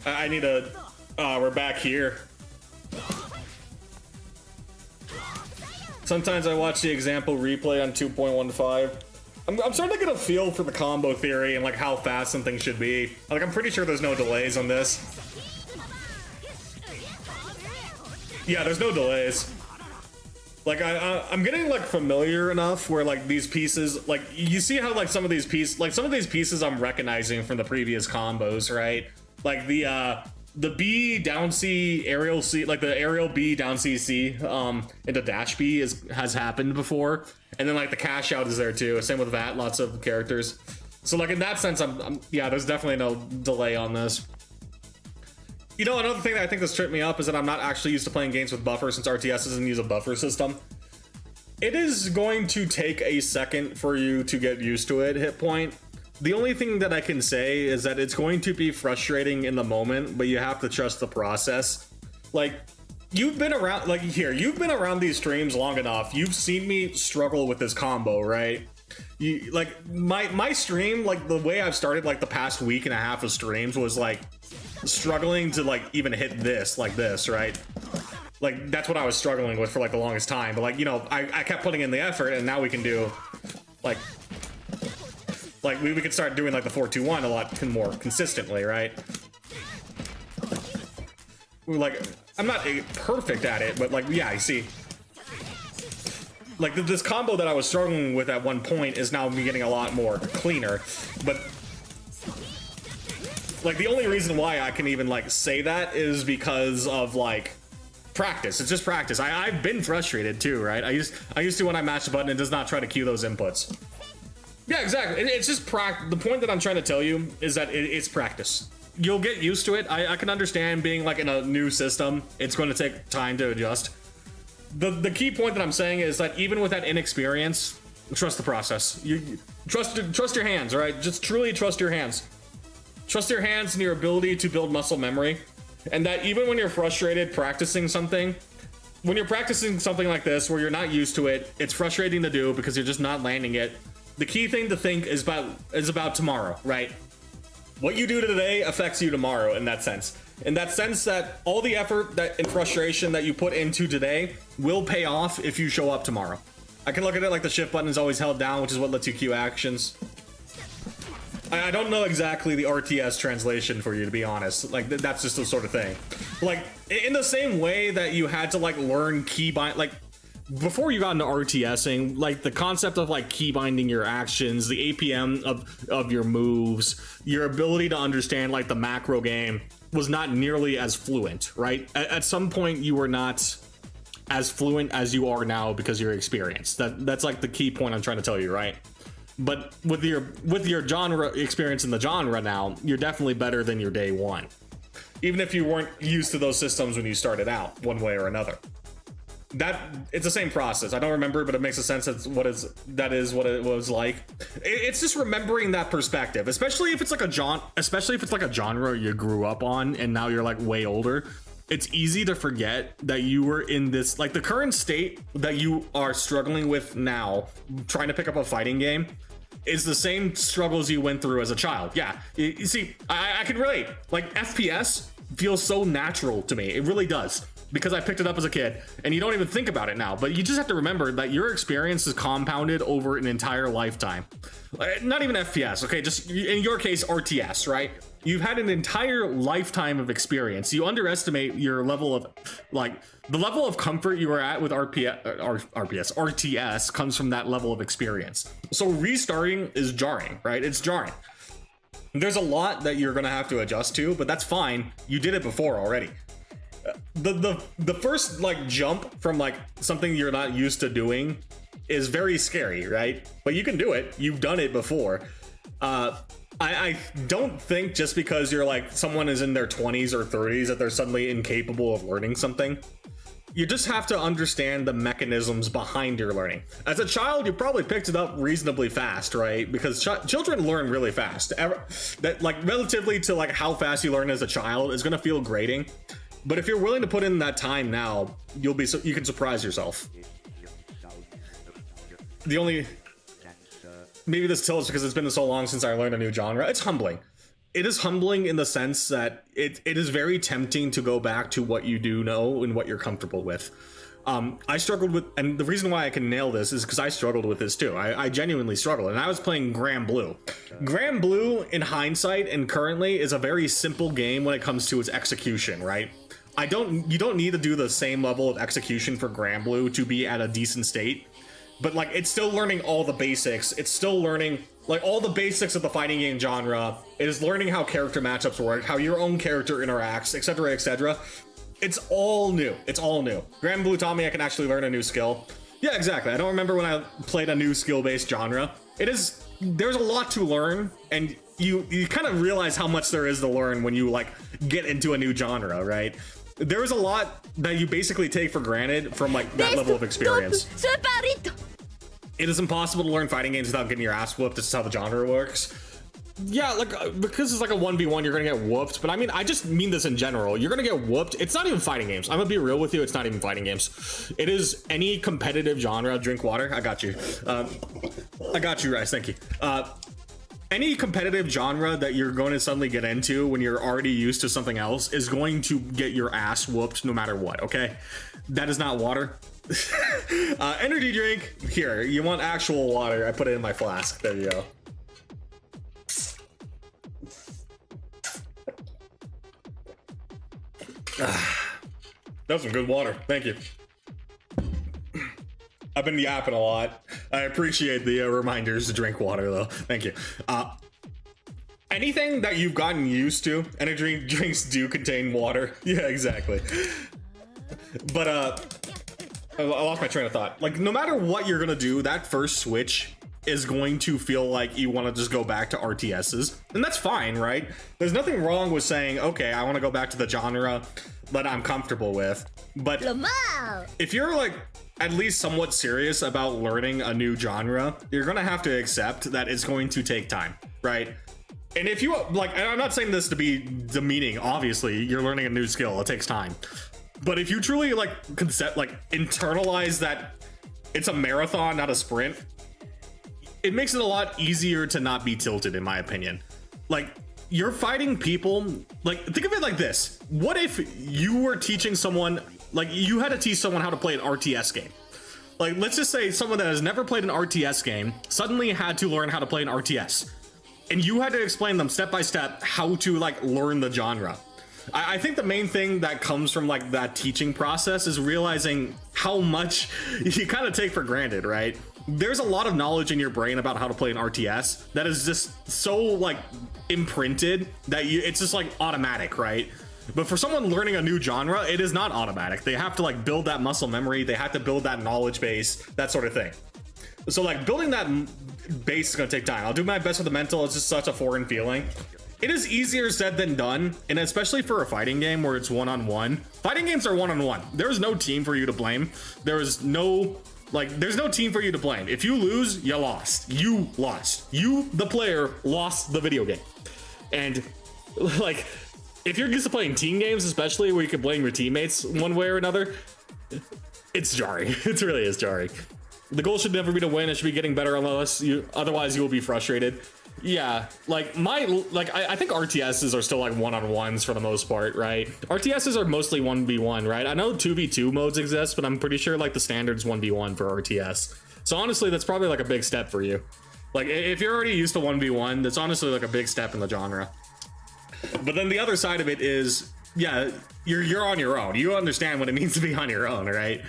I need a... we're back here. Sometimes I watch the example replay on 2.15. I'm starting to get a feel for the combo theory and like how fast something should be. Like, I'm pretty sure there's no delays on this. Yeah, there's no delays. Like, I'm getting like familiar enough where like these pieces, like you see how like some of these pieces I'm recognizing from the previous combos, right? Like the B down C aerial C, like the aerial B down C C into dash B has happened before, and then like the cash out is there too. Same with that, lots of characters. So like in that sense, yeah, there's definitely no delay on this. You know, another thing that I think that's tripped me up is that I'm not actually used to playing games with buffers since RTS doesn't use a buffer system. It is going to take a second for you to get used to it, hit point. The only thing that I can say is that it's going to be frustrating in the moment, but you have to trust the process. Like, you've been around, like you've been around these streams long enough. You've seen me struggle with this combo, right? Like, my stream, like the way I've started like the past week and a half of streams was like struggling to like even hit this like this, right? Like that's what I was struggling with for like the longest time, but like, you know, I kept putting in the effort, and now we can do like we could start doing like the 4-2-1 a lot more consistently, right? Like, I'm not perfect at it, but like, yeah, you see, like this combo that I was struggling with at one point is now me getting a lot more cleaner. But like the only reason why I can even like say that is because of like practice. It's just practice. I've been frustrated too, right? I used to when I mash the button, it does not try to cue those inputs. Yeah, exactly. It's just the point that I'm trying to tell you is that it's practice. You'll get used to it. I can understand being like in a new system. It's going to take time to adjust. the key point that I'm saying is that even with that inexperience, trust the process. You trust your hands, all right? Just truly trust your hands. Trust your hands and your ability to build muscle memory. And that even when you're frustrated practicing something, when you're practicing something like this where you're not used to it, it's frustrating to do because you're just not landing it. The key thing to think is about tomorrow, right? What you do today affects you tomorrow in that sense. In that sense that all the effort and frustration that you put into today will pay off if you show up tomorrow. I can look at it like the shift button is always held down, which is what lets you queue actions. I don't know exactly the RTS translation for you, to be honest. Like, that's just the sort of thing. Like, in the same way that you had to, like, learn keybind, like, before you got into RTSing, like, the concept of, like, keybinding your actions, the APM of your moves, your ability to understand, like, the macro game was not nearly as fluent, right? At some point, you were not as fluent as you are now because of your experience. That's, like, the key point I'm trying to tell you, right? But with your genre experience in the genre now, you're definitely better than your day one. Even if you weren't used to those systems when you started out, one way or another. It's the same process. I don't remember, but it makes a sense that is what it was like. It's just remembering that perspective, especially if it's like a genre you grew up on and now you're like way older. It's easy to forget that you were in this, like the current state that you are struggling with now, trying to pick up a fighting game, is the same struggles you went through as a child. Yeah, you see, I can relate. Like FPS feels so natural to me. It really does. Because I picked it up as a kid, and you don't even think about it now, but you just have to remember that your experience is compounded over an entire lifetime. Not even FPS, okay, just in your case, RTS, right? You've had an entire lifetime of experience. You underestimate your level of, like, the level of comfort you are at with RTS comes from that level of experience. So restarting is jarring, right? It's jarring. There's a lot that you're gonna have to adjust to, but that's fine. You did it before already. The first like jump from like something you're not used to doing is very scary, right? But you can do it. You've done it before. I don't think just because you're like someone is in their 20s or 30s that they're suddenly incapable of learning something. You just have to understand the mechanisms behind your learning. As a child, you probably picked it up reasonably fast, right? Because children learn really fast. That like relatively to like how fast you learn as a child is gonna feel grating. But if you're willing to put in that time now, you can surprise yourself. Maybe this tilts because it's been so long since I learned a new genre. It's humbling. It is humbling in the sense that it is very tempting to go back to what you do know and what you're comfortable with. I struggled with, and the reason why I can nail this is because I struggled with this too. I genuinely struggled, and I was playing Grand Blue. Grand Blue, in hindsight and currently, is a very simple game when it comes to its execution, right? You don't need to do the same level of execution for Grand Blue to be at a decent state, but like it's still learning all the basics. It's still learning like all the basics of the fighting game genre. It is learning how character matchups work, how your own character interacts, etc., etc. It's all new. It's all new. Grand Blue taught me I can actually learn a new skill. Yeah, exactly. I don't remember when I played a new skill-based genre. There's a lot to learn, and you kind of realize how much there is to learn when you like get into a new genre, right? There is a lot that you basically take for granted from like that level of experience. It is impossible to learn fighting games without getting your ass whooped. This is how the genre works. Yeah, like because it's like a 1v1, you're gonna get whooped. But I mean, I just mean this in general. You're gonna get whooped. It's not even fighting games. I'm gonna be real with you. It's not even fighting games. It is any competitive genre. Drink water. I got you. I got you, Rice. Thank you. Any competitive genre that you're going to suddenly get into when you're already used to something else is going to get your ass whooped no matter what, okay? That is not water. Energy drink. Here, you want actual water. I put it in my flask. There you go. That's some good water. Thank you. I've been yapping a lot. I appreciate the reminders to drink water, though. Thank you. Anything that you've gotten used to, energy drinks do contain water. Yeah, exactly. But I lost my train of thought. Like, no matter what you're gonna do, that first switch is going to feel like you want to just go back to RTSs, and that's fine, right? There's nothing wrong with saying, okay, I want to go back to the genre that I'm comfortable with. But if you're like at least somewhat serious about learning a new genre, you're gonna have to accept that it's going to take time, right? And if you like, and I'm not saying this to be demeaning, obviously you're learning a new skill, it takes time. But if you truly like internalize that it's a marathon, not a sprint, it makes it a lot easier to not be tilted, in my opinion. Like, you're fighting people, like, think of it like this. What if you were teaching someone, like, you had to teach someone how to play an RTS game? Like, let's just say someone that has never played an RTS game suddenly had to learn how to play an RTS. And you had to explain them step by step how to, like, learn the genre. I think the main thing that comes from like that teaching process is realizing how much you kind of take for granted, right? There's a lot of knowledge in your brain about how to play an RTS that is just so like imprinted that it's just like automatic, right? But for someone learning a new genre, it is not automatic. They have to like build that muscle memory. They have to build that knowledge base, that sort of thing. So like building that base is gonna take time. I'll do my best with the mental. It's just such a foreign feeling. It is easier said than done, and especially for a fighting game where it's one-on-one. Fighting games are one-on-one. There's no team for you to blame. There's no team for you to blame. If you lose, you lost. You lost. You, the player, lost the video game. And like, if you're used to playing team games, especially where you can blame your teammates one way or another, it's jarring. It really is jarring. The goal should never be to win. It should be getting better otherwise you will be frustrated. Yeah, like I think RTSs are still like one-on-ones for the most part, right? RTSs are mostly 1v1, right? I know 2v2 modes exist, but I'm pretty sure like the standard's 1v1 for RTS. So honestly, that's probably like a big step for you. Like if you're already used to 1v1, that's honestly like a big step in the genre. But then the other side of it is, yeah, you're on your own. You understand what it means to be on your own, right?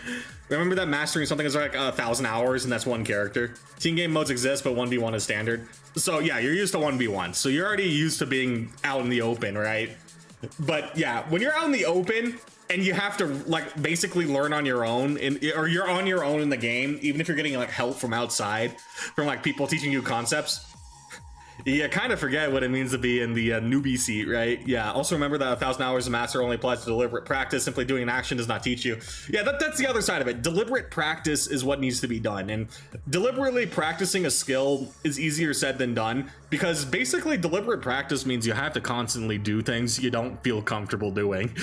Remember that mastering something is like 1,000 hours and that's one character. Team game modes exist, but 1v1 is standard. So yeah, you're used to 1v1. So you're already used to being out in the open, right? But yeah, when you're out in the open and you have to like basically learn on your own, or you're on your own in the game, even if you're getting like help from outside, from like people teaching you concepts, you kind of forget what it means to be in the newbie seat, right? Yeah, also remember that 1,000 hours of master only applies to deliberate practice. Simply doing an action does not teach you. Yeah, that's the other side of it. Deliberate practice is what needs to be done, and deliberately practicing a skill is easier said than done, because basically deliberate practice means you have to constantly do things you don't feel comfortable doing.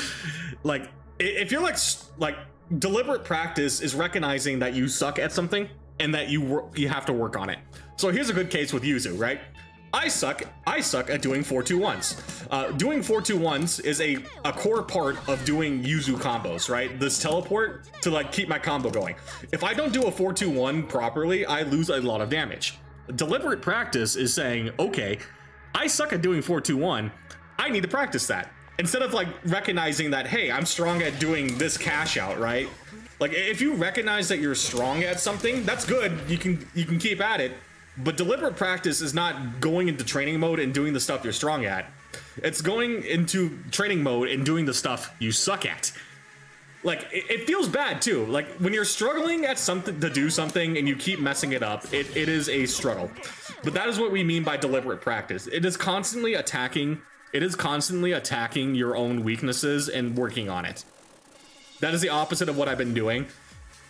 Like, if you're like deliberate practice is recognizing that you suck at something and that you have to work on it. So here's a good case with Yuzu, right? I suck at doing 4-2-1s. Doing 4-2-1s is a core part of doing Yuzu combos, right? This teleport to like keep my combo going. If I don't do a 4-2-1 properly, I lose a lot of damage. Deliberate practice is saying, okay, I suck at doing 4-2-1, I need to practice that. Instead of like recognizing that, hey, I'm strong at doing this cash out, right? Like if you recognize that you're strong at something, that's good, you can keep at it. But deliberate practice is not going into training mode and doing the stuff you're strong at. It's going into training mode and doing the stuff you suck at. Like, it feels bad too. Like, when you're struggling at something to do something and you keep messing it up, it is a struggle. But that is what we mean by deliberate practice. It is constantly attacking your own weaknesses and working on it. That is the opposite of what I've been doing.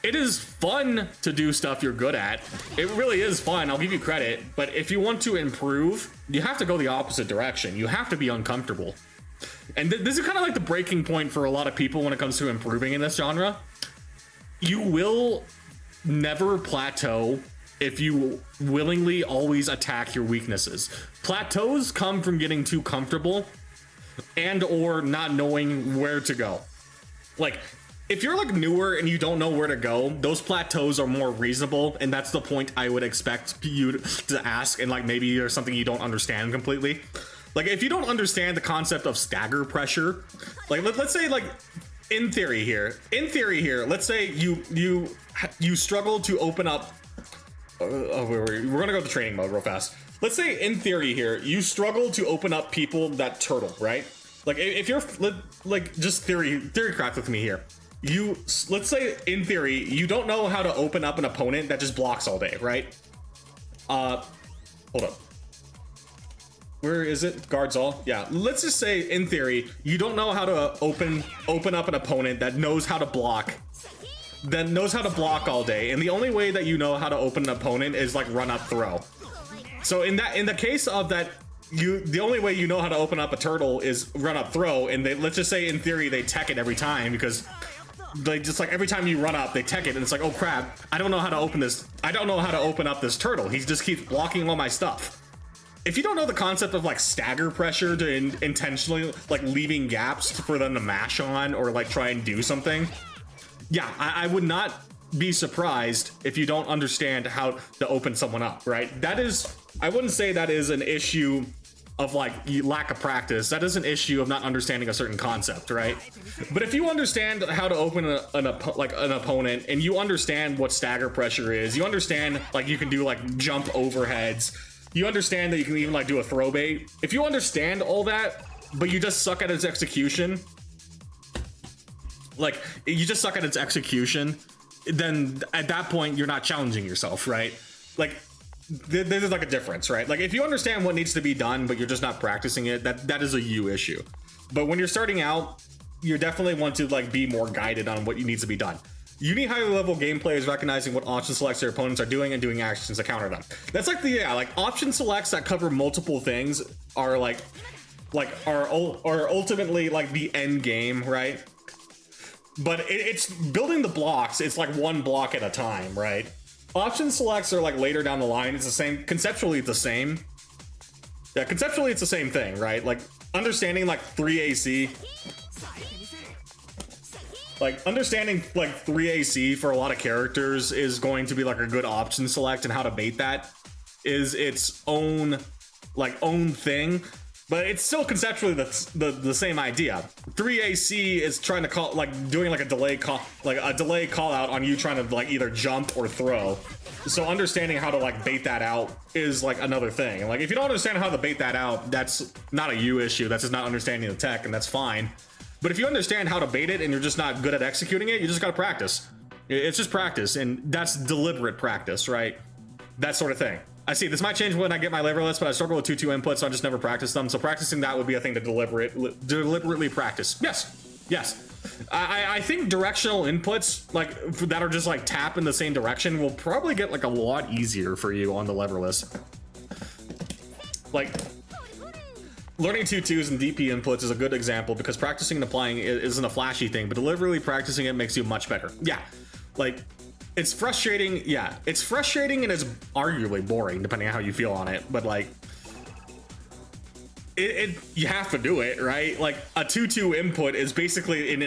It is fun to do stuff you're good at. It really is fun, I'll give you credit. But if you want to improve, you have to go the opposite direction. You have to be uncomfortable. And this is kind of like the breaking point for a lot of people when it comes to improving in this genre. You will never plateau if you willingly always attack your weaknesses. Plateaus come from getting too comfortable and or not knowing where to go. Like, if you're like newer and you don't know where to go, those plateaus are more reasonable, and that's the point I would expect you to ask, and like maybe there's something you don't understand completely. Like if you don't understand the concept of stagger pressure, like let's say like in theory here, let's say you struggle to open up. We're gonna go to training mode real fast. Let's say in theory here, you struggle to open up people that turtle, right? Like if you're like just theory craft with me here. Let's say in theory you don't know how to open up an opponent that just blocks all day, right? Hold up. Where is it? Guards all? Yeah. Let's just say, in theory, you don't know how to open up an opponent that knows how to block, all day, and the only way that you know how to open an opponent is like run up throw. So in the case of that, the only way you know how to open up a turtle is run up throw, and let's just say in theory they tech it every time, because they just like every time you run up they tech it, and it's like, oh crap, I don't know how to open this. I don't know how to open up this turtle. He just keeps blocking all my stuff. If you don't know the concept of like stagger pressure to intentionally like leaving gaps for them to mash on or like try and do something, yeah, I would not be surprised if you don't understand how to open someone up, right? That is, I wouldn't say that is an issue of like lack of practice. That is an issue of not understanding a certain concept, right? But if you understand how to open an opponent, and you understand what stagger pressure is, you understand like you can do like jump overheads, you understand that you can even like do a throw bait. If you understand all that, but you just suck at its execution, like you just suck at its execution, then at that point you're not challenging yourself, right? Like there's like a difference, right? Like if you understand what needs to be done, but you're just not practicing it, that is a you issue. But when you're starting out, you definitely want to like be more guided on what needs to be done. You need higher level gameplay is recognizing what option selects their opponents are doing and doing actions to counter them. That's like like option selects that cover multiple things are are ultimately like the end game, right? But it's building the blocks. It's like one block at a time, right? Option selects are like later down the line. It's the same, conceptually it's the same. Yeah, conceptually it's the same thing, right? Like understanding like 3AC. Like understanding like 3AC for a lot of characters is going to be like a good option select, and how to bait that is its own thing. But it's still conceptually the same idea. 3AC is trying to call, like doing like a delay call out on you trying to like either jump or throw. So understanding how to like bait that out is like another thing. And like if you don't understand how to bait that out, that's not a you issue. That's just not understanding the tech, and that's fine. But if you understand how to bait it and you're just not good at executing it, you just gotta practice. It's just practice, and that's deliberate practice, right? That sort of thing. I see, this might change when I get my leverless, but I struggle with 2-2 inputs, so I just never practice them. So practicing that would be a thing to deliberately practice. Yes. I think directional inputs, like, that are just like tap in the same direction, will probably get like a lot easier for you on the leverless. Like, learning 2-2s and DP inputs is a good example, because practicing and applying isn't a flashy thing, but deliberately practicing it makes you much better. Yeah, like, it's frustrating. Yeah, it's frustrating, and it's arguably boring depending on how you feel on it, but like you have to do it, right? Like a 2-2 input is basically in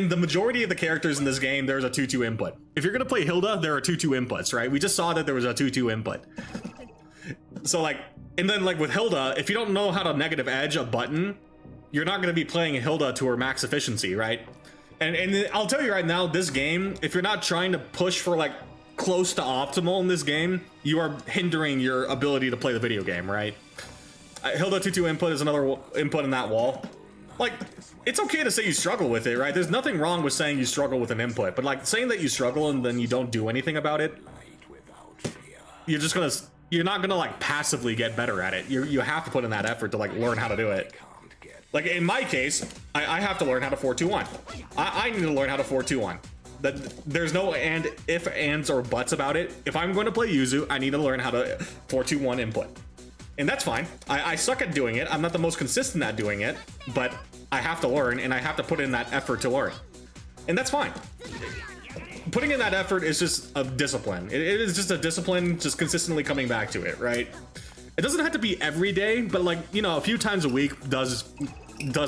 the majority of the characters in this game, there's a 2-2 input. If you're gonna play Hilda, there are 2-2 inputs, right? We just saw that there was a 2-2 input. So like, and then like with Hilda, if you don't know how to negative edge a button, you're not gonna be playing Hilda to her max efficiency, right? And I'll tell you right now, this game, if you're not trying to push for like close to optimal in this game, you are hindering your ability to play the video game, right? Hilda 2-2 input is another input in that wall. Like, it's okay to say you struggle with it, right? There's nothing wrong with saying you struggle with an input, but like saying that you struggle and then you don't do anything about it, you're not gonna like passively get better at it. You have to put in that effort to like learn how to do it. Like in my case, I have to learn how to 4-2-1. I need to learn how to 4-2-1. There's no if, ands, or buts about it. If I'm going to play Yuzu, I need to learn how to 4-2-1 input. And that's fine. I suck at doing it. I'm not the most consistent at doing it, but I have to learn, and I have to put in that effort to learn. And that's fine. Putting in that effort is just a discipline. It is just a discipline, just consistently coming back to it, right? It doesn't have to be every day, but like, you know, a few times a week does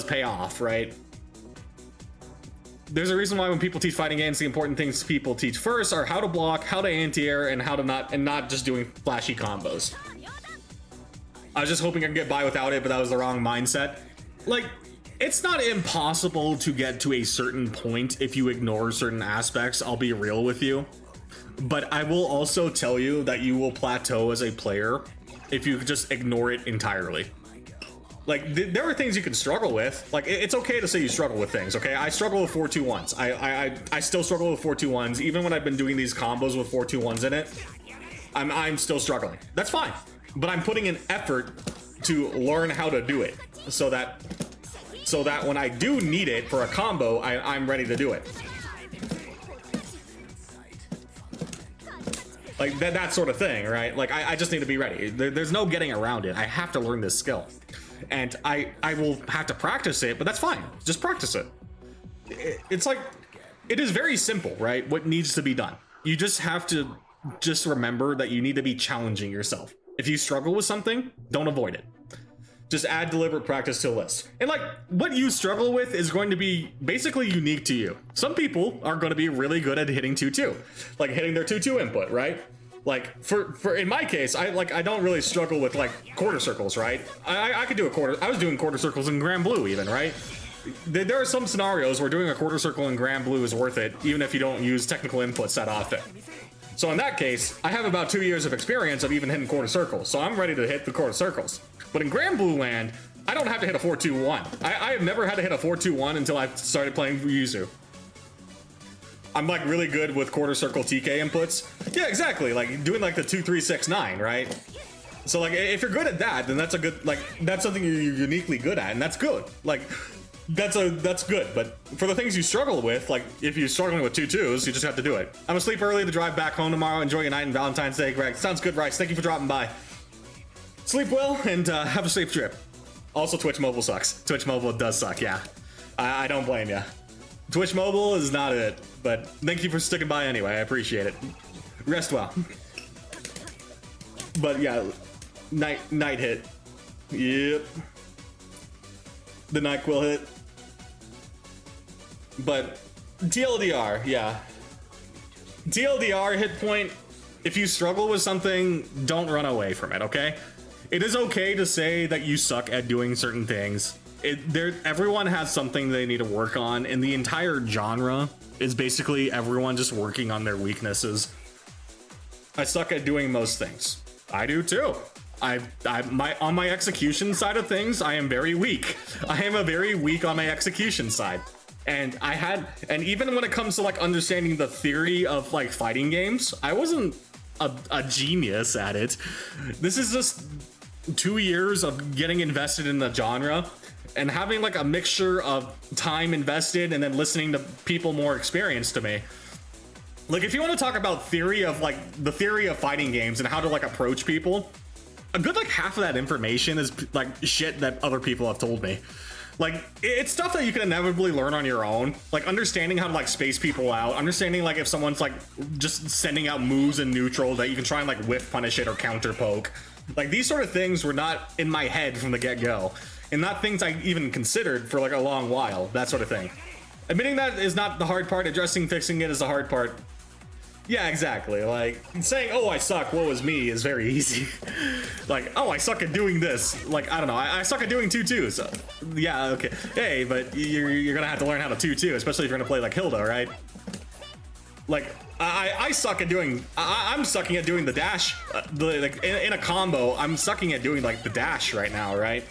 pay off, right? There's a reason why when people teach fighting games, the important things people teach first are how to block, how to anti-air, and how to not just doing flashy combos. I was just hoping I could get by without it, but that was the wrong mindset. Like, it's not impossible to get to a certain point if you ignore certain aspects, I'll be real with you. But I will also tell you that you will plateau as a player if you just ignore it entirely. Like, there are things you can struggle with. Like, it's okay to say you struggle with things, okay? I struggle with 4-2-1s. I still struggle with 4-2-1s, even when I've been doing these combos with 4-2-1s in it. I'm still struggling. That's fine, but I'm putting an effort to learn how to do it so that when I do need it for a combo, I'm ready to do it. Like that sort of thing, right? Like I just need to be ready. There's no getting around it. I have to learn this skill, and I will have to practice it, but that's fine. Just practice it. It's like, it is very simple, right? What needs to be done. You just have to just remember that you need to be challenging yourself. If you struggle with something, don't avoid it. Just add deliberate practice to a list. And like, what you struggle with is going to be basically unique to you. Some people are going to be really good at hitting 2-2, like hitting their 2-2 input, right? Like for in my case, I don't really struggle with like quarter circles, right? I could do a quarter. I was doing quarter circles in Grand Blue even, right? There are some scenarios where doing a quarter circle in Grand Blue is worth it, even if you don't use technical inputs that often. So in that case, I have about 2 years of experience of even hitting quarter circles, so I'm ready to hit the quarter circles. But in Grand Blue Land, I don't have to hit a 4-2-1. I have never had to hit a 4-2-1 until I started playing Yuzu. I'm like really good with quarter circle TK inputs. Yeah, exactly. Like doing like the 2-3-6-9, right? So like if you're good at that, then that's a good, like that's something you're uniquely good at, and that's good. Like that's good. But for the things you struggle with, like if you're struggling with 2-2s, you just have to do it. I'm gonna sleep early to drive back home tomorrow. Enjoy your night and Valentine's Day, Greg. Sounds good, Rice. Thank you for dropping by. Sleep well and have a safe trip. Also, Twitch Mobile sucks. Twitch Mobile does suck, yeah. I don't blame you. Twitch Mobile is not it, but thank you for sticking by anyway. I appreciate it. Rest well. But yeah, night hit. Yep. The NyQuil hit. But TLDR, yeah. TLDR hit point, if you struggle with something, don't run away from it, okay? It is okay to say that you suck at doing certain things. Everyone has something they need to work on, and the entire genre is basically everyone just working on their weaknesses. I suck at doing most things. I do too. On my execution side of things, I am very weak. I am a very weak on my execution side. And even when it comes to like understanding the theory of like fighting games, I wasn't a genius at it. This is just 2 years of getting invested in the genre and having like a mixture of time invested and then listening to people more experienced to me. Like if you want to talk about theory of like the theory of fighting games and how to like approach people, a good like half of that information is like shit that other people have told me. Like it's stuff that you can inevitably learn on your own, like understanding how to like space people out, understanding like if someone's like just sending out moves in neutral that you can try and like whiff punish it or counter poke. Like these sort of things were not in my head from the get-go, and not things I even considered for like a long while, that sort of thing. Admitting that is not the hard part, addressing fixing it is the hard part. Yeah, exactly. Like saying, oh, I suck, woe is me is very easy. Like, oh, I suck at doing this. Like, I don't know, I suck at doing 2-2s. So, yeah, okay. Hey, but you're gonna have to learn how to 2-2, especially if you're gonna play like Hilda, right? Like, I suck at doing, I'm sucking at doing the dash. Like in a combo, I'm sucking at doing like the dash right now, right?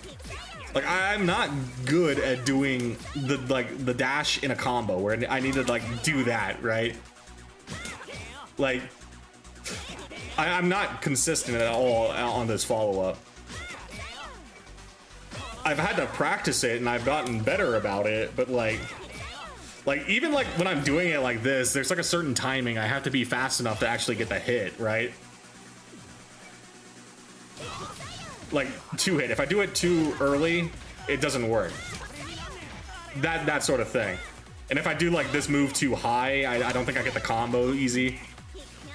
Like I'm not good at doing the dash in a combo where I need to like do that, right? Like I'm not consistent at all on this follow-up. I've had to practice it and I've gotten better about it, but like even like when I'm doing it like this, there's like a certain timing. I have to be fast enough to actually get the hit, right? Like 2-hit. If I do it too early, it doesn't work. That sort of thing. And if I do like this move too high, I don't think I get the combo easy.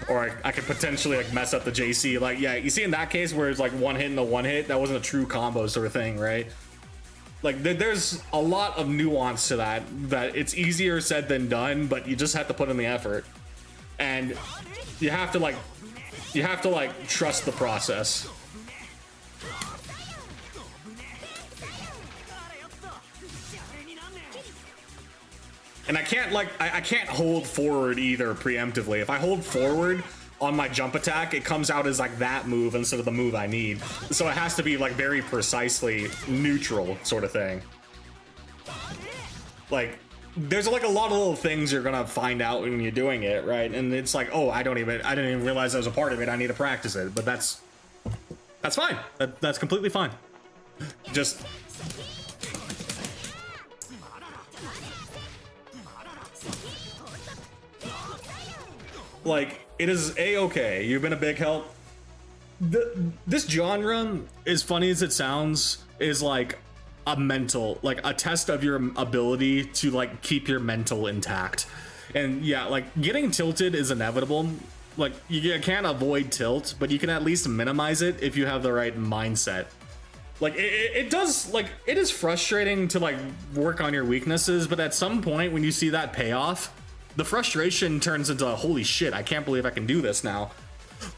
Or I could potentially like mess up the JC. Like, yeah, you see in that case where it's like one hit and a one hit, that wasn't a true combo sort of thing, right? Like there's a lot of nuance to that it's easier said than done, but you just have to put in the effort. And you have to like trust the process. And I can't hold forward either preemptively. If I hold forward on my jump attack, it comes out as like that move instead of the move I need. So it has to be like very precisely neutral sort of thing. Like there's like a lot of little things you're gonna find out when you're doing it, right? And it's like, oh, I didn't even realize that was a part of it. I need to practice it, but that's fine. That's completely fine. Just like, it is a-okay. You've been a big help. This genre, as funny as it sounds, is like a test of your ability to like keep your mental intact. And yeah, like getting tilted is inevitable. Like you can't avoid tilt, but you can at least minimize it if you have the right mindset. Like it does, like it is frustrating to like work on your weaknesses, but at some point when you see that payoff, the frustration turns into holy shit, I can't believe I can do this now.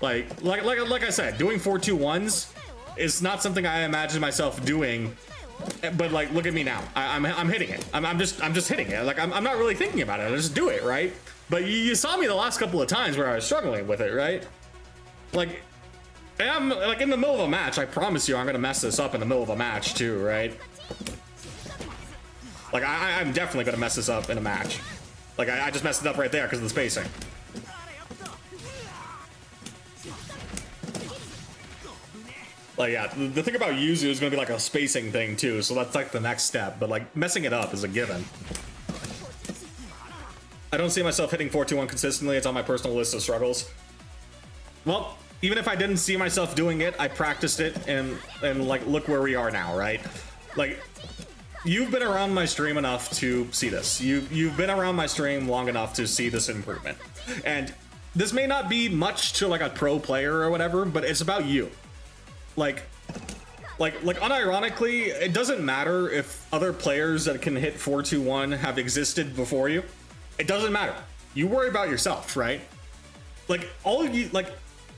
Like I said, doing 4-2-1s is not something I imagine myself doing, but like look at me now. I'm hitting it. I'm just hitting it. Like I'm not really thinking about it. I just do it, right? But you saw me the last couple of times where I was struggling with it, right? Like I'm like in the middle of a match. I promise you, I'm gonna mess this up in the middle of a match too, right? Like I'm definitely gonna mess this up in a match. Like I just messed it up right there because of the spacing. Like yeah, the thing about Yuzu is gonna be like a spacing thing too, so that's like the next step. But like messing it up is a given. I don't see myself hitting 4-2-1 consistently. It's on my personal list of struggles. Well, even if I didn't see myself doing it, I practiced it, and like look where we are now, right? Like you've been around my stream enough to see this. You've been around my stream long enough to see this improvement. And this may not be much to like a pro player or whatever, but it's about you. Like unironically, it doesn't matter if other players that can hit 4-2-1 have existed before you. It doesn't matter. You worry about yourself, right? Like all of you, like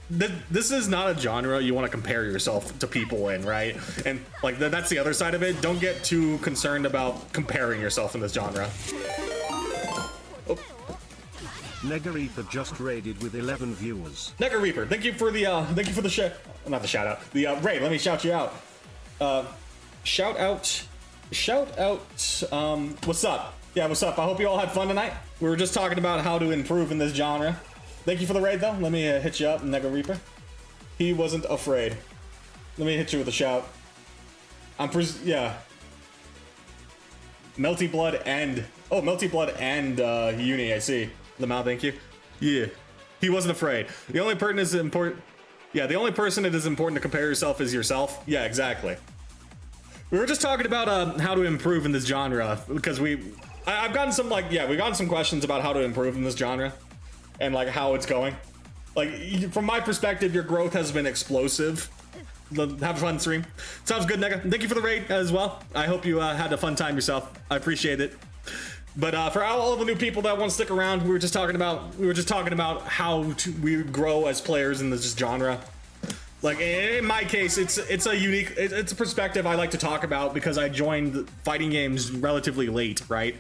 this is not a genre you want to compare yourself to people in, right? And like that's the other side of it. Don't get too concerned about comparing yourself in this genre. Oh. Nega Reaper just raided with 11 viewers. Nega Reaper, thank you for the not the shout out. The raid. Let me shout you out. Shout out. What's up? Yeah, what's up? I hope you all had fun tonight. We were just talking about how to improve in this genre. Thank you for the raid, though. Let me hit you up, Nega Reaper. He wasn't afraid. Let me hit you with a shout. Yeah. Melty Blood and Uni. I see. Lamau, thank you. Yeah, he wasn't afraid. The only person is important. Yeah, the only person it is important to compare yourself is yourself. Yeah, exactly. We were just talking about how to improve in this genre because I've gotten some we've gotten some questions about how to improve in this genre. And like how it's going. Like from my perspective, your growth has been explosive. Have a fun stream. Sounds good, Nega. Thank you for the raid as well. I hope you had a fun time yourself. I appreciate it. But for all the new people that want to stick around, we were just talking about how we grow as players in this genre. Like in my case, it's a perspective I like to talk about because I joined fighting games relatively late, right?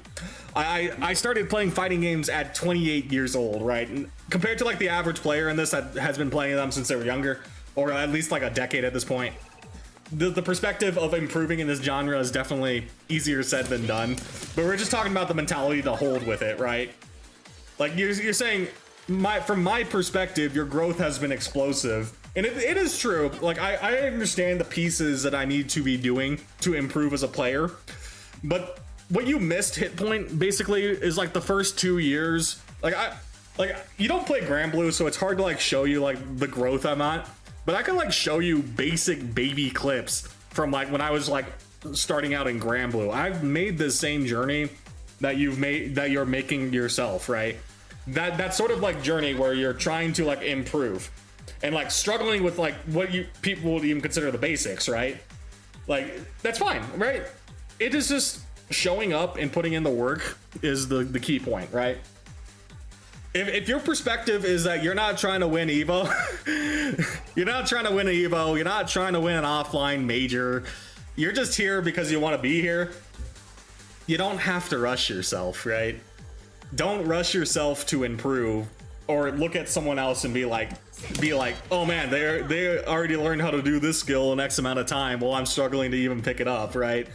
I started playing fighting games at 28 years old, right? And compared to like the average player in this that has been playing them since they were younger, or at least like a decade at this point, the perspective of improving in this genre is definitely easier said than done. But we're just talking about the mentality to hold with it, right? Like you're saying, from my perspective, your growth has been explosive. And it is true. Like I understand the pieces that I need to be doing to improve as a player, but what you missed, Hit Point, basically is like the first 2 years. Like you don't play Grand Blue, so it's hard to like show you like the growth I'm at. But I can like show you basic baby clips from like when I was like starting out in Grand Blue. I've made the same journey that you're making yourself, right? That sort of like journey where you're trying to like improve. And like struggling with like what people would even consider the basics, right? Like that's fine, right? It is just showing up and putting in the work is the key point, right? If your perspective is that you're not trying to win Evo, you're not trying to win an Evo, you're not trying to win an offline major, you're just here because you want to be here, you don't have to rush yourself, right? Don't rush yourself to improve or look at someone else and be like, oh man, they already learned how to do this skill in X amount of time while I'm struggling to even pick it up, right?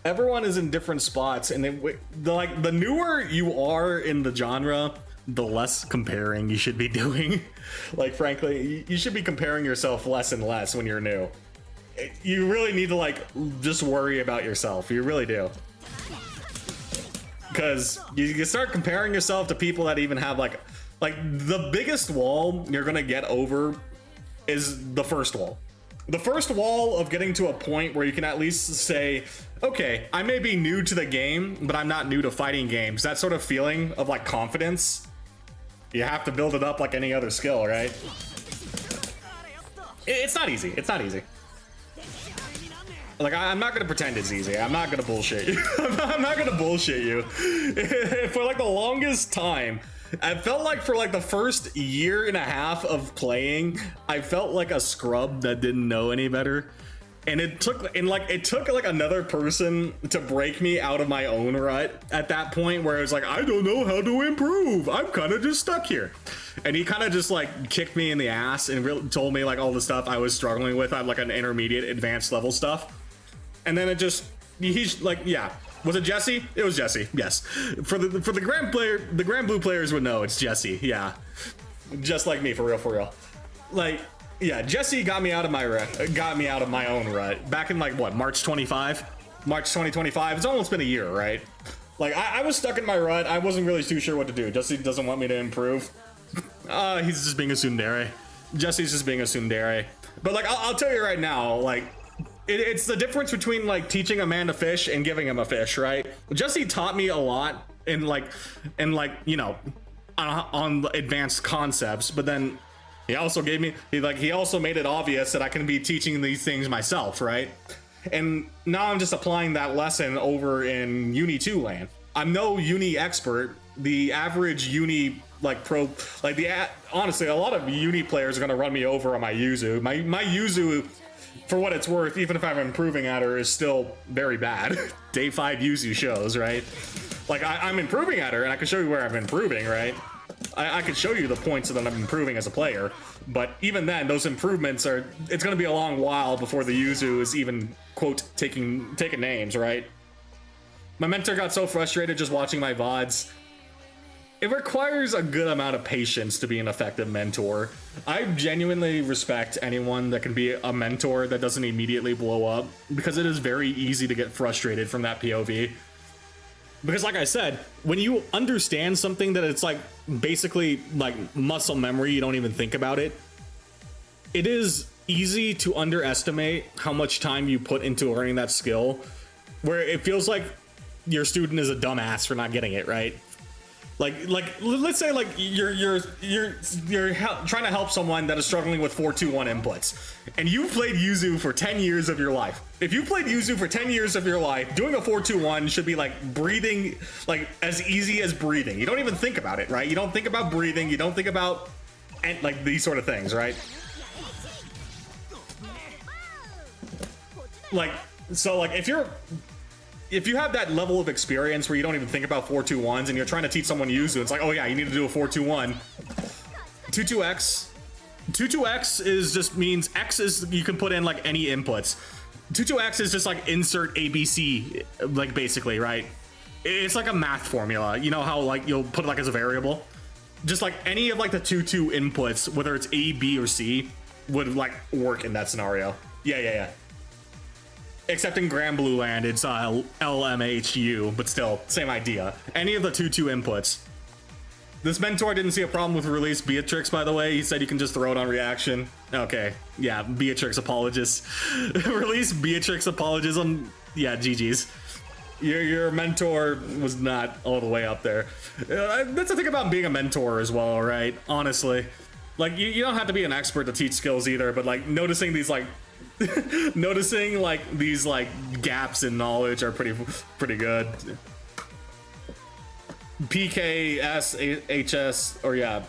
everyone is in different spots, and the newer you are in the genre, the less comparing you should be doing. Like, frankly, you should be comparing yourself less and less when you're new. You really need to, like, just worry about yourself. You really do. Because you start comparing yourself to people that even have, like the biggest wall you're gonna get over is the first wall. The first wall of getting to a point where you can at least say, okay, I may be new to the game, but I'm not new to fighting games. That sort of feeling of, like, confidence, you have to build it up like any other skill, right? It's not easy. It's not easy. Like, I'm not gonna pretend it's easy. I'm not gonna bullshit you. I'm not gonna bullshit you. For, like, the longest time, I felt like for, like, the first year and a half of playing, I felt like a scrub that didn't know any better. And it took like another person to break me out of my own rut at that point, where I was like, I don't know how to improve. I'm kind of just stuck here. And he kind of just, like, kicked me in the ass and told me, like, all the stuff I was struggling with on, like, an intermediate advanced level stuff. And then he's like, yeah. Was it Jesse? It was Jesse. Yes. For the Grand Blue players would know it's Jesse. Yeah. Just like me, for real. Like, yeah, Jesse got me out of my own rut back in, like, what, March 2025. It's almost been a year, right? Like, I was stuck in my rut. I wasn't really too sure what to do. Jesse doesn't want me to improve. He's just being a tsundere. Jesse's just being a tsundere. But, like, I'll tell you right now, like, it's the difference between, like, teaching a man to fish and giving him a fish, right? Jesse taught me a lot in, like, you know, on advanced concepts, but then he also he also made it obvious that I can be teaching these things myself, right? And now I'm just applying that lesson over in Uni 2 land. I'm no Uni expert. The average Uni, like, pro, like, honestly, a lot of Uni players are gonna run me over on my Yuzu. My Yuzu, for what it's worth, even if I'm improving at her, is still very bad. Day 5 Yuzu shows, right? Like, I'm improving at her, and I can show you where I'm improving, right? I could show you the points that I'm improving as a player, but even then, those improvements it's gonna be a long while before the Yuzu is even, quote, taking names, right? My mentor got so frustrated just watching my VODs. It requires a good amount of patience to be an effective mentor. I genuinely respect anyone that can be a mentor that doesn't immediately blow up, because it is very easy to get frustrated from that POV. Because, like I said, when you understand something that it's, like, basically, like, muscle memory, you don't even think about it, it is easy to underestimate how much time you put into learning that skill, where it feels like your student is a dumbass for not getting it, right? Like let's say, like, you're trying to help someone that is struggling with 4-2-1 inputs, and you've played Yuzu for 10 years of your life. If you played Yuzu for 10 years of your life, doing a 4-2-1 should be like breathing, like, as easy as breathing. You don't even think about it, right? You don't think about breathing. You don't think about, like, these sort of things, right? Like, so, like, if you have that level of experience where you don't even think about 4-2-1s and you're trying to teach someone Yuzu, it's like, oh yeah, you need to do a 4-2-1. 2-2-X. 2-2-X just means X is, you can put in, like, any inputs. 2-2-X is just, like, insert ABC, like, basically, right? It's like a math formula. You know how, like, you'll put it, like, as a variable? Just, like, any of, like, the 2-2 inputs, whether it's A, B, or C, would, like, work in that scenario. Yeah. Except in Grand Blue Land, it's LMHU, but still, same idea. Any of the 2-2 inputs. This mentor didn't see a problem with release Beatrix, by the way. He said you can just throw it on reaction. Okay, yeah, Beatrix apologists. Release Beatrix apologism. Yeah, GG's. Your mentor was not all the way up there. That's the thing about being a mentor as well, right? Honestly. Like, you don't have to be an expert to teach skills either, but, like, noticing these, like, these gaps in knowledge are pretty good. PKS, or yeah,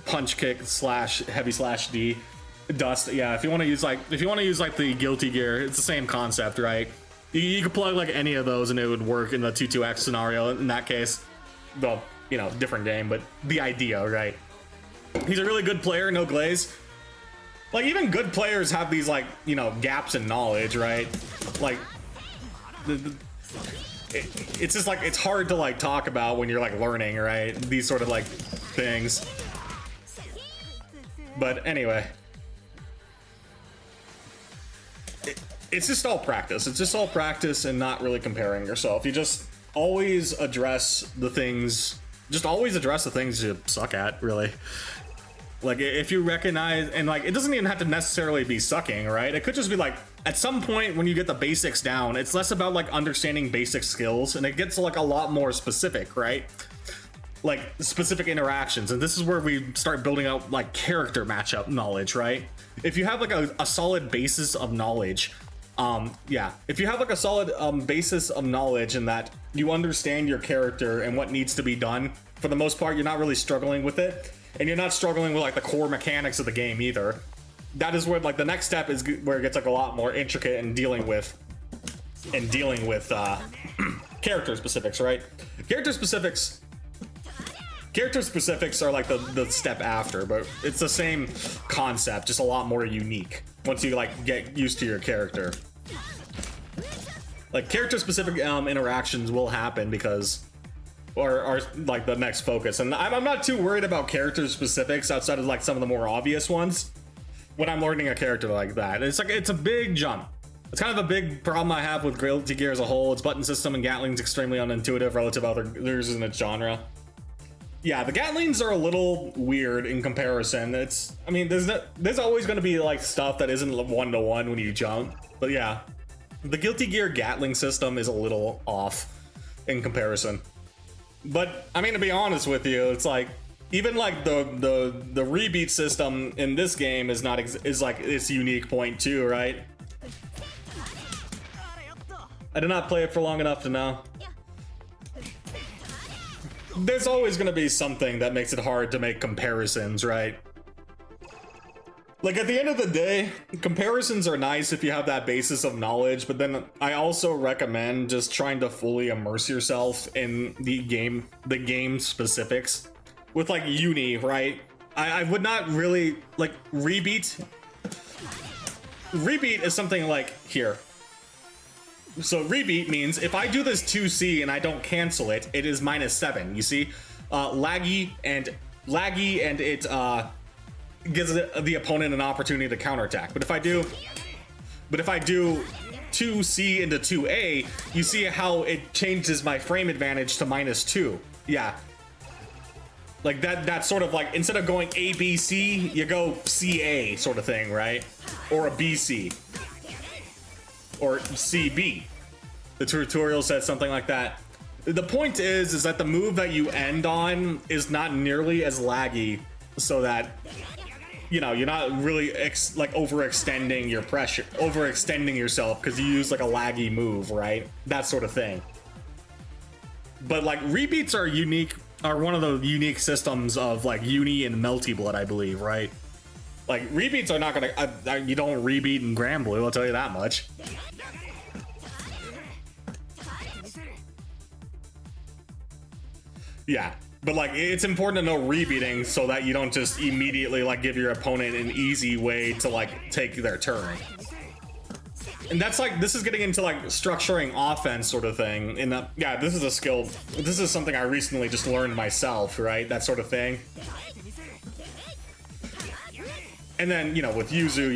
punch kick / heavy / D, dust. Yeah, if you want to use like the guilty gear, it's the same concept, right? You could plug, like, any of those and it would work in the 2-2-X scenario. In that case, well, you know, different game, but the idea, right? He's a really good player, no glaze. Like, even good players have these, like, you know, gaps in knowledge, right? Like, it's just like, it's hard to like talk about when you're like learning, right? These sort of like things. But anyway, it's just all practice. It's just all practice and not really comparing yourself. You just always address the things, you suck at, really. Like, if you recognize, and like, it doesn't even have to necessarily be sucking, right? It could just be like, at some point when you get the basics down, it's less about like understanding basic skills, and it gets like a lot more specific, right? Like specific interactions. And this is where we start building out like character matchup knowledge, right? If you have like a solid basis of knowledge, if you have like a solid basis of knowledge in that you understand your character and what needs to be done, for the most part, you're not really struggling with it. And you're not struggling with like the core mechanics of the game either. That is where like the next step is where it gets like a lot more intricate in dealing with character specifics, right? Character specifics are like the step after, but it's the same concept, just a lot more unique once you like get used to your character. Like character specific interactions will happen because are like the next focus, and I'm not too worried about character specifics outside of like some of the more obvious ones when I'm learning a character like that. It's like, it's a big jump. It's kind of a big problem I have with Guilty Gear as a whole. Its button system and Gatling's extremely unintuitive relative to others in its genre. Yeah, the Gatlings are a little weird in comparison. I mean, there's always going to be like stuff that isn't one-to-one when you jump, but yeah, the Guilty Gear Gatling system is a little off in comparison. But I mean, to be honest with you, it's like even like the rebeat system in this game is like its unique point too, right? I did not play it for long enough to know. There's always going to be something that makes it hard to make comparisons, right? Like at the end of the day, comparisons are nice if you have that basis of knowledge, but then I also recommend just trying to fully immerse yourself in the game specifics. With like uni, right? I would not really like rebeat. Rebeat is something like here. So rebeat means if I do this 2C and I don't cancel it, it is -7. You see, laggy and it gives the opponent an opportunity to counterattack. But if I do 2C into 2A, you see how it changes my frame advantage to -2. Yeah. Like that's sort of like, instead of going A, B, C, you go CA sort of thing, right? Or a BC. Or CB. The tutorial says something like that. The point is that the move that you end on is not nearly as laggy, so that, you know, you're not really like overextending your pressure, overextending yourself because you use like a laggy move, right? That sort of thing. But like rebeats are one of the unique systems of like Uni and Melty Blood, I believe, right? Like rebeats are not gonna, you don't rebeat in Grand Blue, I'll tell you that much. Yeah, but like it's important to know rebeating so that you don't just immediately like give your opponent an easy way to like take their turn. And that's like, this is getting into like structuring offense sort of thing. And yeah, this is a skill. This is something I recently just learned myself, right? That sort of thing. And then, you know, with Yuzu,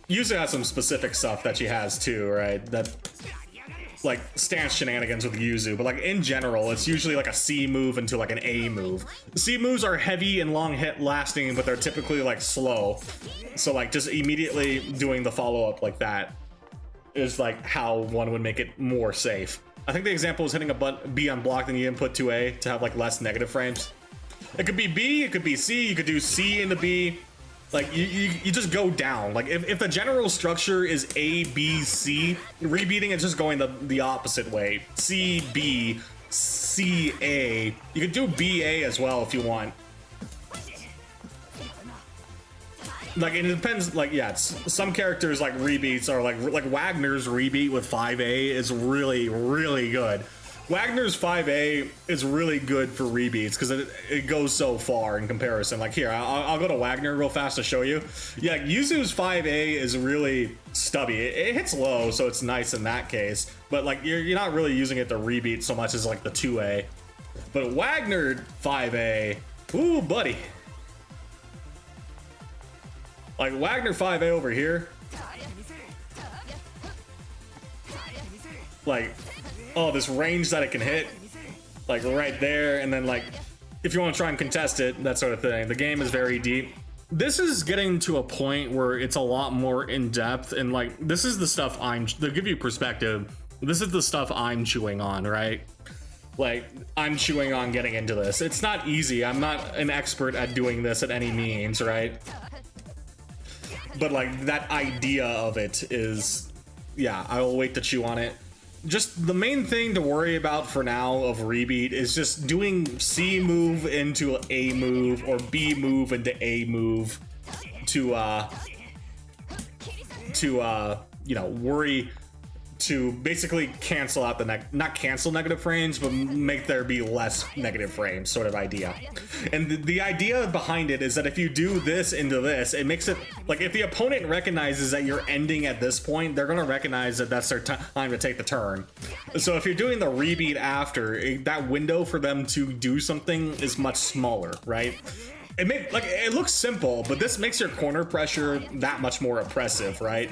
Yuzu has some specific stuff that she has too, right? That like stance shenanigans with Yuzu, but like in general, it's usually like a C move into like an A move. C moves are heavy and long hit lasting, but they're typically like slow. So like just immediately doing the follow-up like that is like how one would make it more safe. I think the example is hitting a B unblocked and you input 2A to have like less negative frames. It could be B, it could be C, you could do C into B. Like you just go down. Like if the general structure is A, B, C, rebeating is just going the opposite way. C, B, C, A. You could do B, A as well if you want. Like it depends. Like yeah, some characters like rebeats are like Wagner's rebeat with 5A is really good. Wagner's 5A is really good for rebeats because it goes so far in comparison. Like here, I'll go to Wagner real fast to show you. Yeah, Yuzu's 5A is really stubby. It hits low, so it's nice in that case. But like you're not really using it to rebeat so much as like the 2A. But Wagner 5A, ooh buddy. Like Wagner 5A over here. Like, oh, this range that it can hit, like right there, and then like, if you want to try and contest it, that sort of thing. The game is very deep. This is getting to a point where it's a lot more in depth, and like, this is the stuff to give you perspective, this is the stuff I'm chewing on, right? Like, I'm chewing on getting into this. It's not easy. I'm not an expert at doing this at any means, right? But like, that idea of it is, yeah, I will wait to chew on it. Just the main thing to worry about for now of rebeat is just doing C move into A move or B move into A move to you know, worry to basically cancel out the not cancel negative frames, but make there be less negative frames sort of idea. And the idea behind it is that if you do this into this, it makes it like if the opponent recognizes that you're ending at this point, they're going to recognize that that's their time to take the turn. So if you're doing the rebeat after, that window for them to do something is much smaller, right? It looks simple, but this makes your corner pressure that much more oppressive, right?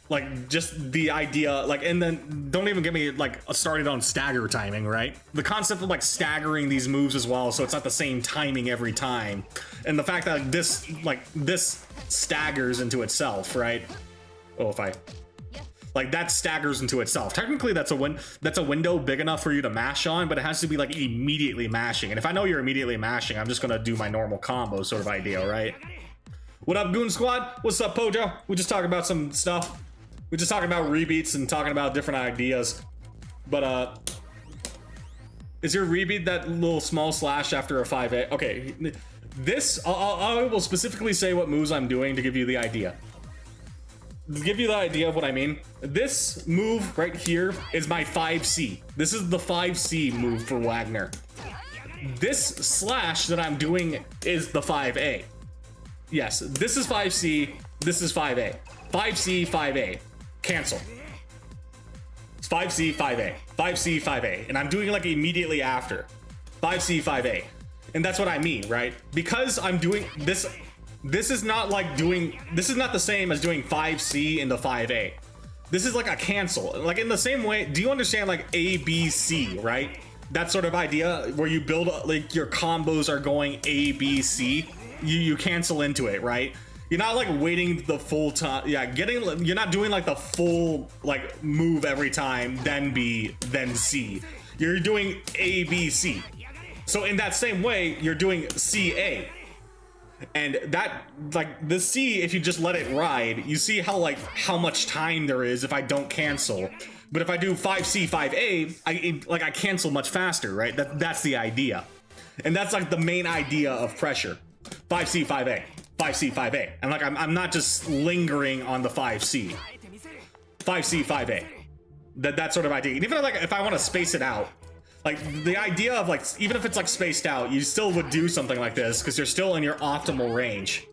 Like, just the idea, like, and then don't even get me like started on stagger timing, right? The concept of like staggering these moves as well, so it's not the same timing every time, and the fact that this staggers into itself, right? Oh, if I like that staggers into itself. Technically, that's a window big enough for you to mash on, but it has to be like immediately mashing. And if I know you're immediately mashing, I'm just gonna do my normal combo sort of idea, right? What up, Goon Squad? What's up, Pojo? We just talking about some stuff. We're just talking about rebeats and talking about different ideas. But is your rebeat that little small slash after a 5A? Okay, this I will specifically say what moves I'm doing to give you the idea. To give you the idea of what I mean. This move right here is my 5C. This is the 5C move for Wagner. This slash that I'm doing is the 5A. Yes, this is 5C, this is 5A. 5C, 5A. Cancel. It's 5C, 5A. 5C, 5A. And I'm doing it like immediately after. 5C, 5A. And that's what I mean, right? Because I'm doing this, this is not the same as doing 5C into 5A. This is like a cancel. Like in the same way, do you understand like A, B, C, right? That sort of idea where you build, like your combos are going A, B, C. You cancel into it, right? You're not like waiting the full time. Yeah, you're not doing like the full like move every time, then B, then C. You're doing A, B, C. So in that same way, you're doing C, A. And that, like the C, if you just let it ride, you see how much time there is if I don't cancel. But if I do 5C, 5A, I cancel much faster, right? That's the idea. And that's like the main idea of pressure. 5C, 5A. 5C, 5A. And like I'm not just lingering on the 5C. 5C, 5A. That sort of idea. And even like if I want to space it out, like the idea of like even if it's like spaced out, you still would do something like this because you're still in your optimal range.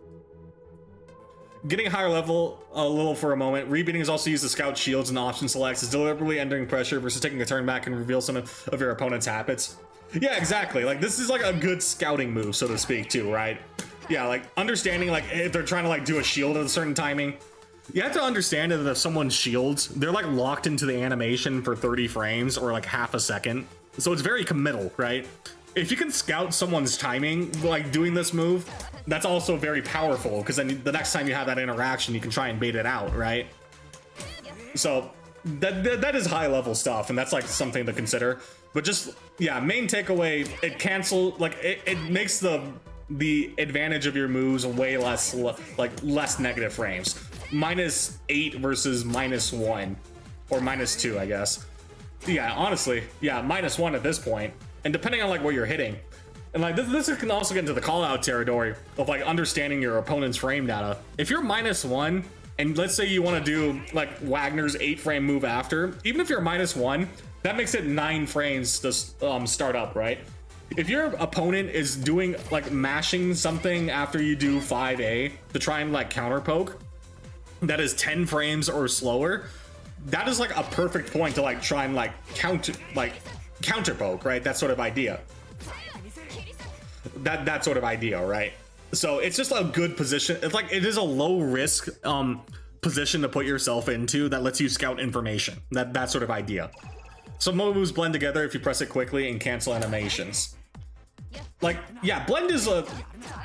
Getting higher level a little for a moment. Rebeating is also used to scout shields and option selects. Is deliberately entering pressure versus taking a turn back and reveal some of your opponent's habits. Yeah, exactly. Like this is like a good scouting move, so to speak, too, right? Yeah, like understanding like if they're trying to like do a shield at a certain timing. You have to understand that if someone shields, they're like locked into the animation for 30 frames or like half a second. So it's very committal, right? If you can scout someone's timing, like doing this move, that's also very powerful because then the next time you have that interaction, you can try and bait it out, right? So that is high level stuff, and that's like something to consider. But just, yeah, main takeaway, it makes the advantage of your moves way less negative frames. -8 versus -1 or -2, I guess. Yeah, honestly, yeah, -1 at this point. And depending on like what you're hitting, and like this can also get into the call out territory of like understanding your opponent's frame data. If you're -1 and let's say you want to do like Wagner's 8-frame move after, even if you're -1, that makes it 9 frames to start up, right? If your opponent is doing like mashing something after you do 5A to try and like counter poke, that is 10 frames or slower, that is like a perfect point to like try and like counter poke, right? That sort of idea. That sort of idea, right? So it's just a good position. It's like it is a low risk position to put yourself into that lets you scout information. That sort of idea. Some moves blend together if you press it quickly and cancel animations. Like, yeah, blend is an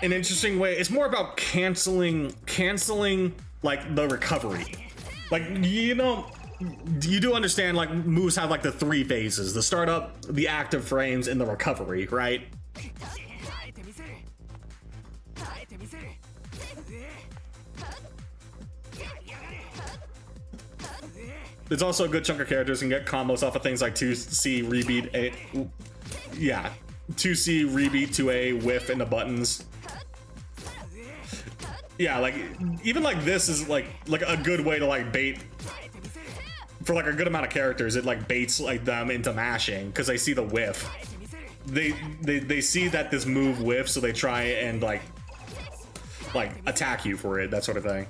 interesting way. It's more about canceling like the recovery. Like, you know, you do understand like moves have like the 3 phases: the startup, the active frames, and the recovery, right? There's also a good chunk of characters can get combos off of things like 2C rebeat, 2C rebeat to a whiff into buttons. Yeah, like even like this is like a good way to like bait for like a good amount of characters. It like baits like them into mashing because they see the whiff. They see that this move whiffs, so they try and like attack you for it, that sort of thing.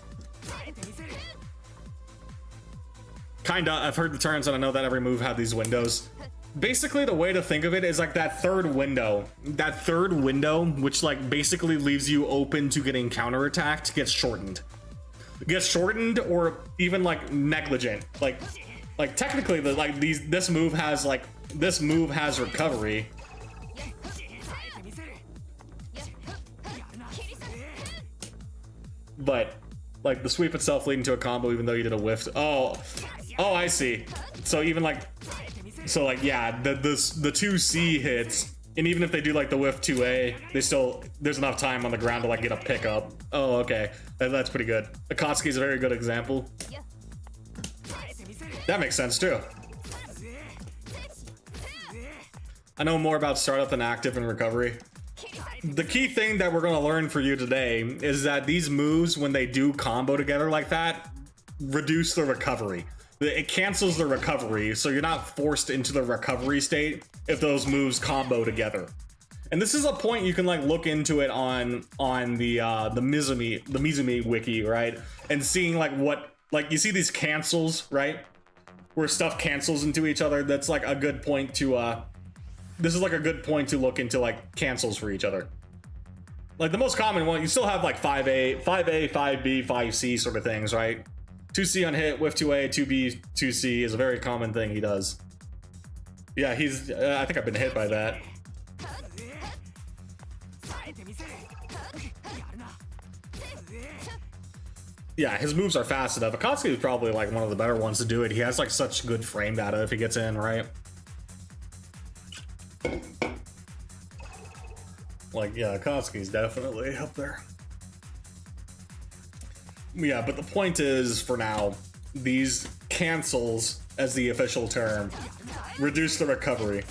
Kinda, I've heard the terms and I know that every move had these windows. Basically, the way to think of it is like that third window, which like basically leaves you open to getting counterattacked, gets shortened. Or even like negligent. Like technically this move has recovery. But like the sweep itself leading to a combo even though you did a whiff. Oh, I see. So even like, yeah, the 2C hits, and even if they do like the whiff 2A, there's enough time on the ground to like get a pickup. Oh, okay, that's pretty good. Akatsuki is a very good example. That makes sense too. I know more about startup than active and recovery. The key thing that we're going to learn for you today is that these moves, when they do combo together like that, reduce the recovery. It cancels the recovery, so you're not forced into the recovery state if those moves combo together. And this is a point you can like look into it on the Mizumi wiki, right? And seeing like what, like you see these cancels, right? Where stuff cancels into each other. That's like a good point to this is like a good point to look into like cancels for each other. Like the most common one, you still have like 5A, 5B, 5C sort of things, right? 2C on hit, whiff 2A, 2B, 2C is a very common thing he does. Yeah, he's, I think I've been hit by that. Yeah, his moves are fast enough. Akatsuki is probably like one of the better ones to do it. He has like such good frame data if he gets in, right? Like, yeah, Akatsuki's definitely up there. Yeah, but the point is, for now, these cancels, as the official term, reduce the recovery.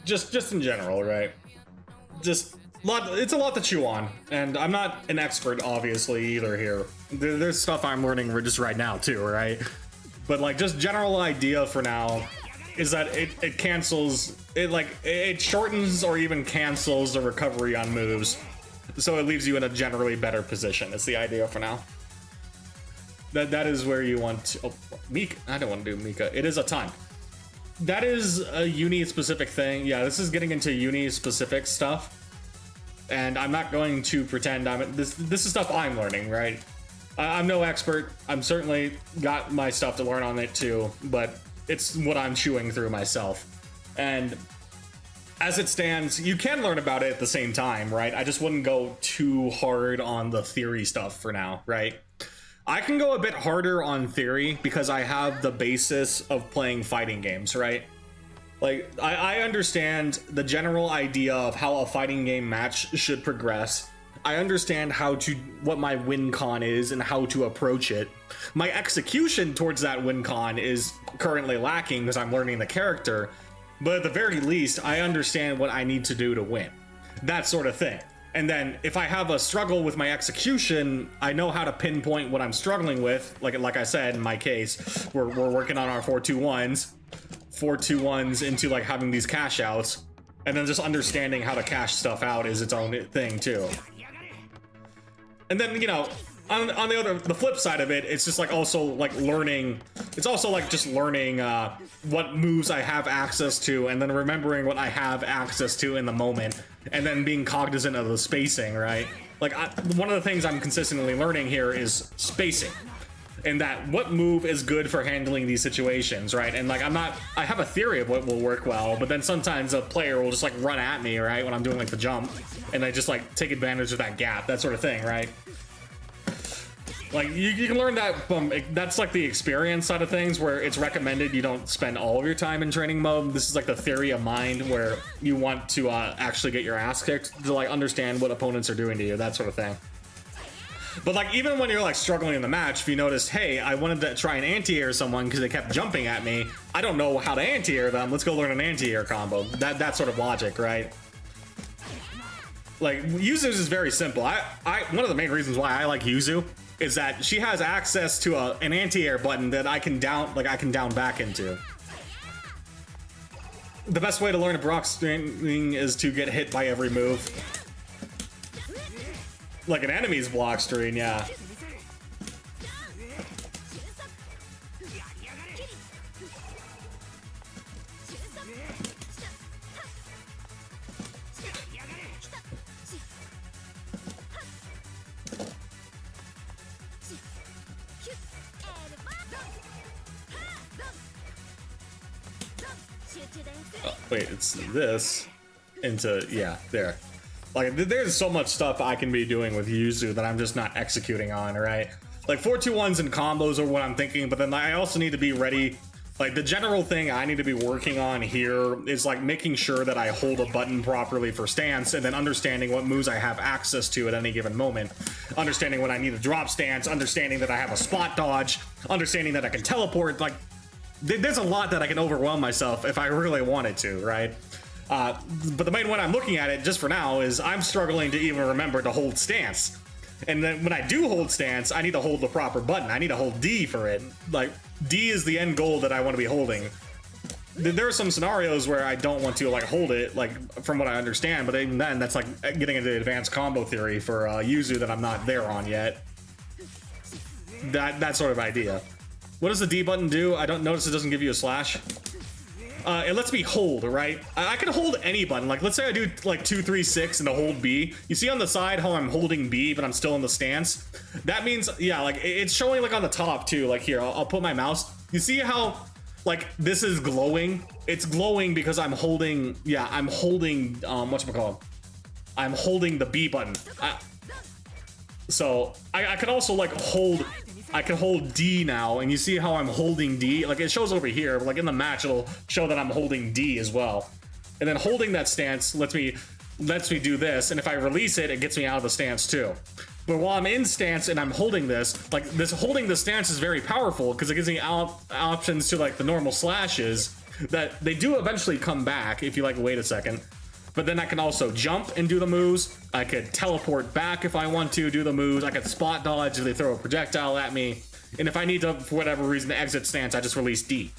Just in general, right? Just it's a lot to chew on, and I'm not an expert, obviously, either here. There's stuff I'm learning just right now, too, right? But, like, just general idea for now is that it cancels, it shortens or even cancels the recovery on moves, so it leaves you in a generally better position. It's the idea for now. That is where you want to... Oh, Mika. I don't want to do Mika. It is a ton. That is a uni-specific thing. Yeah, this is getting into uni-specific stuff. And I'm not going to pretend this is stuff I'm learning, right? I'm no expert. I'm certainly got my stuff to learn on it too, but it's what I'm chewing through myself. And as it stands, you can learn about it at the same time, right? I just wouldn't go too hard on the theory stuff for now, right? I can go a bit harder on theory because I have the basis of playing fighting games, right? Like, I understand the general idea of how a fighting game match should progress, I understand what my win con is and how to approach it. My execution towards that win con is currently lacking because I'm learning the character, but at the very least, I understand what I need to do to win. That sort of thing. And then if I have a struggle with my execution, I know how to pinpoint what I'm struggling with. Like I said, in my case, we're working on our 4-2-1s into like having these cash outs, and then just understanding how to cash stuff out is its own thing too. And then, you know, on the flip side of it, it's just like also like learning. It's also like just learning what moves I have access to, and then remembering what I have access to in the moment, and then being cognizant of the spacing, right? Like one of the things I'm consistently learning here is spacing, and that what move is good for handling these situations, right? And like I have a theory of what will work well, but then sometimes a player will just like run at me, right, when I'm doing like the jump, and I just like take advantage of that gap, that sort of thing, right? Like you can learn that from, that's like the experience side of things, where it's recommended you don't spend all of your time in training mode. This is like the theory of mind, where you want to actually get your ass kicked to like understand what opponents are doing to you, that sort of thing. But like even when you're like struggling in the match, if you notice, hey, I wanted to try and anti-air someone because they kept jumping at me, I don't know how to anti-air them, let's go learn an anti-air combo. That sort of logic, right? Like Yuzu's is very simple. I one of the main reasons why I like Yuzu is that she has access to an anti-air button that I can down back into. The best way to learn a block string is to get hit by every move. Like an enemy's block string, yeah. Oh, wait, it's this into, yeah, there. Like, there's so much stuff I can be doing with Yuzu that I'm just not executing on, right? Like, 4-2-1s and combos are what I'm thinking, but then I also need to be ready. Like, the general thing I need to be working on here is, like, making sure that I hold a button properly for stance, and then understanding what moves I have access to at any given moment. Understanding when I need a drop stance, understanding that I have a spot dodge, understanding that I can teleport. Like, there's a lot that I can overwhelm myself if I really wanted to, right? But the main one I'm looking at it just for now is I'm struggling to even remember to hold stance. And then when I do hold stance, I need to hold the proper button. I need to hold D for it. Like, D is the end goal that I want to be holding. There are some scenarios where I don't want to like hold it, like from what I understand, but even then that's like getting into advanced combo theory for Yuzu that I'm not there on yet. That sort of idea. What does the D button do? I don't notice it doesn't give you a slash. It lets me hold, right? I can hold any button. Like, let's say I do like 2, 3, 6 and to hold B. You see on the side how I'm holding B, but I'm still in the stance? That means, yeah, like it's showing like on the top too. Like here, I'll put my mouse. You see how like this is glowing? It's glowing because I'm holding, yeah, I'm holding, whatchamacallit? I'm holding the B button. So I can also like hold, I can hold D now, and you see how I'm holding D? Like it shows over here, but like in the match, it'll show that I'm holding D as well. And then holding that stance lets me do this, and if I release it, it gets me out of the stance too. But while I'm in stance and I'm holding this, like this holding the stance is very powerful because it gives me options to like the normal slashes that they do eventually come back if you like wait a second. But then I can also jump and do the moves. I could teleport back if I want to do the moves. I could spot dodge if they throw a projectile at me. And if I need to, for whatever reason, exit stance, I just release D.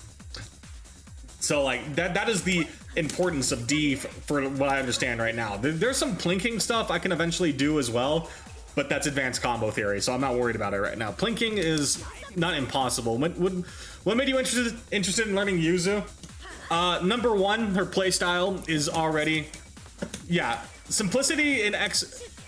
So like that is the importance of D for what I understand right now. There's some plinking stuff I can eventually do as well, but that's advanced combo theory, so I'm not worried about it right now. Plinking is not impossible. What made you interested in learning Yuzu? Number one, her playstyle is already, yeah, simplicity in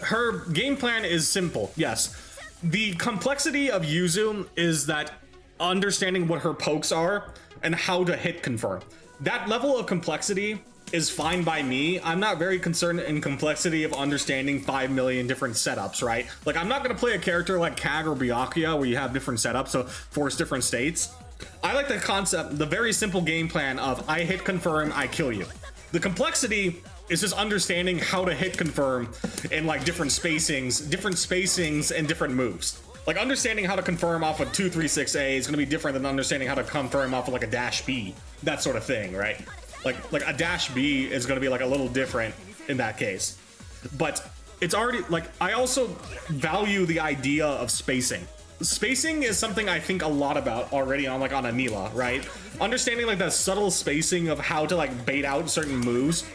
her game plan is simple, yes. The complexity of Yuzu is that understanding what her pokes are and how to hit confirm. That level of complexity is fine by me. I'm not very concerned in complexity of understanding 5 million different setups, right? Like, I'm not gonna play a character like Kag or Byakuya where you have different setups, so force different states. I like the concept, the very simple game plan of I hit confirm, I kill you. The complexity it's just understanding how to hit confirm in like different spacings and different moves. Like understanding how to confirm off of 236A is going to be different than understanding how to confirm off of like a dash B, that sort of thing, right? Like a dash B is going to be like a little different in that case. But it's already like, I also value the idea of spacing. Spacing is something I think a lot about already on like on Anila, right? Understanding like that subtle spacing of how to like bait out certain moves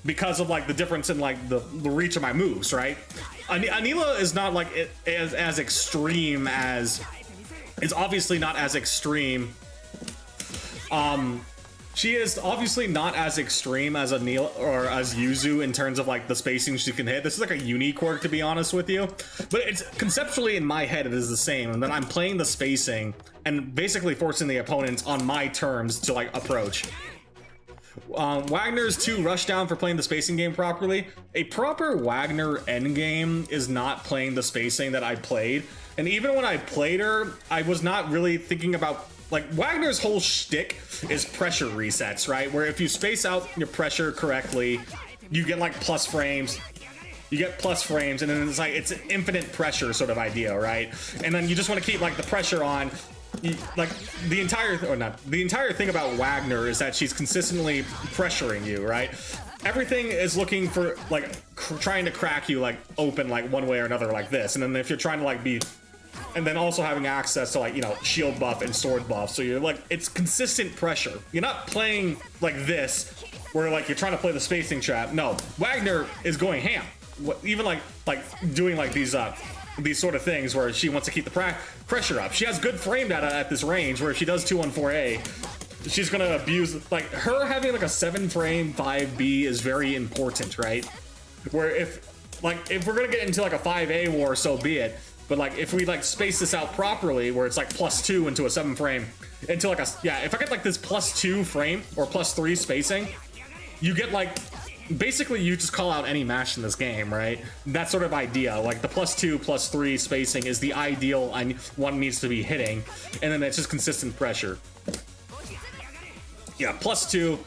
because of like the difference in like the reach of my moves, right? Anila is not like as extreme as, it's obviously not as extreme. She is obviously not as extreme as Anila or as Yuzu in terms of like the spacing she can hit. This is like a unique quirk, to be honest with you, but it's conceptually in my head it is the same, and then I'm playing the spacing and basically forcing the opponents on my terms to like approach. Wagner's too rushed down for playing the spacing game properly. A proper Wagner endgame is not playing the spacing that I played, and even when I played her, I was not really thinking about, like, Wagner's whole shtick is pressure resets, right? Where if you space out your pressure correctly, you get like plus frames. You get plus frames, and then it's like it's an infinite pressure sort of idea, right? And then you just want to keep like the pressure on. Like the entire thing about Wagner is that she's consistently pressuring you, right? Everything is looking for like trying to crack you like open like one way or another like this, and then if you're trying to like be, and then also having access to like, you know, shield buff and sword buff, so you're like, it's consistent pressure. You're not playing like this where like you're trying to play the spacing trap. No, Wagner is going ham. Even like doing like these sort of things where she wants to keep the pressure up. She has good frame data at this range where if she does 214A, she's gonna abuse, like her having like a 7 frame 5B is very important, right? Where if we're gonna get into like a 5A war, so be it. But like if we like space this out properly where it's like +2 into a 7 frame, into like a, yeah, if I get like this +2 frame or +3 spacing, you get like, basically you just call out any match in this game, right? That sort of idea, like the +2 +3 spacing is the ideal one needs to be hitting, and then it's just consistent pressure. Yeah, +2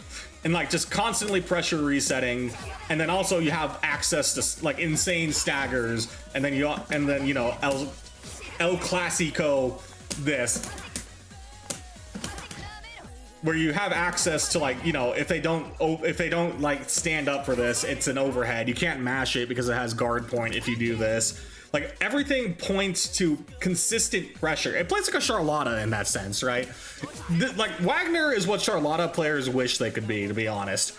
and like just constantly pressure resetting, and then also you have access to like insane staggers, and then you know El Clasico this, where you have access to like, you know, if they don't like stand up for this, it's an overhead. You can't mash it because it has guard point if you do this. Like everything points to consistent pressure. It plays like a Charlotta in that sense, right? Like Wagner is what Charlotta players wish they could be, to be honest.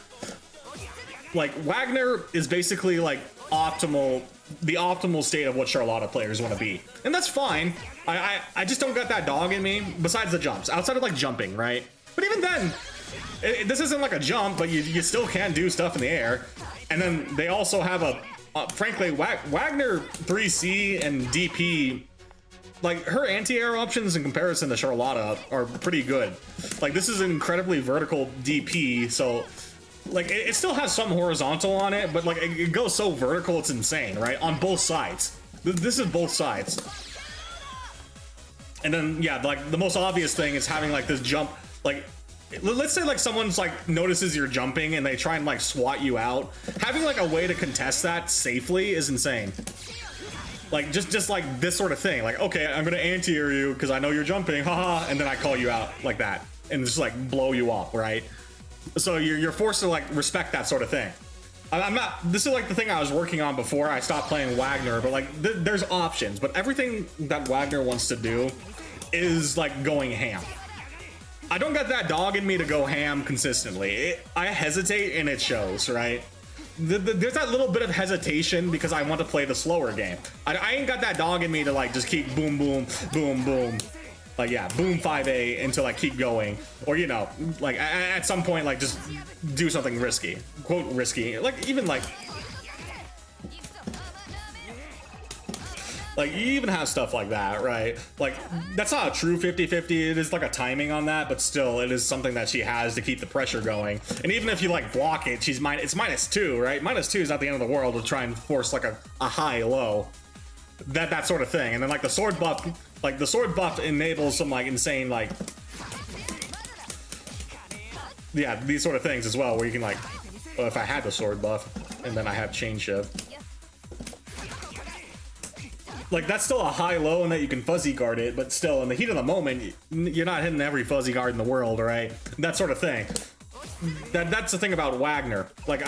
Like Wagner is basically like the optimal state of what Charlotta players want to be, and that's fine. I just don't got that dog in me. Besides the jumps, outside of like jumping, right? But even then, this isn't like a jump, but you still can do stuff in the air. And then they also have frankly, Wagner 3C and DP, like her anti-air options in comparison to Charlotta are pretty good. Like this is an incredibly vertical DP, so like it still has some horizontal on it, but like it goes so vertical, it's insane, right? On both sides. This is both sides. And then yeah, like the most obvious thing is having like this jump. Like, let's say like someone's like notices you're jumping and they try and like swat you out. Having like a way to contest that safely is insane. Like just like this sort of thing. Like, okay, I'm gonna anti-air you because I know you're jumping, haha, and then I call you out like that and just like blow you off, right? So you're forced to like respect that sort of thing. I'm not. This is like the thing I was working on before I stopped playing Wagner, but like there's options. But everything that Wagner wants to do is like going ham. I don't got that dog in me to go ham consistently. I hesitate and it shows, right? There's that little bit of hesitation because I want to play the slower game. I ain't got that dog in me to like just keep boom, boom, boom, boom. Like, yeah, boom 5A until I keep going. Or, you know, like at some point, like just do something risky. Quote risky. Like even like you even have stuff like that, right? Like, that's not a true 50-50. It is like a timing on that, but still, it is something that she has to keep the pressure going. And even if you like block it, it's -2, right? -2 is not the end of the world to try and force like a high-low. That sort of thing. And then like the sword buff enables some like insane like, yeah, these sort of things as well, where you can like Well, if I had the sword buff, and then I have chain shift. Like, that's still a high-low in that you can fuzzy guard it, but still, in the heat of the moment, you're not hitting every fuzzy guard in the world, right? That sort of thing. That's the thing about Wagner. Like,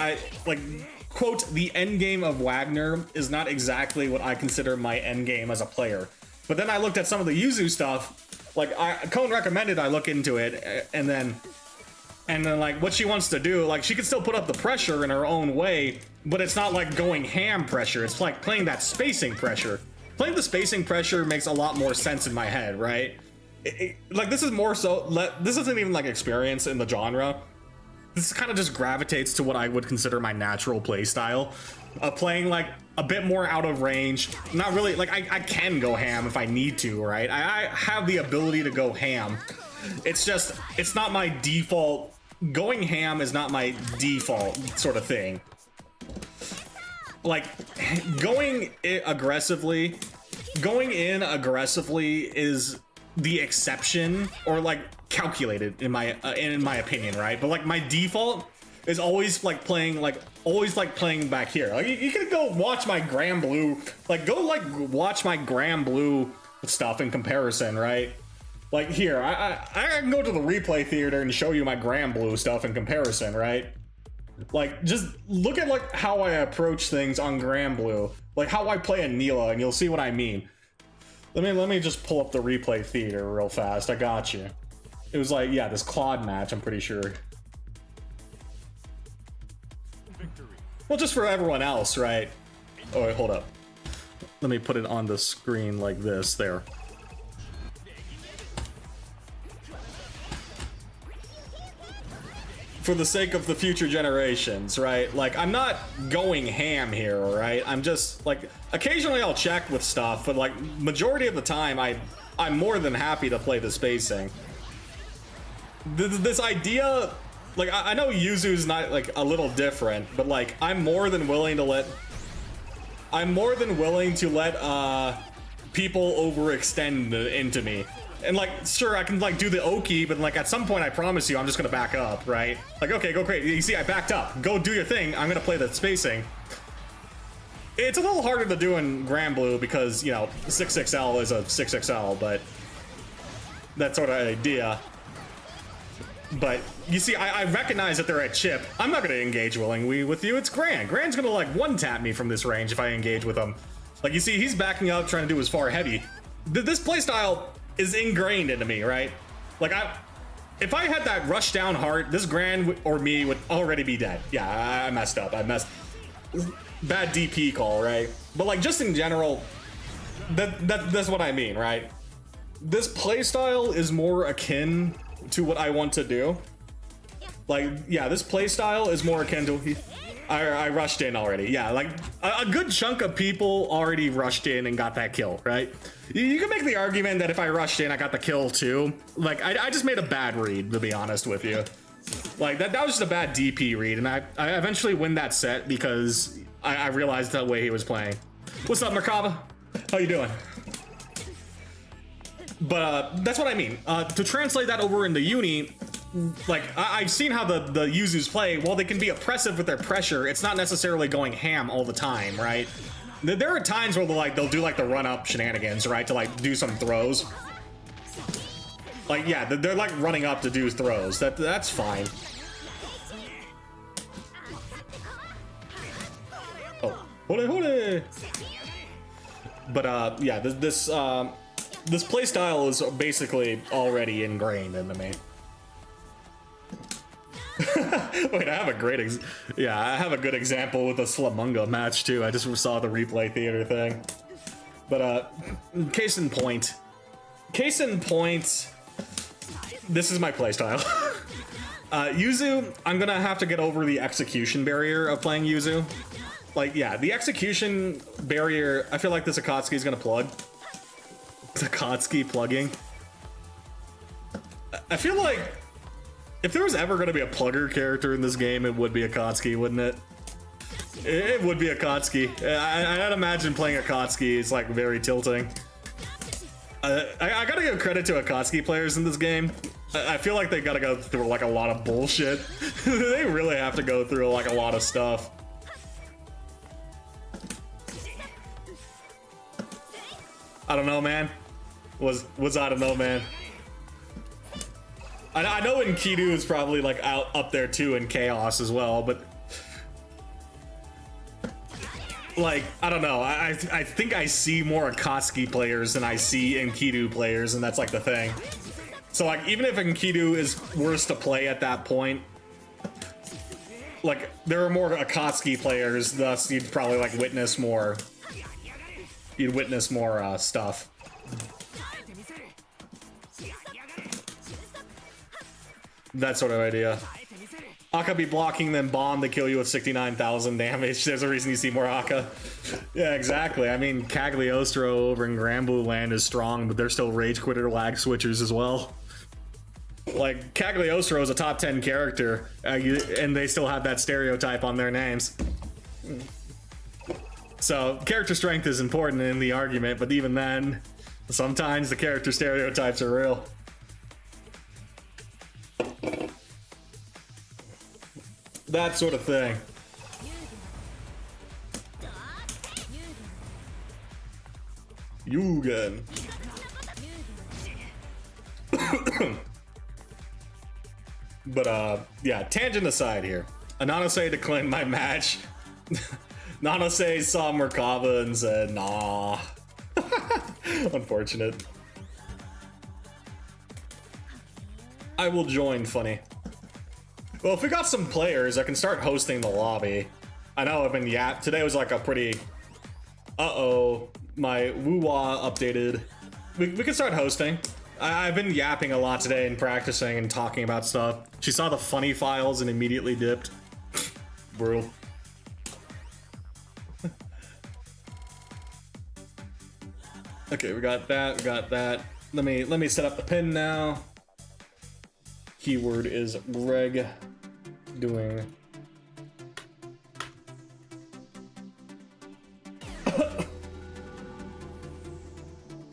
quote, the end game of Wagner is not exactly what I consider my end game as a player. But then I looked at some of the Yuzu stuff, like, Cone recommended I look into it, and then like what she wants to do, like she can still put up the pressure in her own way, but it's not like going ham pressure. It's like playing that spacing pressure. Playing the spacing pressure makes a lot more sense in my head, right? Like this is more so, this isn't even like experience in the genre. This kind of just gravitates to what I would consider my natural play style. Playing like a bit more out of range. Not really, like I can go ham if I need to, right? I have the ability to go ham. It's just, it's not my default. Going ham is not my default sort of thing. Like, going in aggressively is the exception, or like calculated in my opinion, right? But like my default is always like playing back here. Like you can go watch my Grand Blue, watch my Grand Blue stuff in comparison, right? Like here, I can go to the replay theater and show you my Grand Blue stuff in comparison, right? Like, just look at like how I approach things on Grand Blue, like how I play a Neela, and you'll see what I mean. Let me just pull up the replay theater real fast. I got you. It was like, yeah, this Claude match, I'm pretty sure. Well, just for everyone else, right? Oh, wait, hold up. Let me put it on the screen like this, there. For the sake of the future generations, right? Like, I'm not going ham here, right? I'm just, like, occasionally I'll check with stuff, but, like, majority of the time, I'm more than happy to play the spacing. This idea, like, I know Yuzu's not, like, a little different, but, like, I'm more than willing to let people overextend into me. And like, sure, I can like do the Oki, but like at some point, I promise you, I'm just gonna back up, right? Like, okay, go crazy. You see, I backed up. Go do your thing. I'm gonna play the spacing. It's a little harder to do in Grand Blue because, you know, 6XL is a 6XL, but that sort of idea. But you see, I recognize that they're at chip. I'm not gonna engage willingly with you. It's Grand. Grand's gonna like one-tap me from this range if I engage with him. Like, you see, he's backing up, trying to do his far heavy. This playstyle is ingrained into me, right? Like, if I had that rush down heart, this Grand or me would already be dead. Yeah, I messed up. Bad DP call, right? But like, just in general, that's what I mean, right? This playstyle is more akin to what I want to do. Like, yeah, this playstyle is more akin to... I rushed in already. Yeah, like a good chunk of people already rushed in and got that kill, right? You can make the argument that if I rushed in, I got the kill too. Like, I just made a bad read, to be honest with you. Like, that was just a bad DP read, and I eventually win that set because I realized the way he was playing. What's up, Merkaba? How you doing? But that's what I mean. To translate that over into Uni, like, I've seen how the Yuzus play. While they can be oppressive with their pressure, it's not necessarily going ham all the time, right? There are times where they'll do like the run-up shenanigans, right, to like do some throws. Like, yeah, they're like running up to do throws. That's fine. Oh, hold it. But yeah, this playstyle is basically already ingrained into me. Wait, I have a great I have a good example with the Slamunga match too. I just saw the replay theater thing. But case in point, this is my playstyle. Yuzu, I'm gonna have to get over the execution barrier of playing Yuzu. Like, yeah, the execution barrier, I feel like this Akatsuki is gonna plug. Akatsuki plugging. I feel like if there was ever going to be a plugger character in this game, it would be Akatsuki, wouldn't it? It would be Akatsuki. I'd imagine playing Akatsuki is like very tilting. I gotta give credit to Akatsuki players in this game. I feel like they gotta go through like a lot of bullshit. They really have to go through like a lot of stuff. I don't know, man. Was I don't know, man. I know Enkidu is probably like up there too in chaos as well, but like I don't know. I think I see more Akatsuki players than I see Enkidu players, and that's like the thing. So like even if Enkidu is worse to play at that point, like there are more Akatsuki players, thus you'd probably like witness more. You'd witness more stuff. That sort of idea. Akka be blocking, then bomb to kill you with 69,000 damage. There's a reason you see more Akka. Yeah, exactly. I mean, Cagliostro over in Grand Blue Land is strong, but they're still Rage Quitter lag switchers as well. Like, Cagliostro is a top 10 character, and they still have that stereotype on their names. So, character strength is important in the argument, but even then, sometimes the character stereotypes are real. That sort of thing. Yugen. But yeah, tangent aside here. Ananose declined my match. Nanose saw Merkava and said, nah. Unfortunate. I will join, funny. Well, if we got some players, I can start hosting the lobby. I know I've been today was like a pretty... Uh-oh. My woo-wah updated. We can start hosting. I've been yapping a lot today and practicing and talking about stuff. She saw the funny files and immediately dipped. Brutal. Okay, we got that. Let me set up the pin now. Keyword is Greg doing.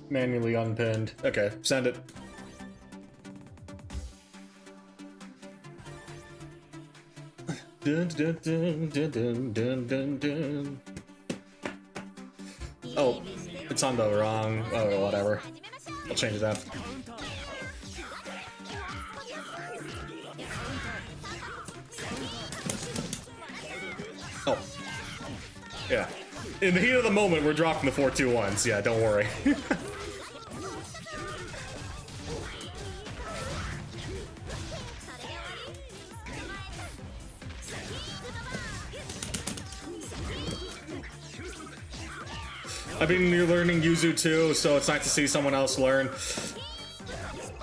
Manually unpinned. Okay, send it. Dun, dun, dun, dun, dun, dun, dun, dun. Oh, it's on the wrong. Oh, whatever. I'll change that. Oh. Yeah. In the heat of the moment, we're dropping the 4-2-1s. Yeah, don't worry. I've been learning Yuzu too, so it's nice to see someone else learn.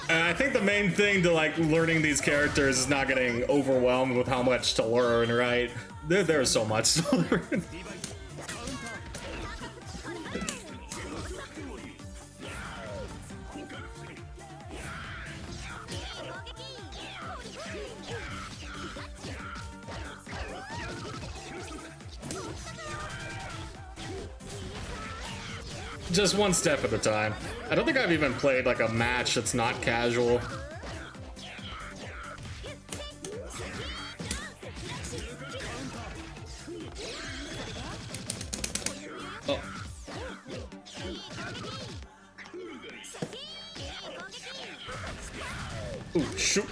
And I think the main thing to like learning these characters is not getting overwhelmed with how much to learn, right? There's so much to learn. Just one step at a time. I don't think I've even played like a match that's not casual. Oh. Ooh, shoot.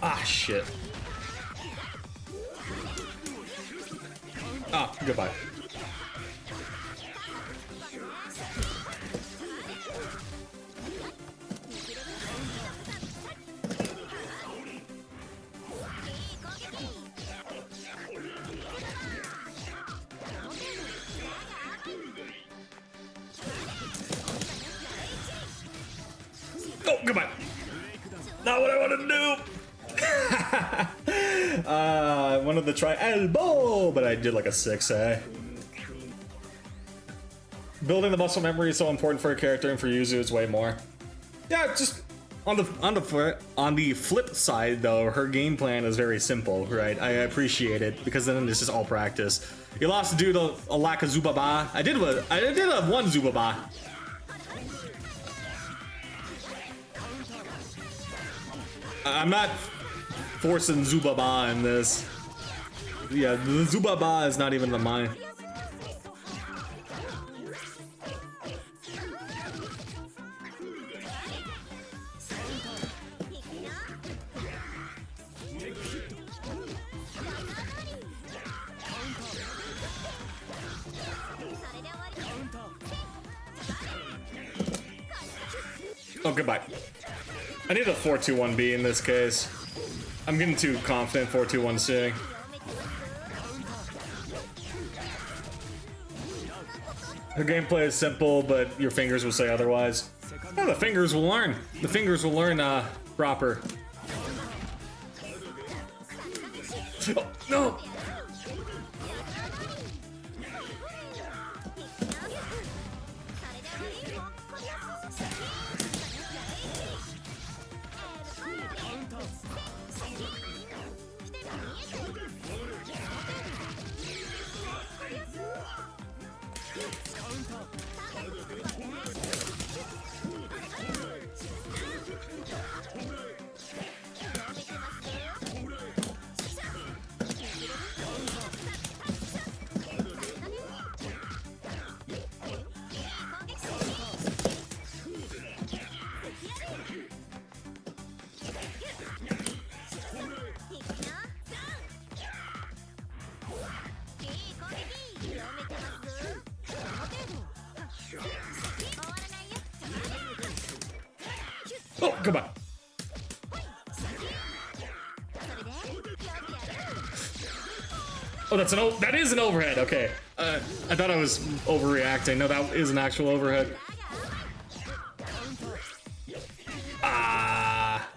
Ah, shit. Ah, goodbye. Oh, goodbye. Not what I wanted to do. I wanted to try elbow, but I did like a 6A. building the muscle memory is so important for a character, and for Yuzu it's way more. Yeah, just on the flip side though, her game plan is very simple, right? I appreciate it because then it's just all practice. You lost due to a lack of Zubaba. I did have one Zubaba. I'm not forcing Zubaba in this. Yeah, the Zubaba is not even the mine. Oh, goodbye. I need a 4-2-1-B in this case. I'm getting too confident 4-2-1-C. Her gameplay is simple, but your fingers will say otherwise. Oh, the fingers will learn. The fingers will learn proper. Oh, no! Oh, come on. Oh, that is an overhead. Okay. I thought I was overreacting. No, that is an actual overhead. Ah.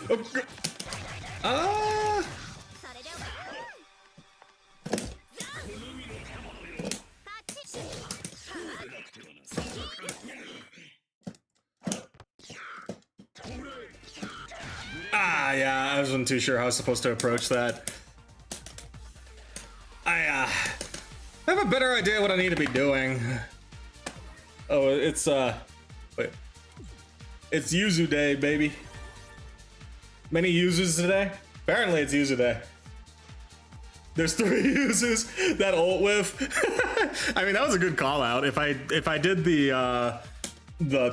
Oh, ah. Ah, yeah, I wasn't too sure how I was supposed to approach that. I have a better idea what I need to be doing. Oh, it's wait. It's Yuzu Day, baby. Many Yuzus today? Apparently it's Yuzu Day. There's 3 Yuzus that ult whiff. I mean, that was a good call out. If I did the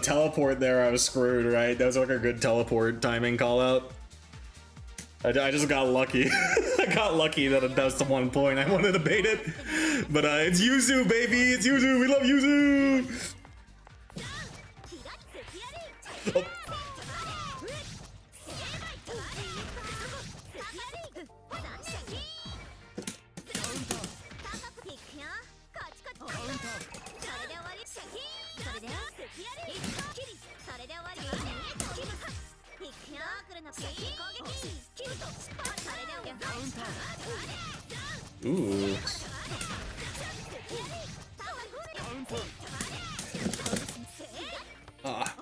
teleport there, I was screwed, right? That was like a good teleport timing call out. I just got lucky. I got lucky that was the one point I wanted to bait it. But it's Yuzu, baby. It's Yuzu. We love Yuzu. Oh. Ooh. Ah.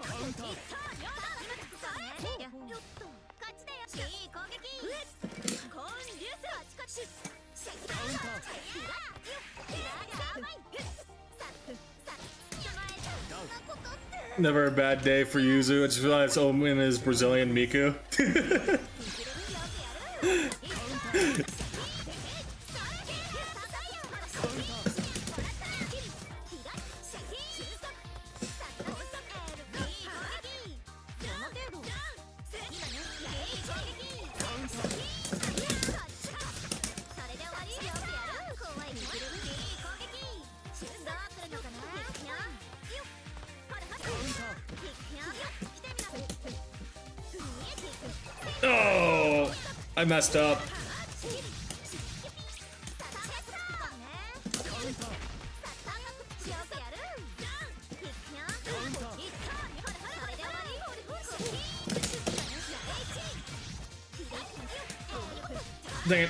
Never a bad day for Yuzu. I just realized Omen is Brazilian Miku. Oh, I messed up. Dang it.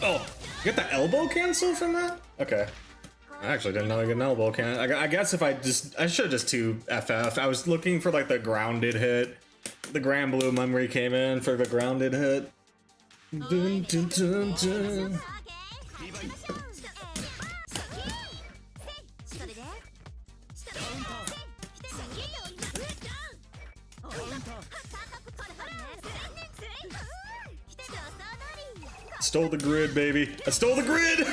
Oh, you get the elbow cancel from that? Okay. I actually didn't know I get an elbow cancel. I guess if I should just 2FF. I was looking for like the grounded hit. The Grand Blue memory came in for the grounded hit. Dun, dun, dun, dun. Stole the grid, baby. I stole the grid!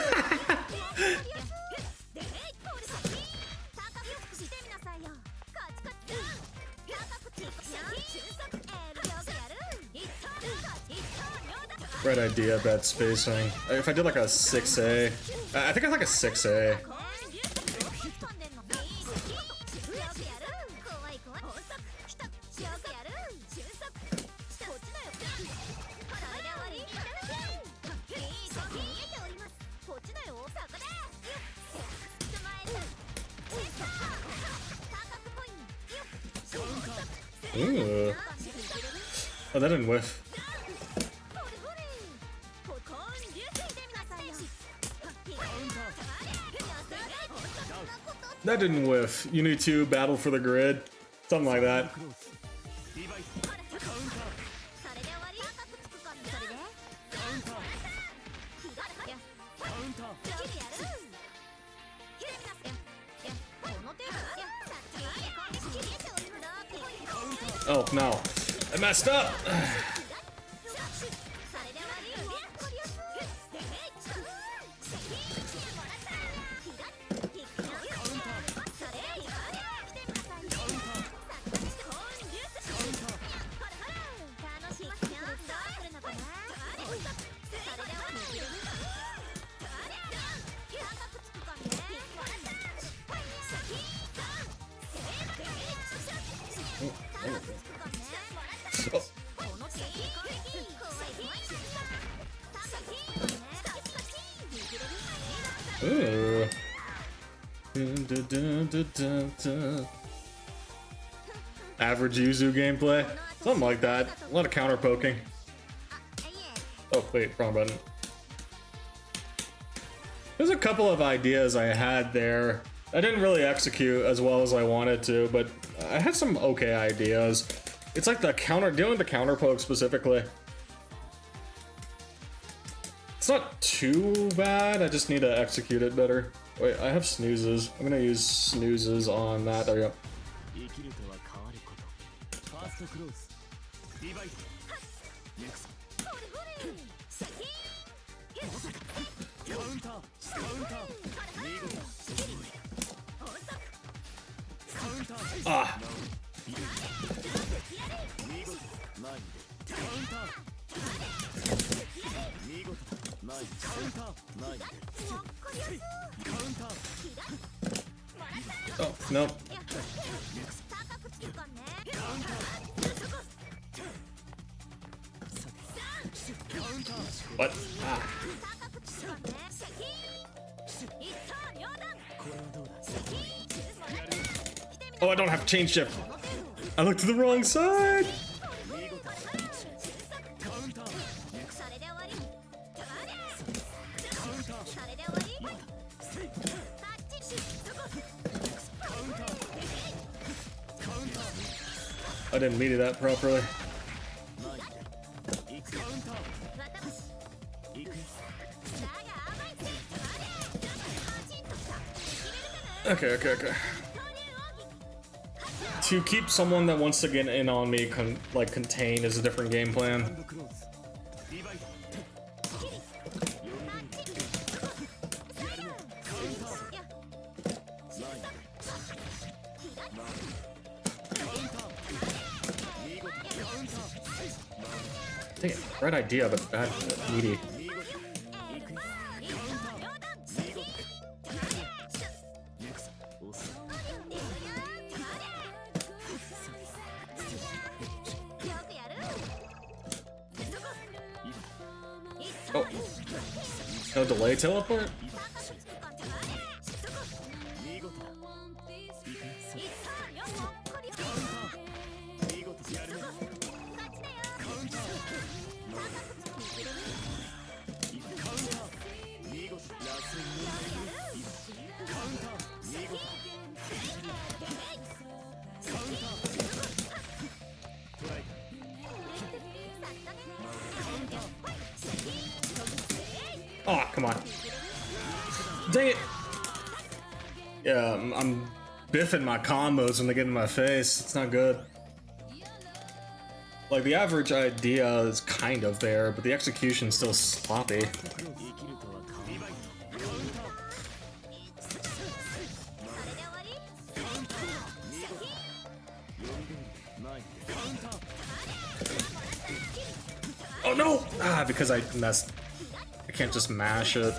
Right idea, bad spacing. If I did like a 6A, I think it's like a 6A. Ooh. Oh, that didn't whiff. That didn't whiff. You need to battle for the grid. Something like that. Oh no. I messed up! Ooh. Average Yuzu gameplay? Something like that. A lot of counter poking. Oh, wait, wrong button. There's a couple of ideas I had there. I didn't really execute as well as I wanted to, but I had some okay ideas. It's like the dealing with the counter poke specifically. It's not too bad, I just need to execute it better. Wait, I have snoozes. I'm gonna use snoozes on that. There we go. Ah. Oh, no. What? Ah. Oh, I don't have chain shift. I looked to the wrong side. I didn't meet that properly. Okay. To keep someone that wants to get in on me contained is a different game plan. Dang it, right idea, but bad meaty. Oh, no delay teleport? Yeah, I'm biffing my combos when they get in my face. It's not good. Like, the average idea is kind of there, but the execution's still sloppy. Oh no! Ah, because I messed. I can't just mash it.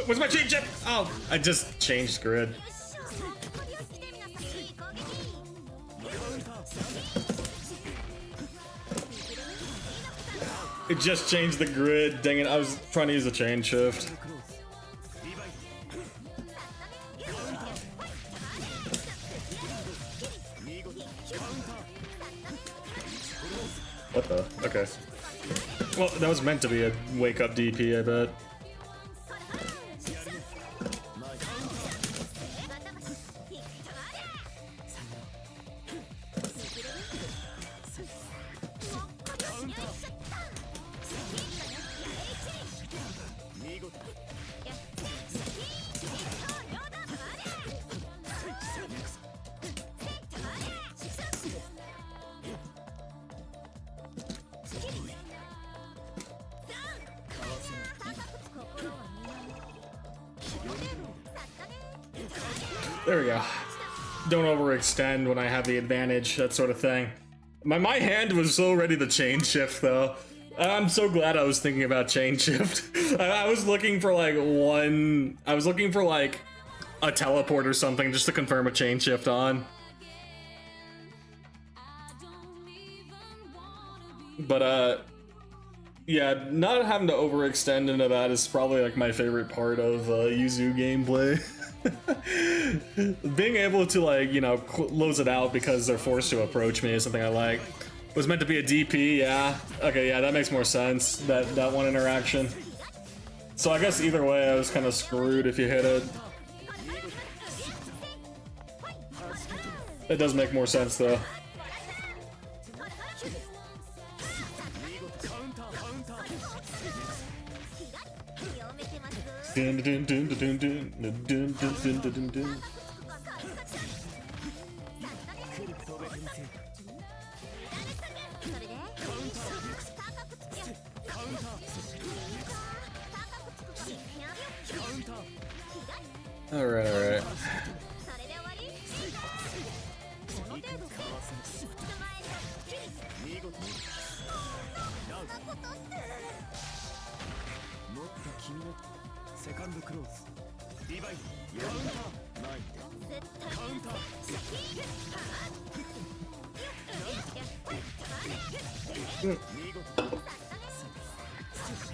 Where's my change chip? Oh, I just changed grid. It just changed the grid. Dang it, I was trying to use the chain shift. What the? Okay. Well, that was meant to be a wake up DP, I bet. There we go. Don't overextend when I have the advantage, that sort of thing. My hand was so ready to chain shift though. I'm so glad I was thinking about chain shift. I was looking for like I was looking for like a teleport or something just to confirm a chain shift on. But yeah, not having to overextend into that is probably like my favorite part of Yuzu gameplay. Being able to, like, you know, close it out because they're forced to approach me is something I like. Was meant to be a DP, yeah. Okay, yeah, that makes more sense, that one interaction. So I guess either way I was kind of screwed if you hit it. It does make more sense though. Alright.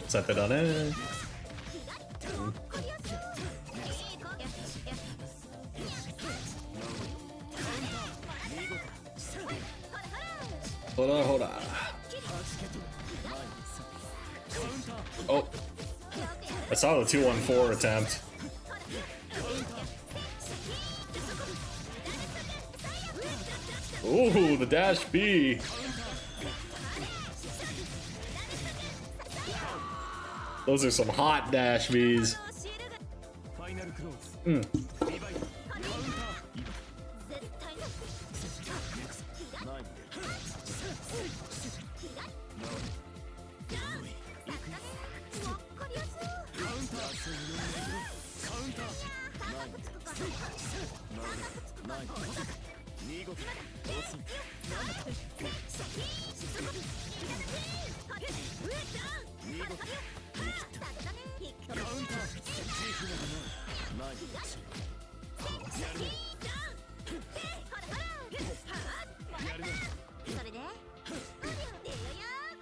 Set that on it. Hold on. Oh. I saw the 214 attempt. Ooh, the dash B. Those are some hot dash Bs.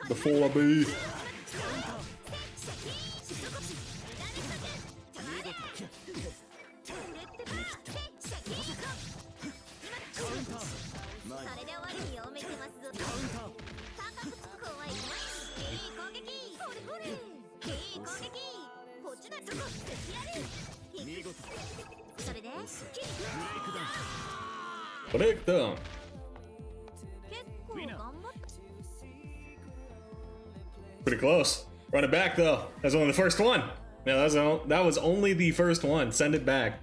The 4B. Break down. Pretty close. Run it back though. That's only the first one. Yeah, that was only the first one. Send it back.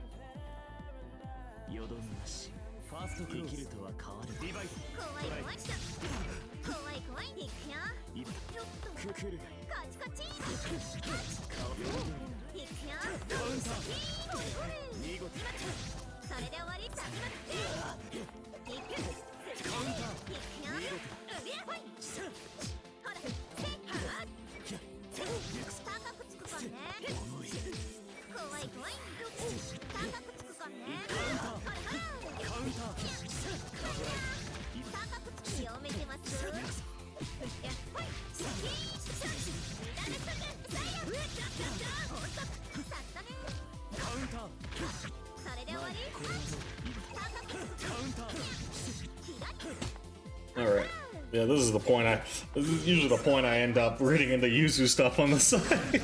Alright. Yeah, this is the point this is usually the point I end up reading into Yuzu stuff on the side.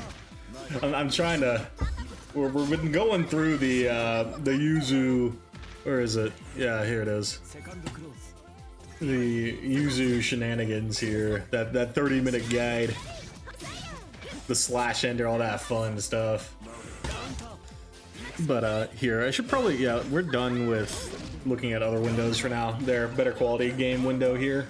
I'm trying to... We've been going through the Yuzu... Where is it? Yeah, here it is. The Yuzu shenanigans here. That 30-minute guide. The slash ender, all that fun stuff. But here, I should probably... Yeah, we're done with looking at other windows for now. They're better quality game window here.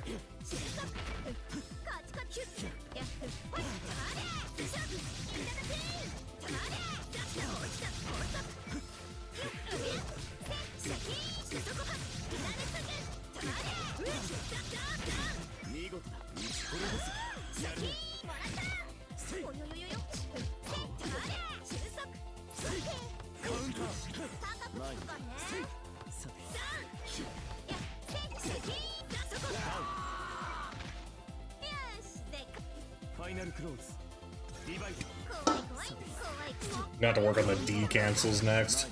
Got to work on the D cancels next.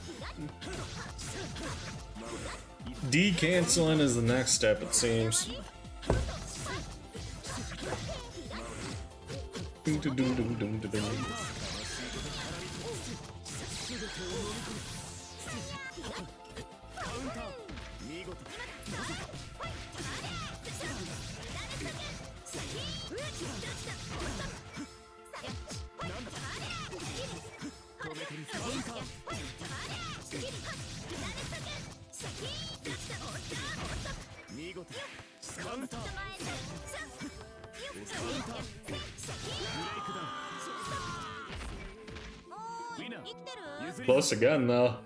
D canceling is the next step, it seems. Close again, though.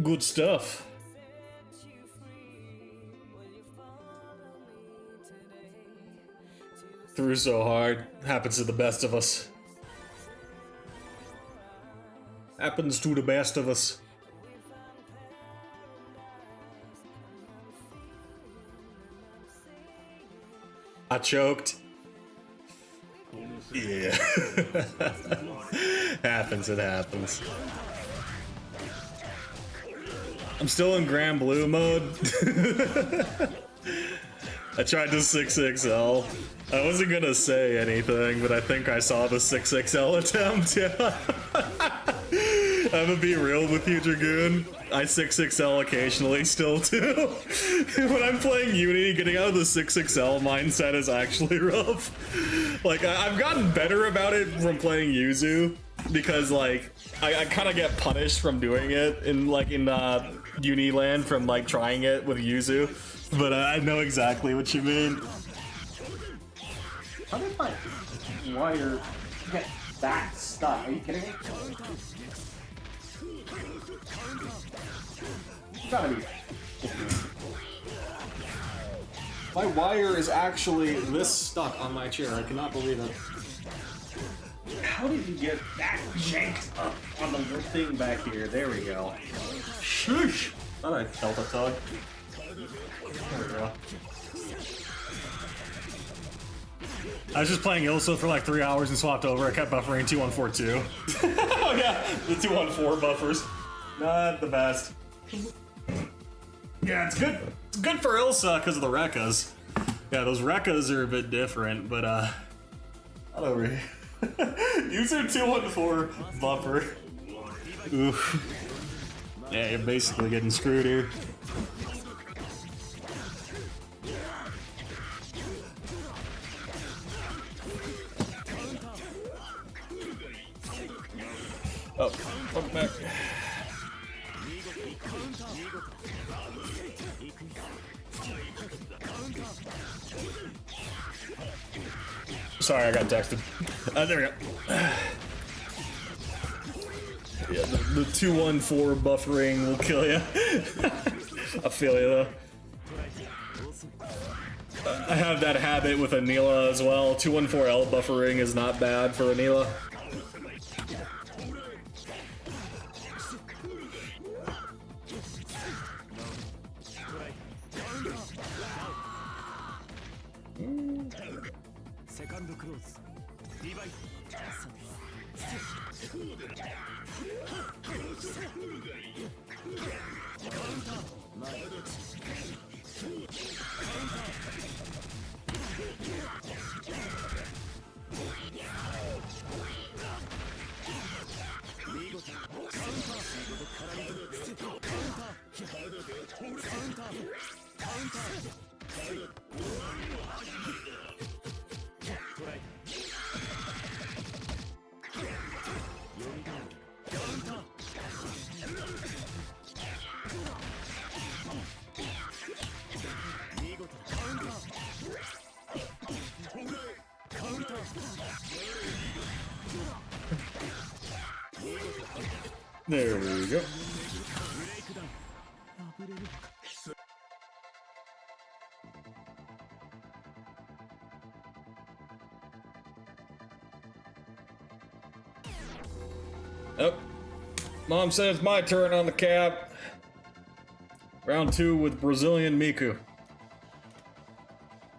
Good stuff. Through so hard. Happens to the best of us. Happens to the best of us. I choked. Yeah. Happens, it happens. I'm still in Grand Blue mode. I tried the 6XL. I wasn't gonna say anything, but I think I saw the 6XL attempt, yeah. I'm gonna be real with you, Dragoon. I 6XL occasionally still too. When I'm playing Uni, getting out of the 6XL mindset is actually rough. Like, I've gotten better about it from playing Yuzu, because like, I kind of get punished from doing it in Uni land from like trying it with Yuzu. But I know exactly what you mean. How did my wire get that stuck? Are you kidding me? You gotta be. My wire is actually this stuck on my chair. I cannot believe it. How did you get that janked up on the thing back here? There we go. Shush! Thought I felt a tug. There we go. I was just playing Ilsa for like 3 hours and swapped over. I kept buffering 2142. Oh yeah, the 2-on-4 buffers. Not the best. Yeah, it's good. It's good for Ilsa because of the Rekkas. Yeah, those Rekkas are a bit different, but not over here. User 214 buffer. Oof. Yeah, you're basically getting screwed here. Oh, welcome back. Sorry, I got texted. There we go. Yeah, the 214 buffering will kill you. I feel you though. I have that habit with Anila as well. 214L buffering is not bad for Anila. There we go. Oh, Mom says my turn on the cap. Round 2 with Brazilian Miku.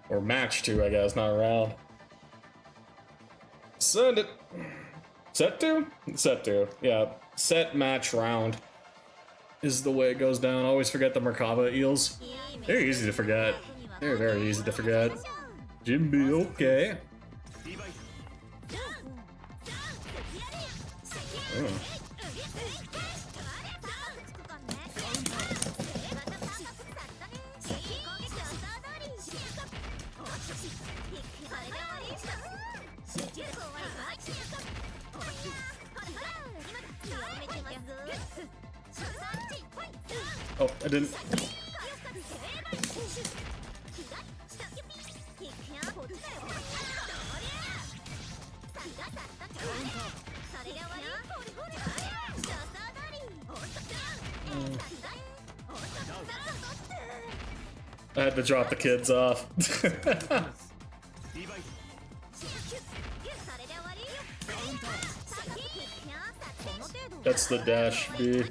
Or match 2, I guess, not round. Send it. Set 2? Set 2, yeah. Set, match, round is the way it goes down. Always forget the Merkaba eels. They're easy to forget. They're very easy to forget. Jimby, okay. Oh. Oh, I didn't. I had to drop the kids off. That's the dash B.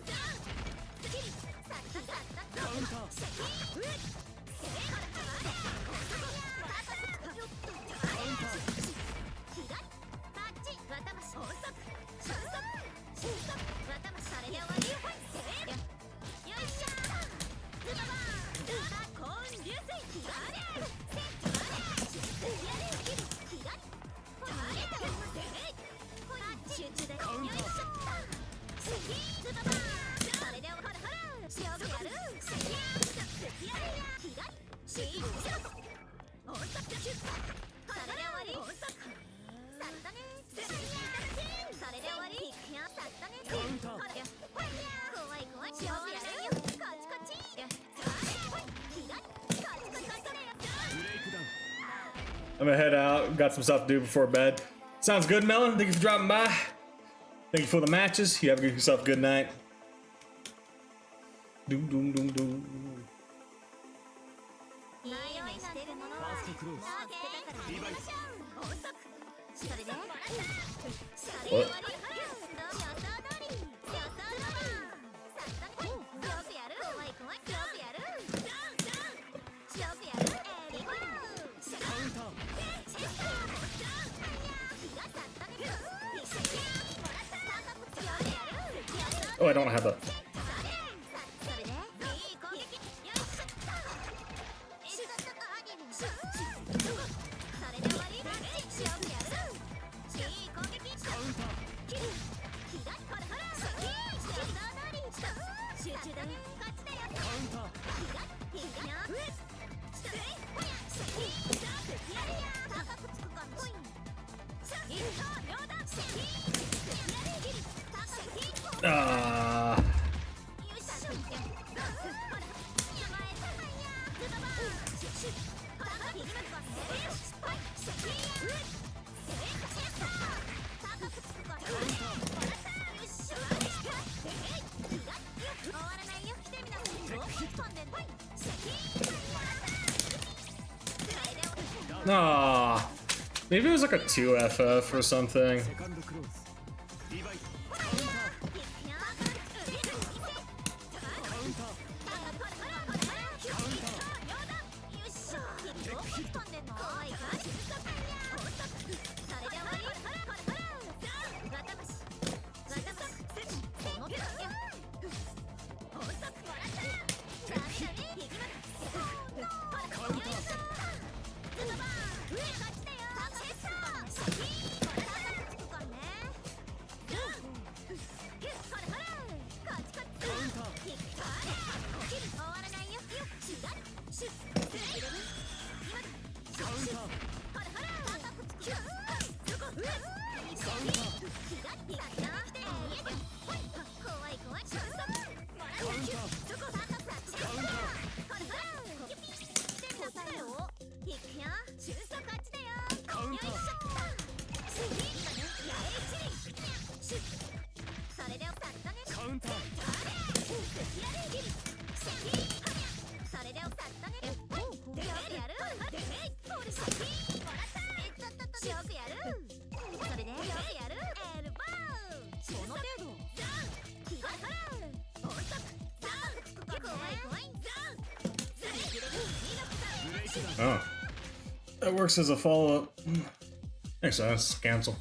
I'm gonna head out. Got some stuff to do before bed. Sounds good, Melon. Thank you for dropping by. Thank you for the matches. You have yourself a good night. Doom, doom, doom, doom. What? Oh, I don't have a... Ah. Ah, maybe it was like a 2FF or something. Oh. That works as a follow-up. Makes sense. Cancel.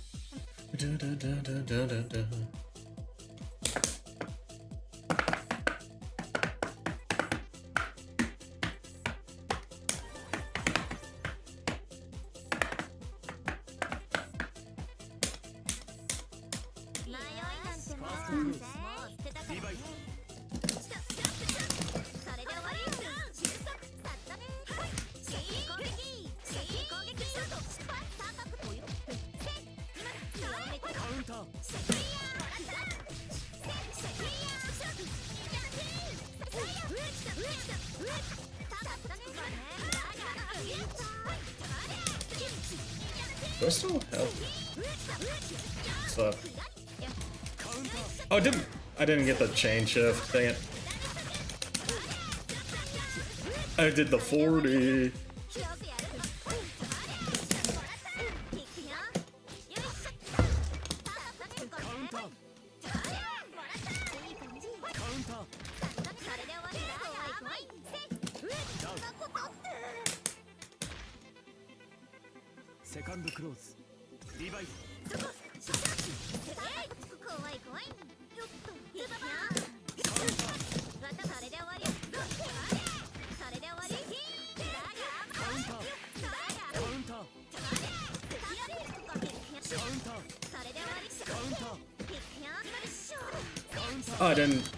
Do I still have? What's up? Oh, I didn't get the chain shift. Dang it. I did the 40. Oh, I didn't.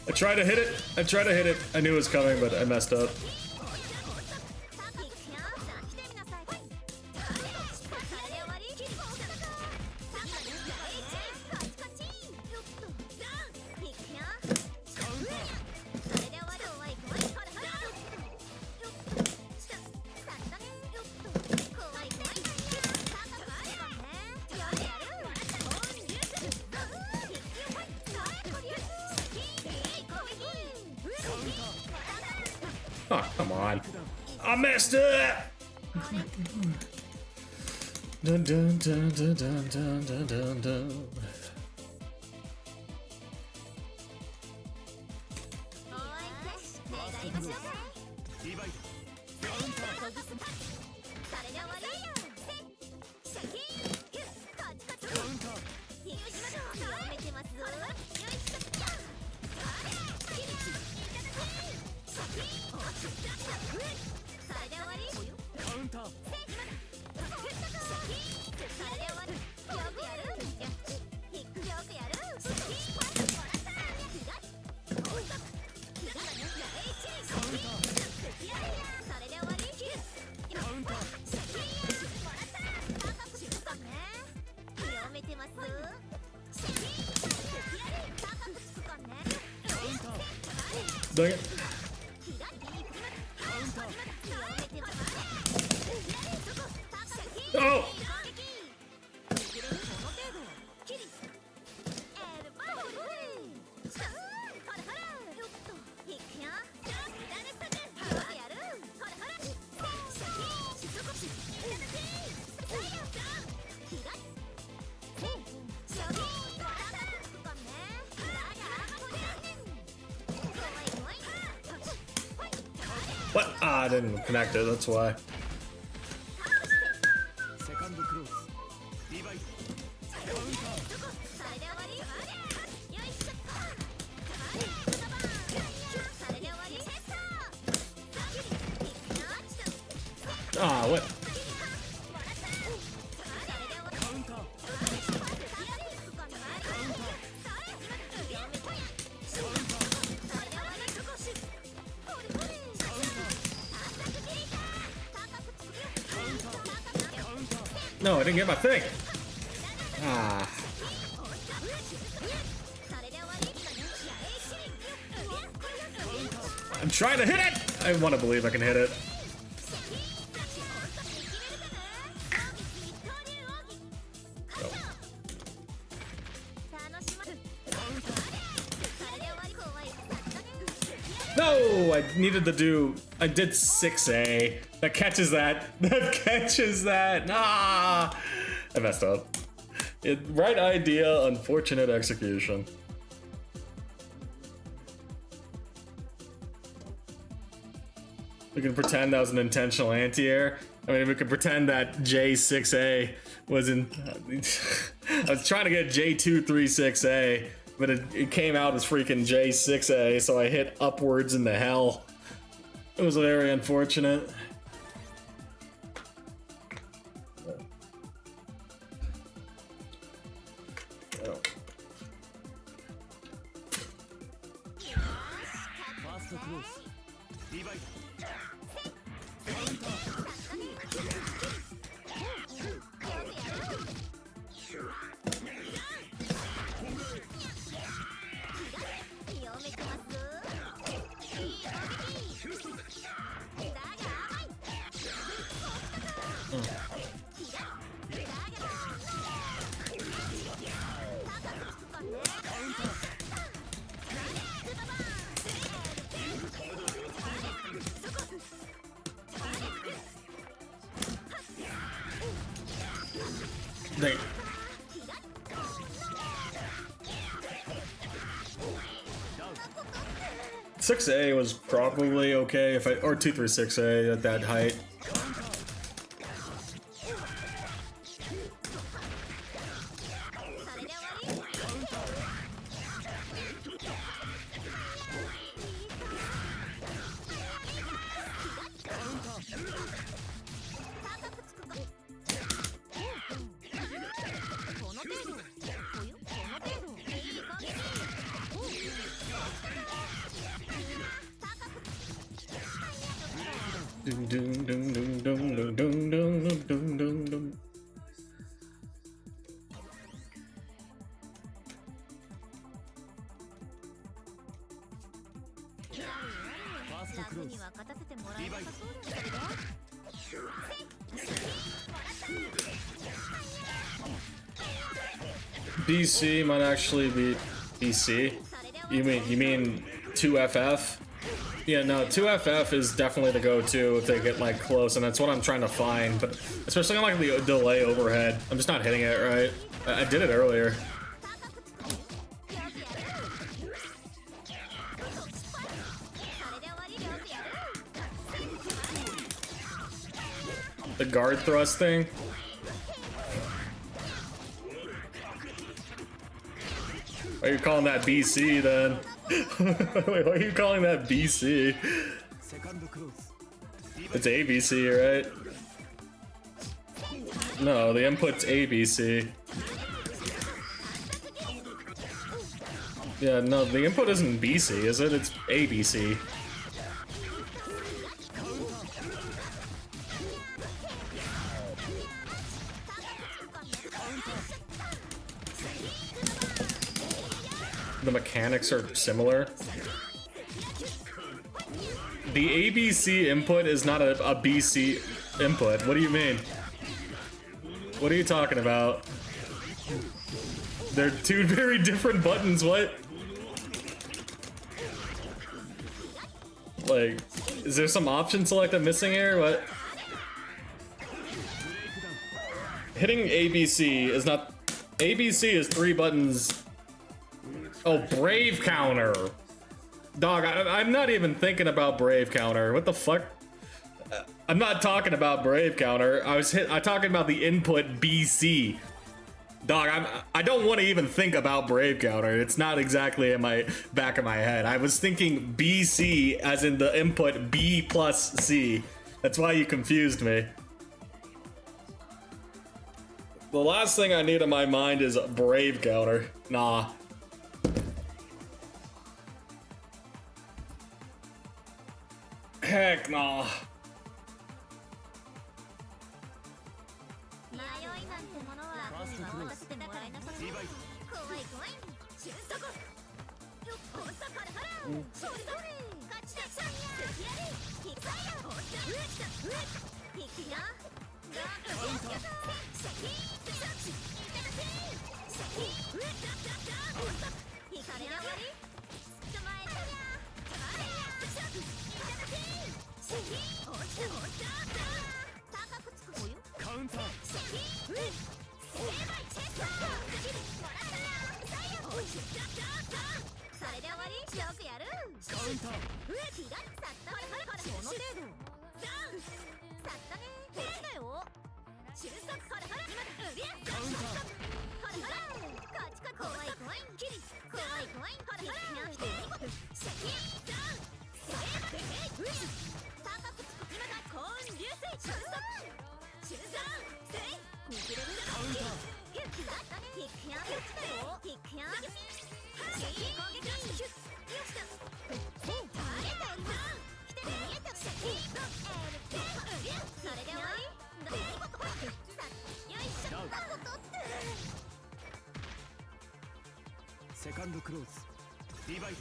I tried to hit it. I knew it was coming, but I messed up. Oh, come on. I messed up! Dun, dun, dun, dun, dun, dun, dun, dun, dun. Dang it. Oh! What? Ah, I didn't connect it, that's why. Ah, what? No, I didn't get my thing. Ah. I'm trying to hit it! I want to believe I can hit it. No, I needed to do. I did 6A. That catches that. That catches that. Nah, I messed up. Right idea, unfortunate execution. We can pretend that was an intentional anti-air. I mean, we could pretend that J6A was in. I was trying to get J236A. But it came out as freaking J6A, so I hit upwards into hell. It was very unfortunate. Oh. Dang. 6A was probably okay if I, or 236A at that height. BC might actually be BC. You mean 2FF? Yeah, no, 2FF is definitely the go-to if they get like close, and that's what I'm trying to find. But especially on like the delay overhead, I'm just not hitting it right. I did it earlier. The guard thrust thing. Why are you calling that BC then? Wait, why are you calling that BC? It's ABC, right? No, the input's ABC. Yeah, no, the input isn't BC, is it? It's ABC. The mechanics are similar. The ABC input is not a BC input. What do you mean? What are you talking about? They're two very different buttons, what? Like, is there some option select I'm missing here? What? Hitting ABC is not... ABC is 3 buttons. Oh, Brave Counter. Dog, I'm not even thinking about Brave Counter. What the fuck? I'm not talking about Brave Counter. I'm talking about the input BC. Dog, I don't want to even think about Brave Counter. It's not exactly in my back of my head. I was thinking BC as in the input B plus C. That's why you confused me. The last thing I need in my mind is Brave Counter. Nah. Heck nah. Second close. Divide.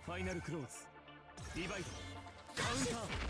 Final close. Divide. Counter.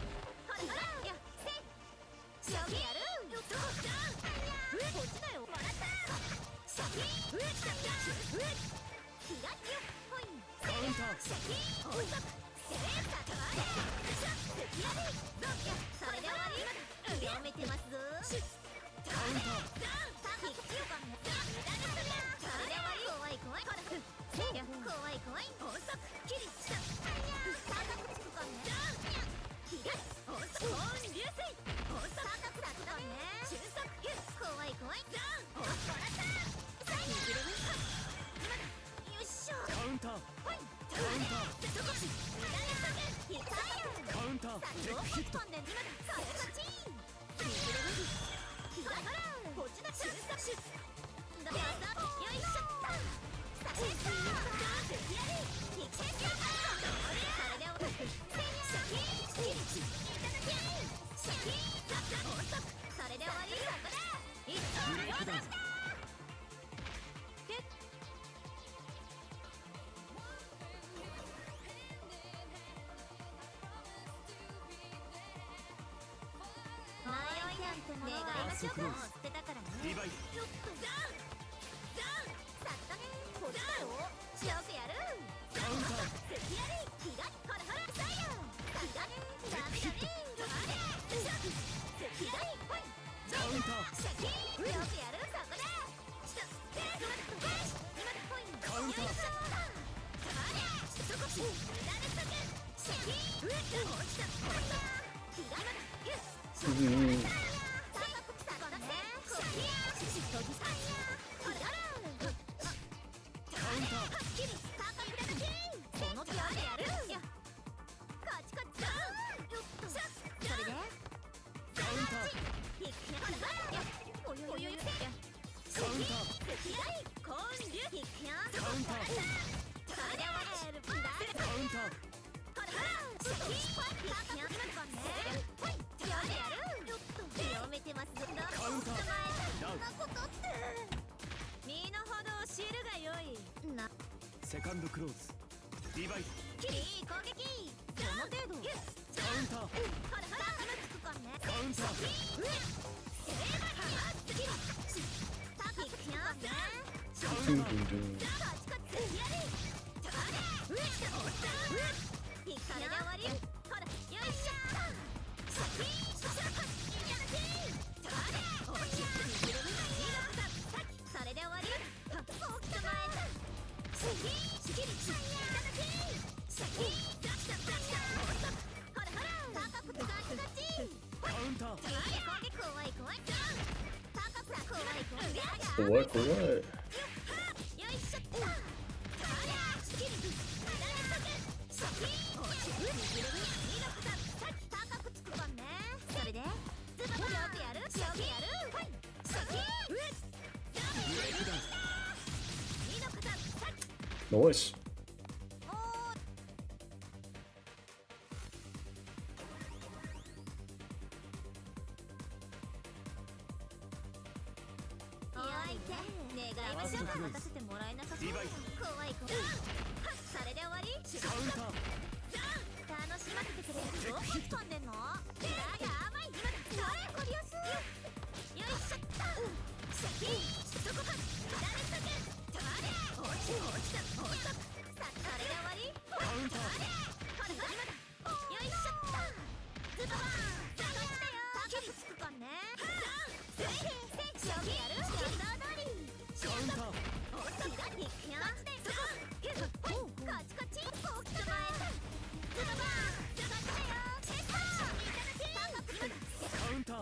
セカンドクローズリバイスいい攻撃その程度カウンターほらほらつくかねカウンター高くつくかねカウンターそれで終わりほらよいしょそれで終わり怖い怖い。ナイス。任せてもらえなさそう。怖い怖い。それで終わり？カウンター楽しませてくれる。どこ飛んでんの？だが甘い。それこりやす。よいしょ。そこか。左下げ。落ちた。それで終わり？カウンターほらよいしょ。ズババーン。探したよ。高くつくかね。勝負やる？予想通り。カウンター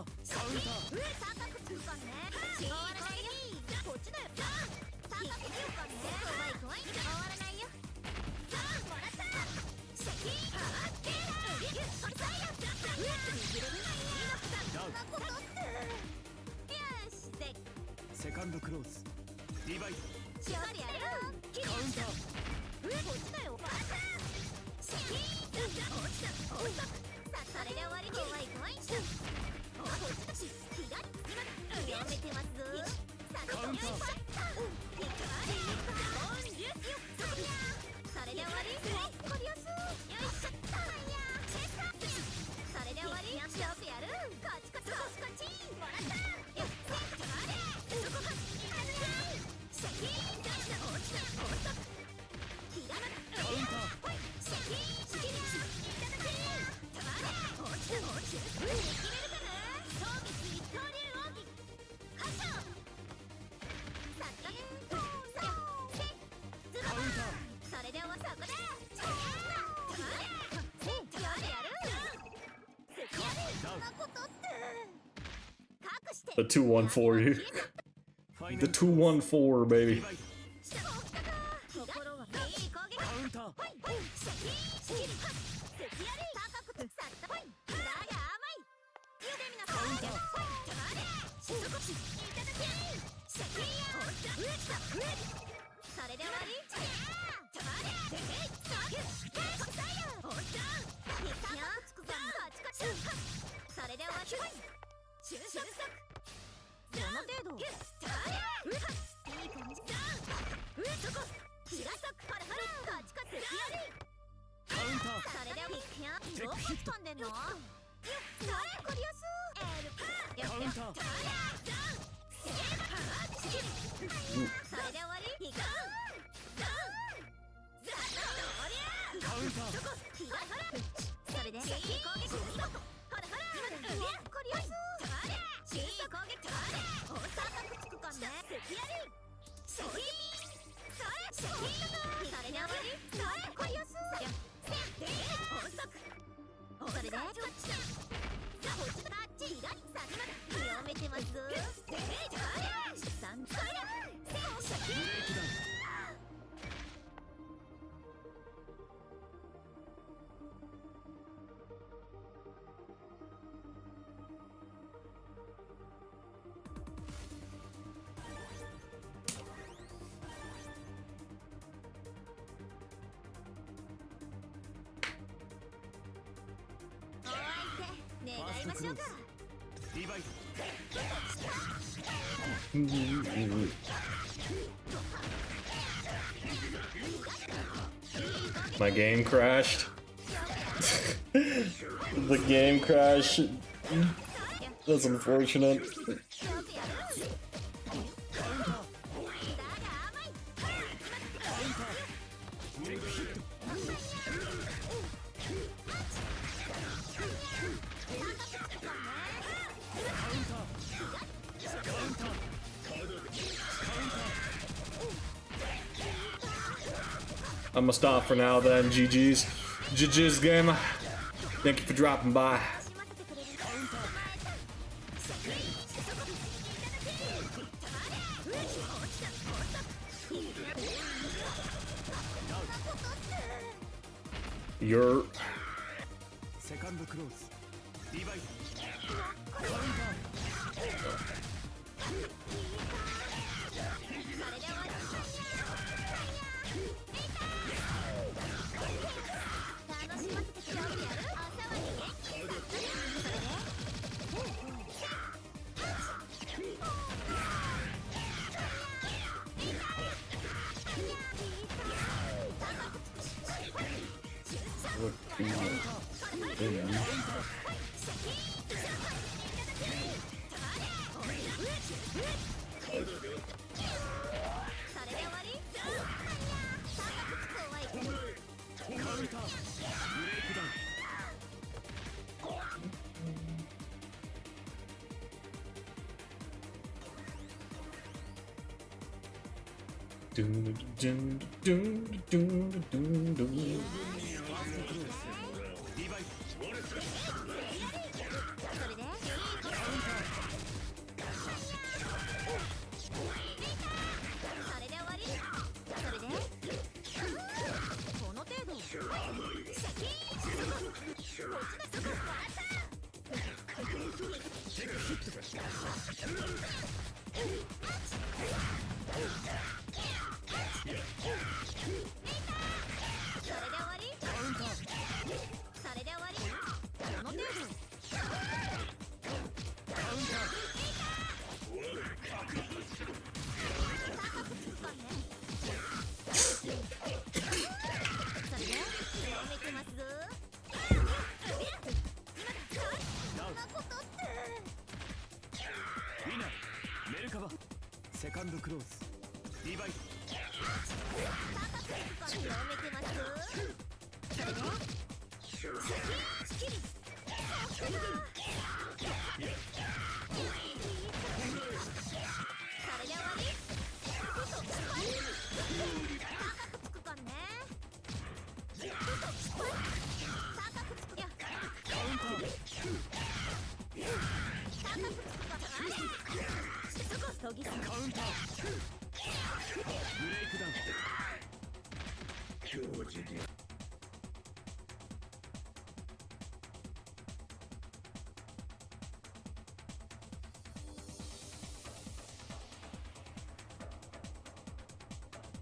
セカンドクローズリバイスしっかりやるよ。カウンターこっちだよ。それで終わり。怖いこっちだし。左やめてますぞ。カウンターそれで終わり。こりやす。よいしょ。それで終わり。勝負やる。こっちもらったよ。それで終わったこで。The 2-1 for you. ファイナ The ル 2-1-4, リ baby. バイスカウンターそれで終わり。それで終わり。その程度。いい感じ。カウンターそれでどこ飛んでんの？それこりやす。カウンターそれで終わり。カウンターそれでいい攻撃。ほらこりやす。いい攻撃。高くつくかね。それ My game crashed. The game crashed. That's unfortunate. I'm gonna stop for now then. GG's. GG's game. Thank you for dropping by. You're...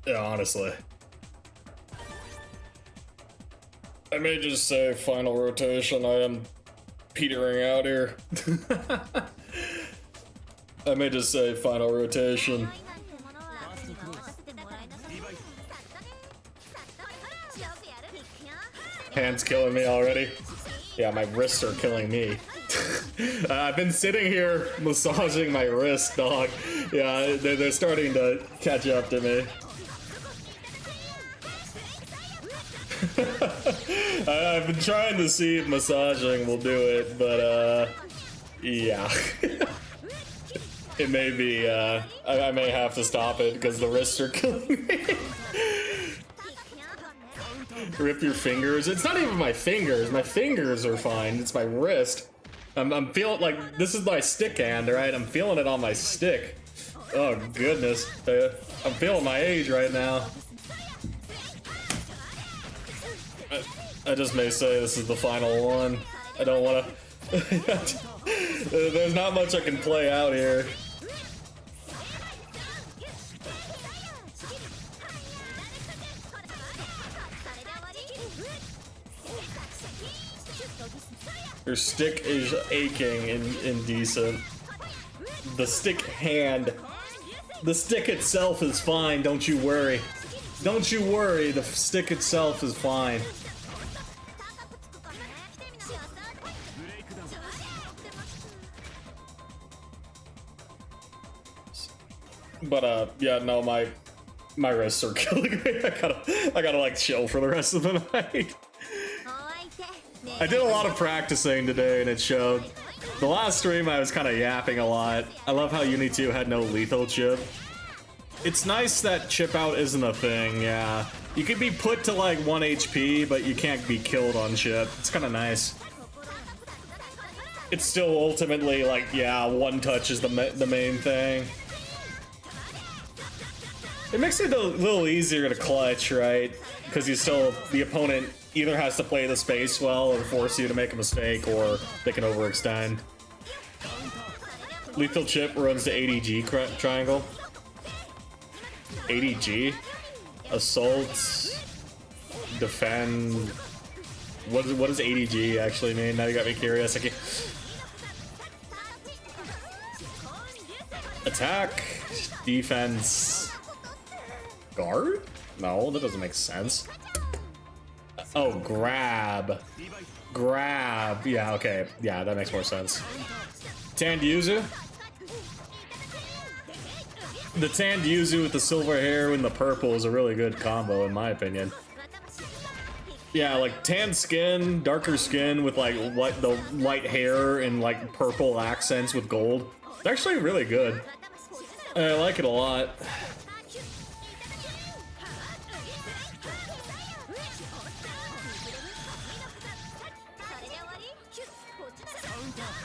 Yeah, honestly. I may just say final rotation. I am petering out here. I may just say final rotation. Hands killing me already. Yeah, my wrists are killing me. I've been sitting here massaging my wrist, dog. Yeah, they're starting to catch up to me. I've been trying to see if massaging will do it, but yeah. it may be, I may have to stop it because the wrists are killing me. Rip your fingers. It's not even my fingers. My fingers are fine. It's my wrist. I'm feeling like this is my stick hand, right? I'm feeling it on my stick. Oh, goodness. I'm feeling my age right now. I just may say this is the final one. I don't want to... There's not much I can play out here. Your stick is aching and indecent. The stick hand. The stick itself is fine, don't you worry. Don't you worry, the stick itself is fine. But yeah, no, my wrists are killing me. I gotta like chill for the rest of the night. I did a lot of practicing today and it showed. The last stream I was kind of yapping a lot. I love how Uni 2 had no lethal chip. It's nice that chip out isn't a thing, yeah. You can be put to like 1 HP, but you can't be killed on chip. It's kind of nice. It's still ultimately like, yeah, one touch is the main thing. It makes it a little easier to clutch, right? Because the opponent either has to play the space well or force you to make a mistake, or they can overextend. Lethal chip runs to ADG triangle. ADG? Assault, defend. What does ADG actually mean? Now you got me curious. Attack, defense, guard? No, that doesn't make sense. Oh, grab. Grab. Yeah, okay. Yeah, that makes more sense. Tanned Yuzu? The tanned Yuzu with the silver hair and the purple is a really good combo, in my opinion. Yeah, like tanned skin, darker skin with like the light hair and like purple accents with gold. It's actually really good. I like it a lot.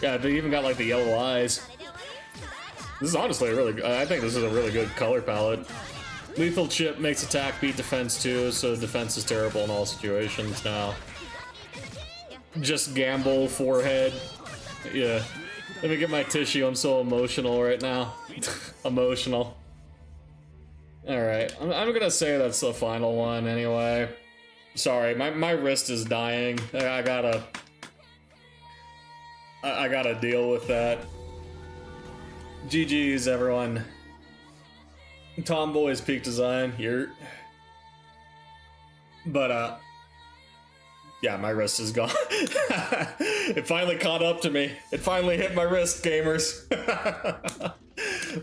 Yeah, they even got like the yellow eyes. This is honestly a really, I think this is a really good color palette. Lethal chip makes attack beat defense too, so defense is terrible in all situations now. Just gamble, forehead. Yeah. Let me get my tissue, I'm so emotional right now. Emotional. Alright, I'm gonna say that's the final one anyway. Sorry, my wrist is dying. I gotta deal with that. GG's, everyone. Tomboy's peak design here. But, yeah, my wrist is gone. It finally caught up to me. It finally hit my wrist, gamers.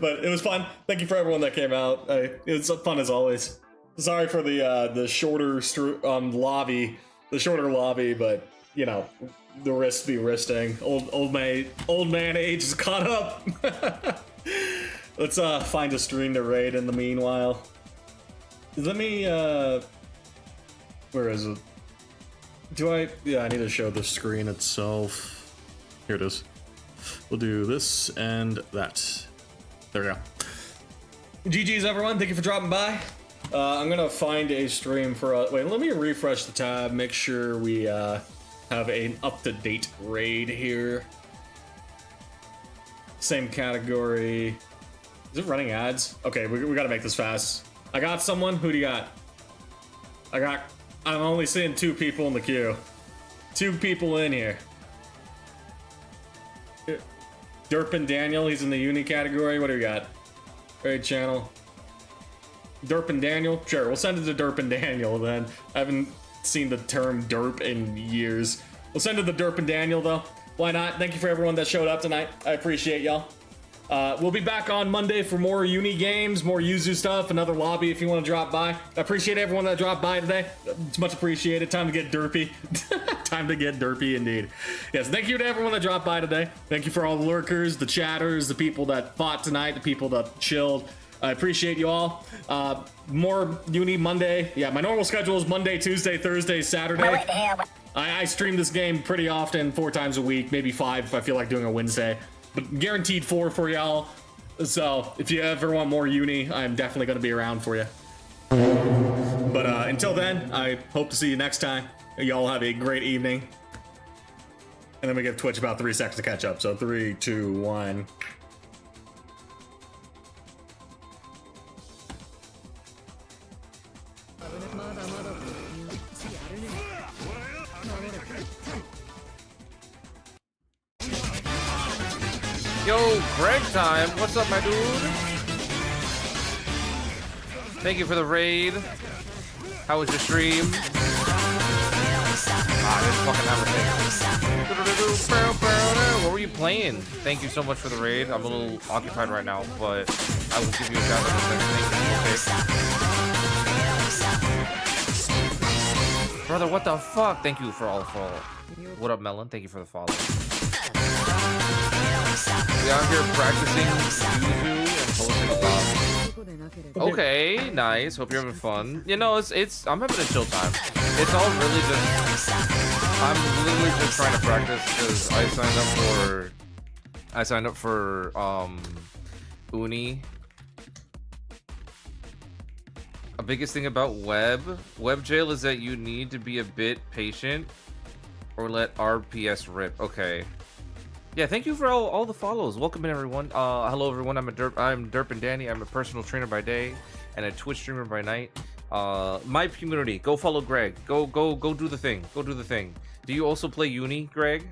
But it was fun. Thank you for everyone that came out. It was fun as always. Sorry for the shorter lobby, but you know, the wrist be wristing. Old man age is caught up. Let's find a stream to raid in the meanwhile. Let me where is it? Yeah, I need to show the screen itself. Here it is. We'll do this and that. There we go. GG's, everyone. Thank you for dropping by. I'm gonna find a stream for wait, let me refresh the tab, make sure we have an up-to-date raid here. Same category. Is it running ads? Okay, we gotta make this fast. I got someone. Who do you got? I'm only seeing 2 people in the queue. 2 people in here. Derpin Daniel, he's in the uni category. What do we got? Raid channel. Derpin Daniel? Sure, we'll send it to Derpin Daniel then. I haven't seen the term derp in years. We'll send it to Derpin Daniel though. Why not? Thank you for everyone that showed up tonight. I appreciate y'all. We'll be back on Monday for more uni games, more Yuzu stuff, another lobby if you want to drop by. I appreciate everyone that dropped by today. It's much appreciated. Time to get derpy. Time to get derpy indeed. Yes, thank you to everyone that dropped by today. Thank you for all the lurkers, the chatters, the people that fought tonight, the people that chilled. I appreciate you all. More uni Monday. Yeah, my normal schedule is Monday, Tuesday, Thursday, Saturday. I stream this game pretty often, 4 times a week, maybe 5 if I feel like doing a Wednesday. But guaranteed 4 for y'all. So if you ever want more uni, I'm definitely going to be around for you. But until then, I hope to see you next time. Y'all have a great evening. And then we give Twitch about 3 seconds to catch up. So 3, 2, 1. Yo, Greg time. What's up, my dude? Thank you for the raid. How was your stream? I didn't fucking have a thing. What were you playing? Thank you so much for the raid. I'm a little occupied right now, but I will give you a shout out in a second. Okay. Brother, what the fuck? Thank you for all the follow. What up, Melon? Thank you for the follow. We out here practicing Yuzu and posting about. Okay, nice. Hope you're having fun. You know, it's I'm having a chill time. It's all really just I'm literally just trying to practice because I signed up for uni. A biggest thing about web jail is that you need to be a bit patient or let RPS rip. Okay. Yeah, thank you for all the follows. Welcome in, everyone. Hello, everyone. I'm Derp and Danny. I'm a personal trainer by day and a Twitch streamer by night. My community, go follow Greg. Go do the thing. Go do the thing. Do you also play uni, Greg?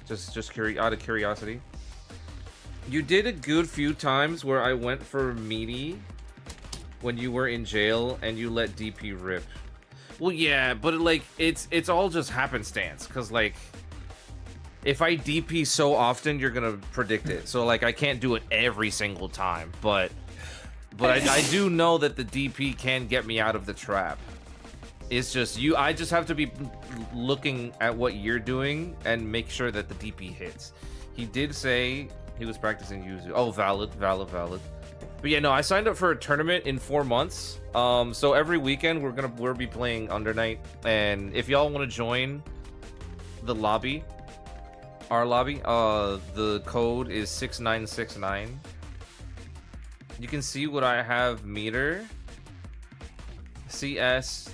Just out of curiosity. You did a good few times where I went for meaty when you were in jail and you let DP rip. Well, yeah, but like it's all just happenstance because like. If I DP so often, you're gonna predict it. So like I can't do it every single time, but I do know that the DP can get me out of the trap. It's just I just have to be looking at what you're doing and make sure that the DP hits. He did say he was practicing Yuzu. Oh, valid. But yeah, no, I signed up for a tournament in 4 months. So every weekend we'll be playing Under Night, and if y'all want to join the lobby. Our lobby, the code is 6969. You can see what I have meter. CS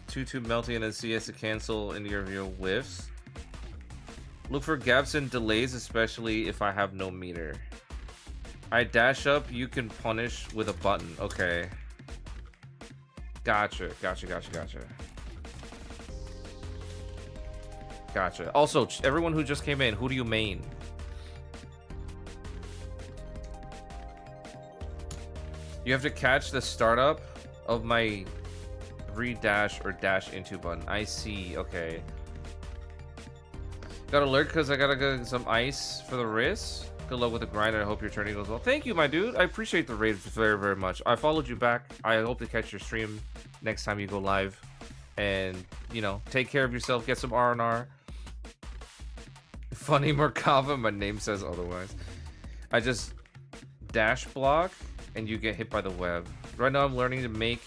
22 melting and then CS to cancel into your whiffs. Look for gaps and delays, especially if I have no meter. I dash up, you can punish with a button. Okay. Gotcha. Gotcha. Also, everyone who just came in, who do you main? You have to catch the startup of my re-dash or dash into button. I see. Okay. Got alert because I gotta get some ice for the wrist. Good luck with the grind. I hope your journey goes well. Thank you, my dude. I appreciate the raid very, very much. I followed you back. I hope to catch your stream next time you go live. And, you know, take care of yourself. Get some R&R. Funny Merkava, my name says otherwise. I just dash block and you get hit by the web. Right now I'm learning to make